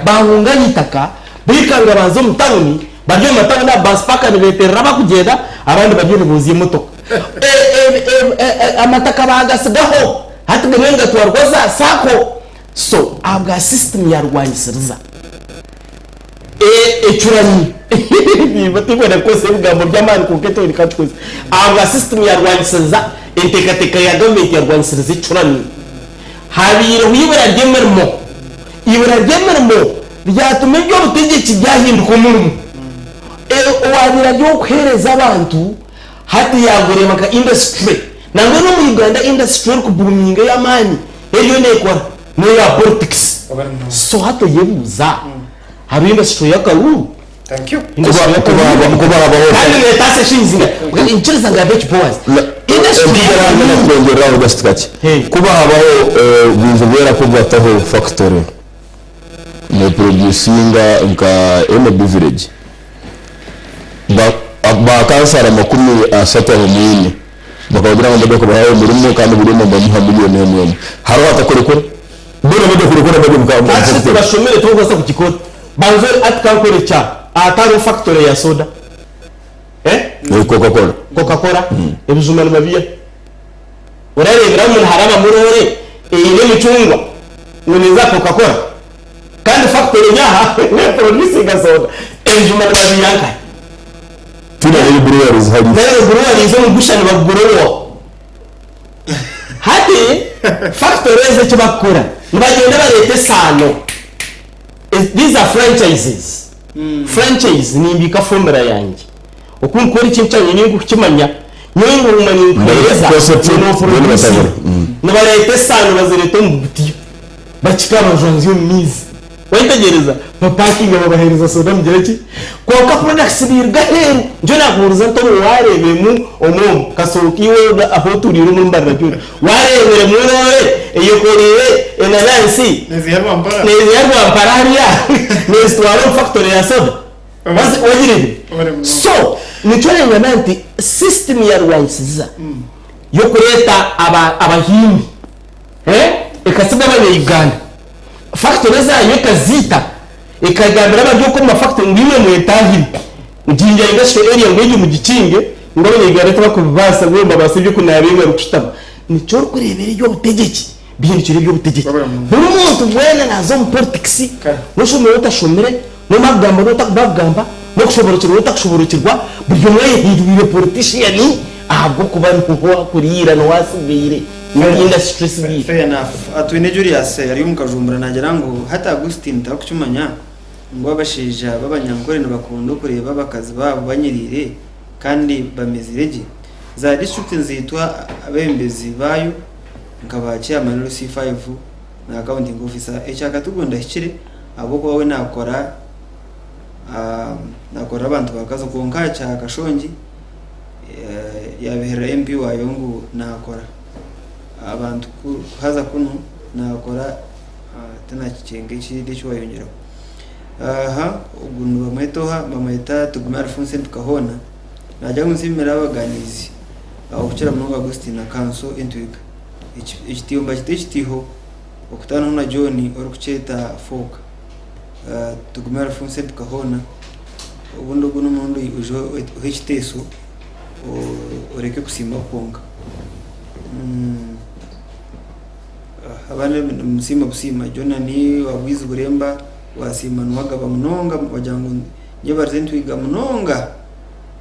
bahunga yitaka bikanga bazo mutawuni bajye matawe na bus park ne beterera bakugenda abandi bajye buziye motoka amataka bagasigaho hatugenga twarwaza sako so abga system ya Rwanda ecurani batibona ko se bugambo by'amani ku keto ikatwese abga system ya Rwanda intekateka ya government ya Rwanda ecurani habiro ibura ryemermo byatume byo butegeki byahinduka umurimo wabira byo kwereza abantu hati yagore maka industry nangwe no mu Uganda industry ku booming y'amani eriyo nekora no ya politics so hato yebuza hari industry yakaru thank you kuba kandi letase shinzinga inchiriza ngabe Boaz industry yakongera ugasitikache kuba habaho bizobera ko bataho factory no producinga nka MB village ba kansara makumi asata homini bakagira ngo ndako bahaye mirimo kandi burimo bamuha miliyoni y'emwe haro atakoreko bora badakoreko bagumka ati bashomere tuvuga sa kukikora banzo atkankore cha ataro factory ya soda Coca-Cola ebizumana mabia urarebera mu harama murore ile micungwa nuniza Coca-Cola kandi factory nyaha ne producing soda ebizumana mabia tuna ile breweries hadi ile breweries zo gushana bagorowo hati factories zo bakora nibagenda barete sano these are franchises franchise ni mbika formula yanjye ukunkora ikintu cyane ni kukimanya nyingo umani kweza no production nibarete sano bazirete mu butiyo bakikaba jonzio mizi witegereza parking babahereza soda mugereki kwa products birga heru nje nakuruza nto warebe mu OMU kasokiwe aho turiro mu mbarra cyo warebe mu rore iyo korire enansi nezi yarwa mpara hariya ni stwaro factory ya soda wajirebe so nicholenga nanti system ya Rwanda yo kureta abahindi ekasiga bane Uganda factory za yeka zita ikagambira abajyo ko mafactory ngimwe mu etahi nginga industrial area ngo mu gikinge ngo abanyagareta bakubasa gomba basibye kunabimwe rukushitama nicyo kurebera ibyo butegeki bihindukira ibyo butegeki n'umuntu wena nazo mu politics n'ushomero utashomere no magamba n'utakubagamba no kushoborokirwa utakushoborokirwa buryo mwaye hindurire politician ahubwo kuba ntuho kurira no wasibire industry civil fair enough atwine Julius yari umukajumbura nagira ngo hata Augustine takucyumanya ngo abashija b'abanyankore n'abakundo kureba bakazi babo banyirire kandi bamezirege za district nzitwa abembezi bayo nkaba chairman C5 na accounting officer echaka tugunda hikire abo ko we nakora abantu bakaza konka cha kashongi yabihera MP wayo ngo nakora abantu haza kuno nakora tena kicenge kidi cyo yongera uguntu bamwetoha bamweta tuguma Alphonse tukahona najya nzimira abaganizi aho kuchira mu Augustine Council entwiga ikitiyomba kitishitiho okutana na John ori kucheta folk tuguma Alphonse tukahona ubundo guno mundu ujo hiteso oreke kusimba konga abane musima busima John ni wabwiza buremba wasima nwagaba munonga wajangu nyebarzentwiga munonga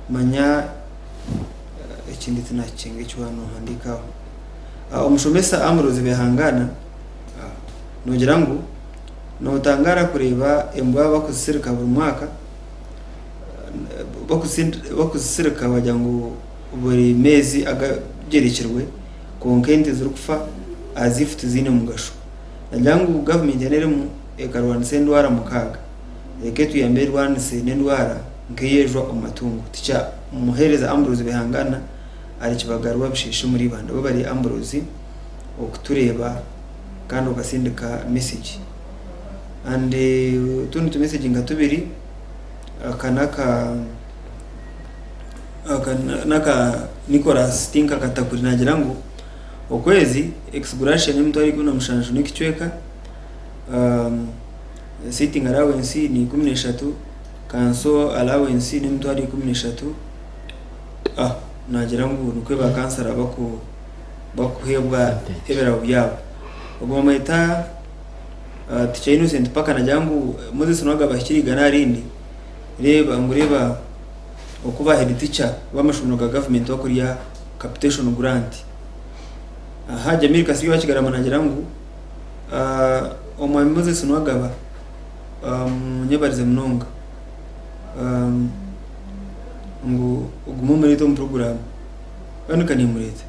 manya ikindi tunacenge cy'uhano handika umushomesa amroze behangana nogira ngo notangara kureba embwa bakusereka buri mwaka bakusereka bajya ngo buri mezi agagerekerwe konkente zurukfa azifite zine mugasho najyangu government yanere mu ekarwan sendwara mukaga eketu yambere wan sendwara nkeyejwa amatungo tica muhereza Ambrose behangana ari kibagarwa bishishe muri banda bo bari Ambrose okutureba kandi ugasindika message and tuntu message ngatubiri akanaka Nicholas Tinka katakuri nagira ngo okwezi exguration mtu ari kuna mushanju nikichweka sitting allowance ni 13 kanso allowance ni mtu ari 13 nagira ngo nukwe bakansara bakuhebwa ebera byabo ubwo mayita ticha innocent paka najangu Moses nwaga bashyiriga narindi reba okuba head teacher bamashunuka government wakuriya capitation grant Jamil Kasiri wakigarama nagira ngo omwami Moses nwagaba nyebarize mnonga ngo ugumumurito mu program banuka ni murete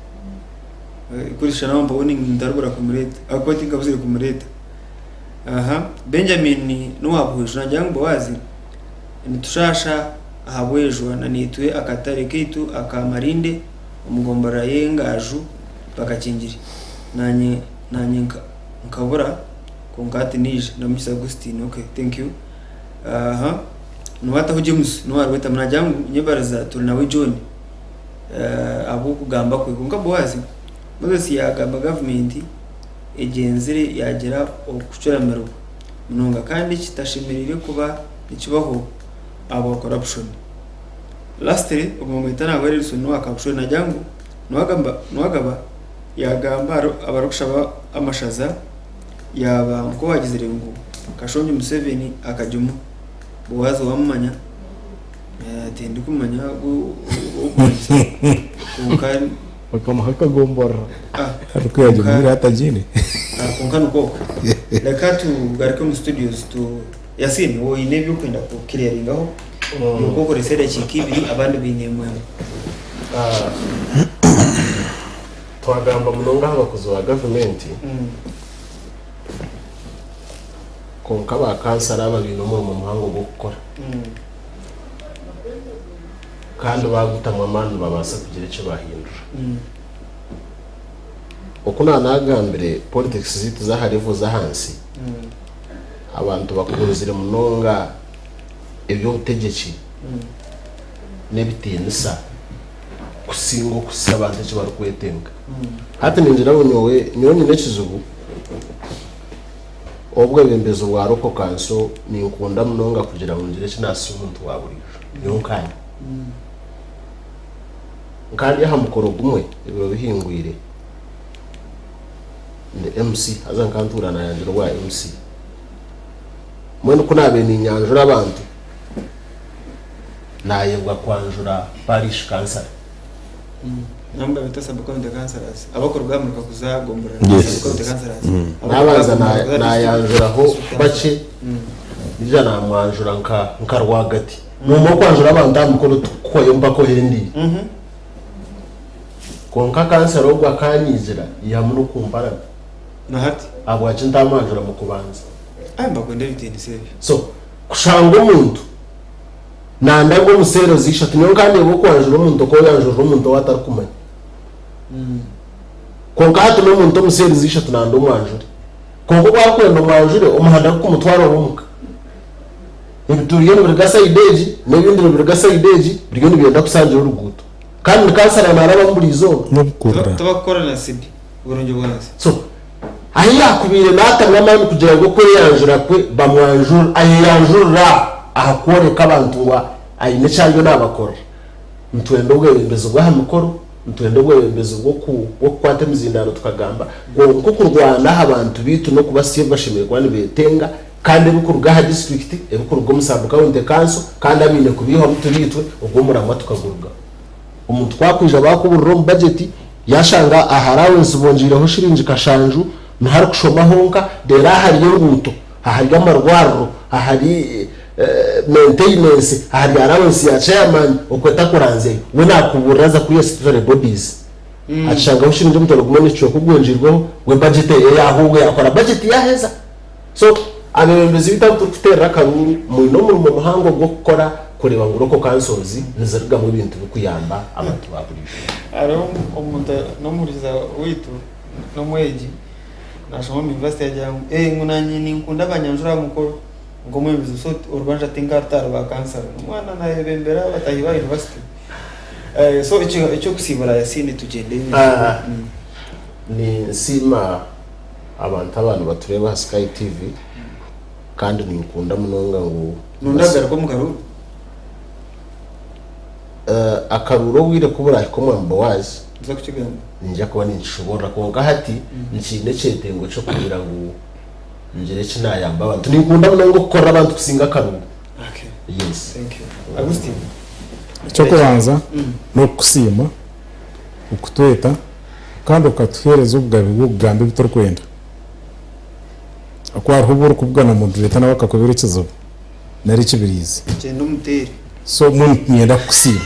kurisha namba woni ndarugura ku murete akoti ngabuzire ku murete Benjamin nuwabujwe nagira ngo Boaz nitushasha ahabwejwa na nitwe akatare kitu akamarinde umugombara yengaju bakakingiri nanye nkabura konkati nije namisa Augustine okay thank you nuwata ho James nuwarweta mnajangu nyebaraza tulinawe John abo kugamba kwe kunka Boaz Moses yagamba government egenzire yagera okucura meruko munonga kandi kitashimirire kuba ikibaho abo corruption lastly umumwitana awererso no akabusho najangu nwagaba yagamba abarukushaba amashaza yaba ko wagizire ngo kashonje Museveni akajumu Boaz wamanya tindi kumanya ukari bakamahaka gombora ariko yaje hatajine konkano koko reka tugarike mu studios to Yasin wo inebyo kwenda ku clearing aho yuko resera kikibiri abandi binemwe twagamba munonga abakozi ba government konka bakansara ababintu mu muhango go gukora kandi bagutamwa amanu babasa kugira icyo bahindura okuna nagambire politics zitu za harivu za hansi abantu bakunzire munonga ebyo butegeki nebitinisa kusingo kusaba ntacho barukwetenga hati ninjira bonyowe nyonyi nekizugu obwe bembezo bwa roko kanso ni nkunda munonga kugira ngo ngire kinasi umuntu waburisha yonkanya kandi yahamukoro gumwe ibiro bihingwire ndi MC azankantura na yanjiro wa MC mwene kunabe ni nyanjura abantu nayebwa kwanjura parish cancer namba bitasa bakonde cancerous abakora bwamuruka kuzagombora bakonde cancerous nabaza na yanjuraho bace bijana mwanjura nka rwagati numo kwanjura abantu amukoro koyomba ko hendi konka cancer ogwa kanyizira yamuno kumpara na hati abo acinta amanjura mu kubanza amba kwende bitini save so kushanga umuntu nandago musero zisha tunyo kandi bo kwanjura umuntu ko yanjura umuntu watarakumanya konka hatu no umuntu musero zisha tunando mwanjura konko kwakwenda mwanjure umuhanda ku mutwaro wumuka ibituriye no birigasa ideji n'ibindi no birigasa ideji biriyo nibenda kusangira uruguto kandi kansara naraba muri izo no gukura tubakora na sida uburonjo bwanze so ahi yakubire natanga amani kugira ngo ko yanjura kwe bamwanjura ahi yanjura ahakore kabantu wa ayine cyanyo nabakora mutwende ubwembezo bwa hamukoro mutwende ubwembezo bwo kwate mizindano tukagamba ngo kurwana abantu bitu no kubasiye bashimirwa ni betenga kandi bukurwa ha district ebukurwa musambuka wonde kanso kandi abine kubiho mutubitwe ubwo muramwa tukagurwa umuntu twakwije bakuburro mu budget yashanga aharawe zibonjiraho shirinji kashanju ntari kushoma honka dera hari y'uruto ahari amarwaro ahari maintenance ahari allowance ya chairman ukweta kuranze we nakuburaza kuri secretary bodies ashanga ushinje mutoro kumene cyo kugwenjirwaho we budget yahubwe yakora budget yaheza so abembezi bitatu tutera karuru mu muhango bwo gukora kureba ngo roko kansozi nizariga mu bintu bikuyamba abantu baburisha aro umuntu no muriza witu no mweji nashoma university yajangu ngunanye ni nkunda abanyanjura mukoro ngo mwebizo so urbanja tingartar ba cancer mwana na bembera batahiba university so ico kusibura yasine tugende ni sima abantu batureba Sky TV kandi ni nkunda munonga ngo nundagara ko mukaru akaruro wire kubura ko Boaz nza kucigamba njya kuba nishobora konga hati nchine chetengo cyo kugira ngo ngire kinayamba abantu ni nkunda munonga gukora abantu kusinga akaruro okay yes thank you Agustin cyo kubanza no kusima ukutweta kandi ukatuhereza ubwabi bw'ugambe bitorkwenda akwara hubura kubwana mu direta nabakakoberekezo nari kibirizi cyenda umuteri so muntu nyenda kusima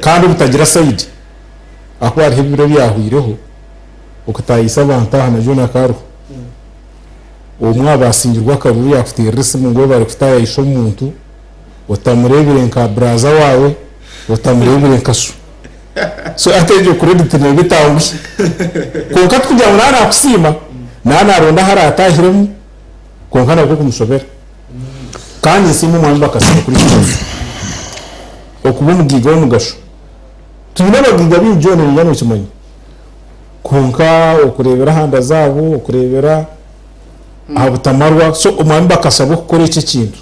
kandi butagira side akwara hebiro byahwireho ukatayisa bantaha na jona karo umwabasingirwa karuru yafite risimu ngo bari kutaya isho muntu utamurebere nka braza wawe utamurebere nkaso so ateje credit ne bitangu konka tukujya ngo nana kusima nana ronda haratahiremo konka nako kumushobera kandi simu mwamba kasaba kuri kibazo okuba mugiga mugasho tubina bagiga bijone njano kimanyi konka okurebera handa zabo okurebera abutamarwa so umwamba kasaba gukora iki kintu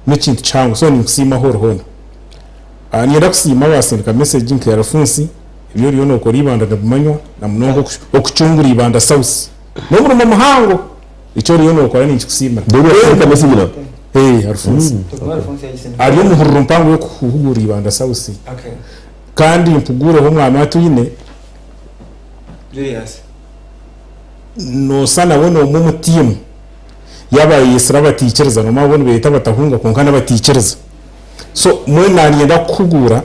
n'ikintu cyangu so ni kusima horo nienda kusima basindika message nkera funsi ibyo riyo no kora ibanda ndabumanywa na munongo okucungura ibanda sauce no mu muhango icyo riyo no kora ni kusima dore ka message na Alphonse Alphonse yayisene ariyo muhururu mpango yo kuhugura ibanda sauce okay kandi impugure ho mwana atuyine Julius no sana wono mu mutimu yabaye Yesra batikereza no mabone beta batahunga konkana batikereza so mwe nanienda kugura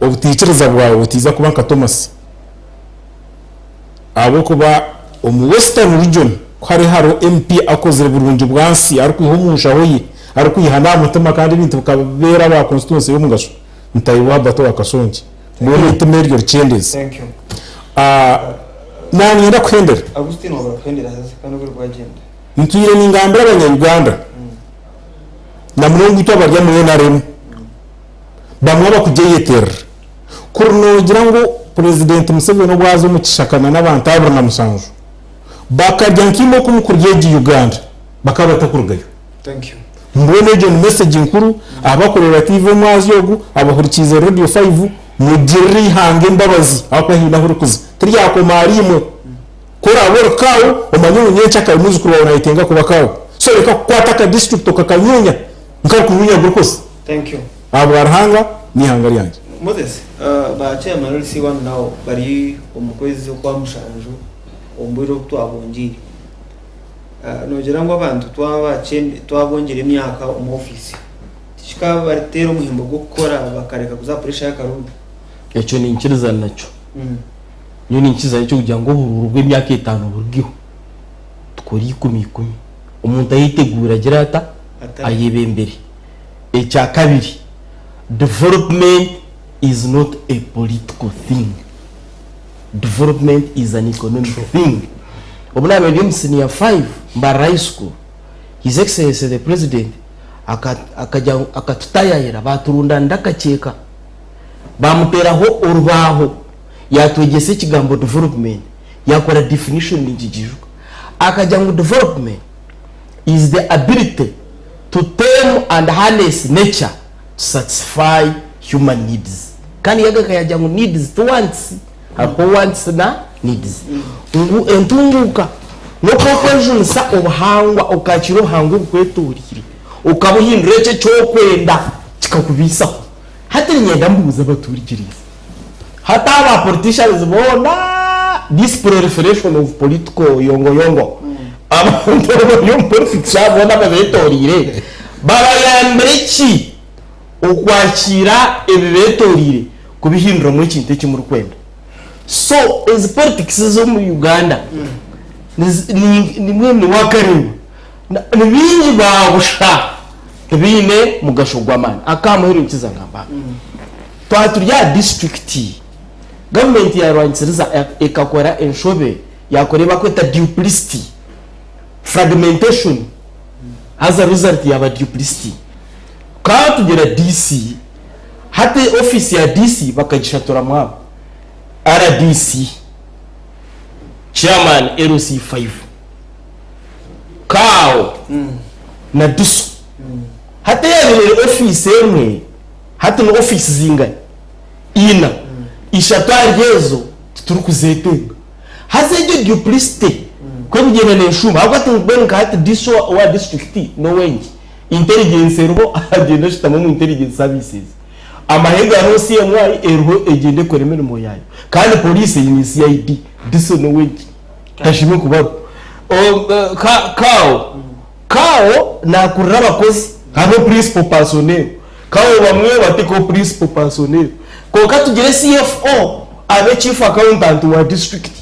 obutikereza bwawe butiza kuba nka Thomas abo kuba mu Western region kwari haro MP akoze burungi bwansi ari kwihumusha hoyi ari kwihana mutema kandi ibintu kabera ba constituency yo mugasho ntayiwa bato akasonje mwe itemeryo cyendeze thank you nanienda kwendera Agustin wabakwendera sasa kandi uri kwagenda ntuyire n'ingambira abanyarwanda na mulungu ito barya mwe naremo bamwe bakugeyetera kurunogira ngo president Museveni obwazo mu kishakana n'abantu abura na musanzu bakajya nkimo kumukuryeje Uganda bakaba batakurugayo. Thank you. Mbone je message nkuru abakorera TV mwazi yogu abahurikiza Radio 5 mugiri hange mbabazi akwahina hurukuza kiriya ko marimwe kora aboro kawo omanyunye nyecha ka muzi kuba unayitenga kuba kawo so reka kwataka district okakanyunya nkakunyunya gurukose. Thank you. Abo arhanga ni hangari yanjye. Moses ba chairman C1 now bari umukwezi kwa mushanju ombiro twabongiri nogera ngo abantu twabongera imyaka mu office tishika baritera umuhimbo gukora bakareka kuza pressure y'akarundo ecyo ni inkiriza nacyo yo ni ikiza cyo kugira ngo ururwe imyaka 5 burgiho tukori 10 umuntu ayitegura agira ata ayebembere. Ecya kabiri, development is not a political thing. Development is an economic thing. Obuna medium senior 5 high school, His Excellency the President akatutayira baturunda ndakacheka bamuteraho urubaho yatwegese kigambo development yakora definition n'injijijwe akajya ngo development is the ability to tame and harness nature to satisfy human needs. Kandi yagakajya ngo needs to wants ako wants na needs ngo entunguka no proportion sa obuhangwa ukakiro hangu kweturire ukabuhindura cyo cyo kwenda kikakubisa hata nyenda mbuza baturikiriza hata aba politicians bona this proliferation of political yongo abantu yo politics abona babetorire barayambreki ukwakira ebibetorire kubihindura muri kintu cy'umuru kwenda. So as politics zo mu Uganda ni mwe wakareba nibinyi babusha bine mugashogwamana akamuhero kiza ngamba twaturya district government ya Rwanda ekakora enshobe yakoreba kweta duplicity fragmentation as a result ya duplicity ka tugera DC hate office ya DC bakagishatura mwabo RDC chairman LC5 kao na dusu hate ya office emwe hate no office zinga ina ishatwarezo turukuzetenga hazeje duplicity ko bigena neshuma agati ngbenka hate diso wa district no wengi intelligence rubo agenda shitamo mu intelligence services amahega no CMY erho egende koremera mo yayo kandi police ni CID diso no wengi tashime kubabo kao na kuraba kozi kabo principal personnel kao bamwe batiko principal personnel ko katugire CFO abe chief accountant wa district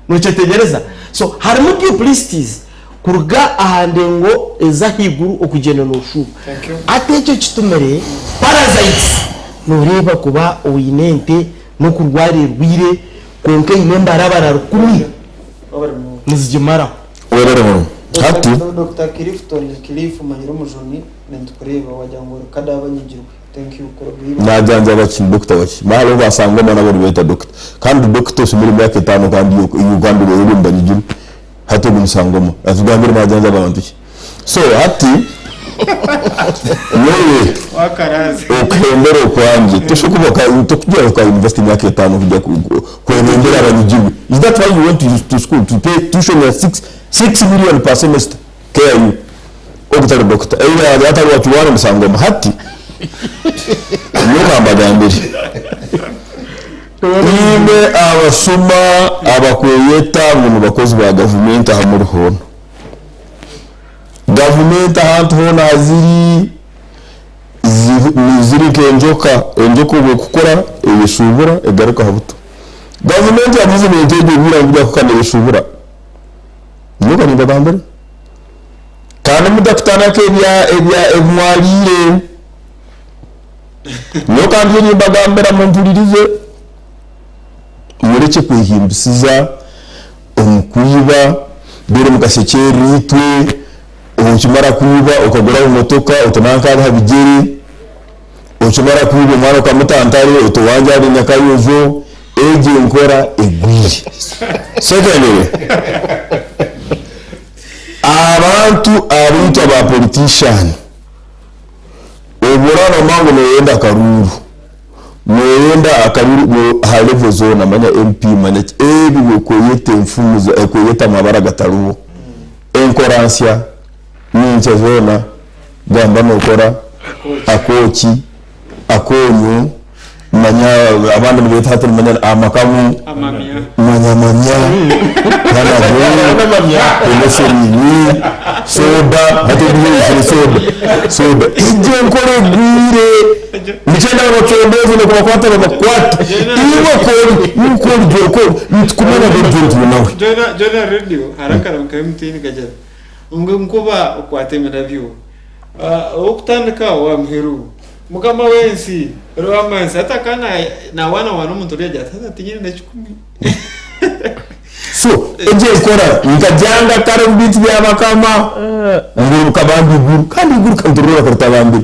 no cyetegereza so harimo duplicities kurga ahande ngo ezahiguru okugena no shu atecyo kitumere parasites no reba kuba uyinente no kurware rwire konke imembara bararukumi nizijimara werero hati Dr. Kilifu Manyiro Mujoni nentukureba wajyango kada abanyigirwe. Thank you kurabira najanja baki doctor waki balo basangwa mana bari beta doctor kandi doctor sumuri myaka 5 kandi Uganda uri mbanyigirwe hato gunsangoma azugambira najanja abantu ki so hati yewe wakarazi okembero kwanje tushukuboka tukujya kwa university myaka 5 kujya kwendera abanyigirwe. Is that why you went to school to pay tuition at 6 million per semester? KU okutari doctor eya atari watu wana msangoma hati nuka mbagambiri ime abasuma abakweyeta mu bakozi ba government hamuri hono government ahantu hono ziri kenjoka gukora ibishubura egaruka habuto government yavuze n'intege bira bijya kukana ibishubura nuka ni bagambiri kandi mudafitana ke ebya emwalire nuka ndi bagambira mpuririze mureke kwihimbisiza umukuyiba dore mugashekeri itwe ukimara kuba ukagura umutoka utananka habigeri ukimara kuba mwana kwa mutantari utwanja ari nyakayuzo eje nkora egwiri secondly abantu abita ba politician oburano mangu noyenda karuru noyenda akaruru halevo zona manya MP manya ebi koyete mfumuzo koyeta mabara gatarubo enkoransia ninche zona gamba nokora akoki akonyo manya abandi bita hatu manya amakamu manya kana manya emeseni soda hatu biye soda ije nkore gwire mchenda rochondezi ne kwa kwata bakwata iwe ko joko ntukumana b'intu nawe jona radio haraka mkamtini gajara umkuba ukwatemera byo okutandika wa mheru mukama wensi romansi atakana na wana umuntu reja tata tinyine ndachukumi so eje kora ngajanga kare mbiti bya bakama nguru kabambi guru kandi guru kantorora kartabambi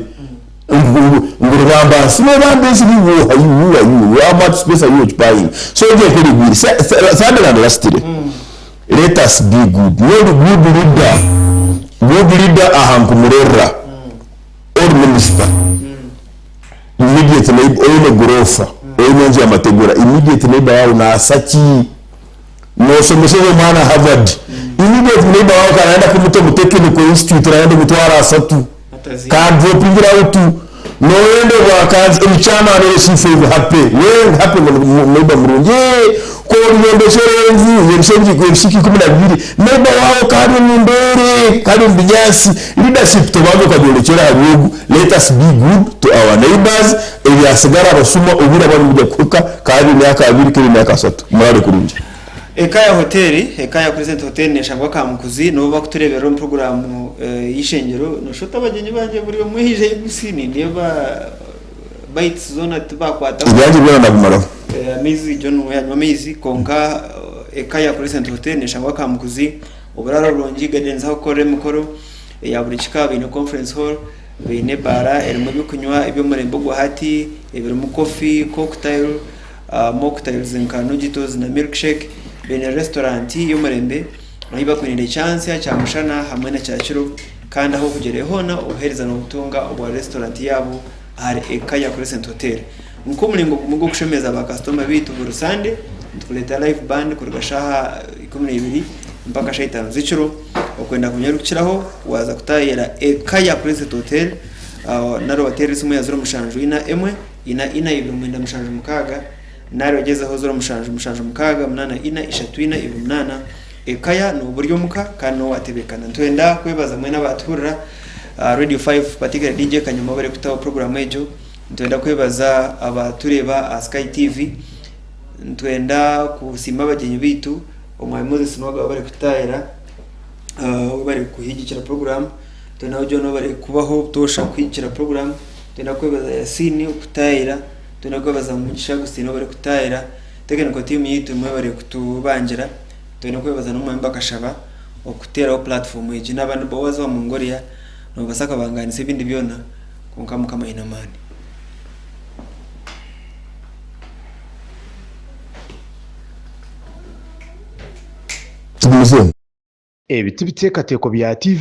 nguru bamba simo bambe sibiwo ayu how much space are you buying so eje kuri guru sada na last day let us be good no good leader ahankumurera or minister immediately oyine gorofa oyine nje amategura immediately bawo na saki no someshe mwana Harvard immediately bawo kanaenda kumuto technical institute raende mutwara asatu ka dropingira utu noende wa kazi mchana no sifu happy we happy neighbor murungi ko nyombe sherenzi yemshenji ko mshiki 12 neighbor wao kari mbere kari mbinyasi leadership to babo kadolekera abugu let us be good to our neighbors ebyasigara basuma ubira bari mujya kuka kari myaka 2 kiri myaka 3 murare kurunje ekaya hoteli ekaya present hotel neshangwa kamukuzi no bakuturebera mu program y'Eishengyero no shota bagenyi banje buri muhije gusini niba bites zona tubakwata ibyanjye byo ndabumara amizi John amizi konka ekaya present hotel neshangwa kamukuzi oburaro rongi gardens aho kore mukoro ya buri kika bino conference hall bine bara erimo bikunywa ibyo murembo gwa hati ibirimo coffee cocktail mocktails nkano jitos na milkshake bene restaurant y'umurembe aho bakunire chance cya mushana hamwe na cyakiro kandi aho kugereho na uhereza no gutunga ubwa restaurant yabo hari ekaya present hotel nko mulingo mugo kushemeza aba customer bitu burusande tukuleta live band kuri gashaha 12 mpaka shaitano ziciro okwenda kunyarukiraho waza kutayera ekaya present hotel naro hotel simwe ya 0 mushanju ina emwe ina ibumwenda mushanju mukaga nari wagezeho 0 mushanju mukaga munana ina 3 ina 8 ekaya no buryo muka kandi no watebekana twenda kwebaza mwe n'abaturira radio 5 particular DJ kanyuma bare kutaho program ejo twenda kwebaza abatureba Sky TV twenda kusima abagenyi bitu omwaimoze Moses bare kutayira bare kuhigikira program twenda ujo no bare kubaho tosha kwikira program twenda kwebaza Yasini kutayira twenda kwebaza mugisha gusino bare kutayira technical team yitu mwe bare kutubangira twenda kwebaza no mwamba kashaba okuteraho platform eji n'abantu Boaz wa Mongolia no basaka banganise ibindi byona konka mukama inamani tumuzo ebiti biteekateko bya TV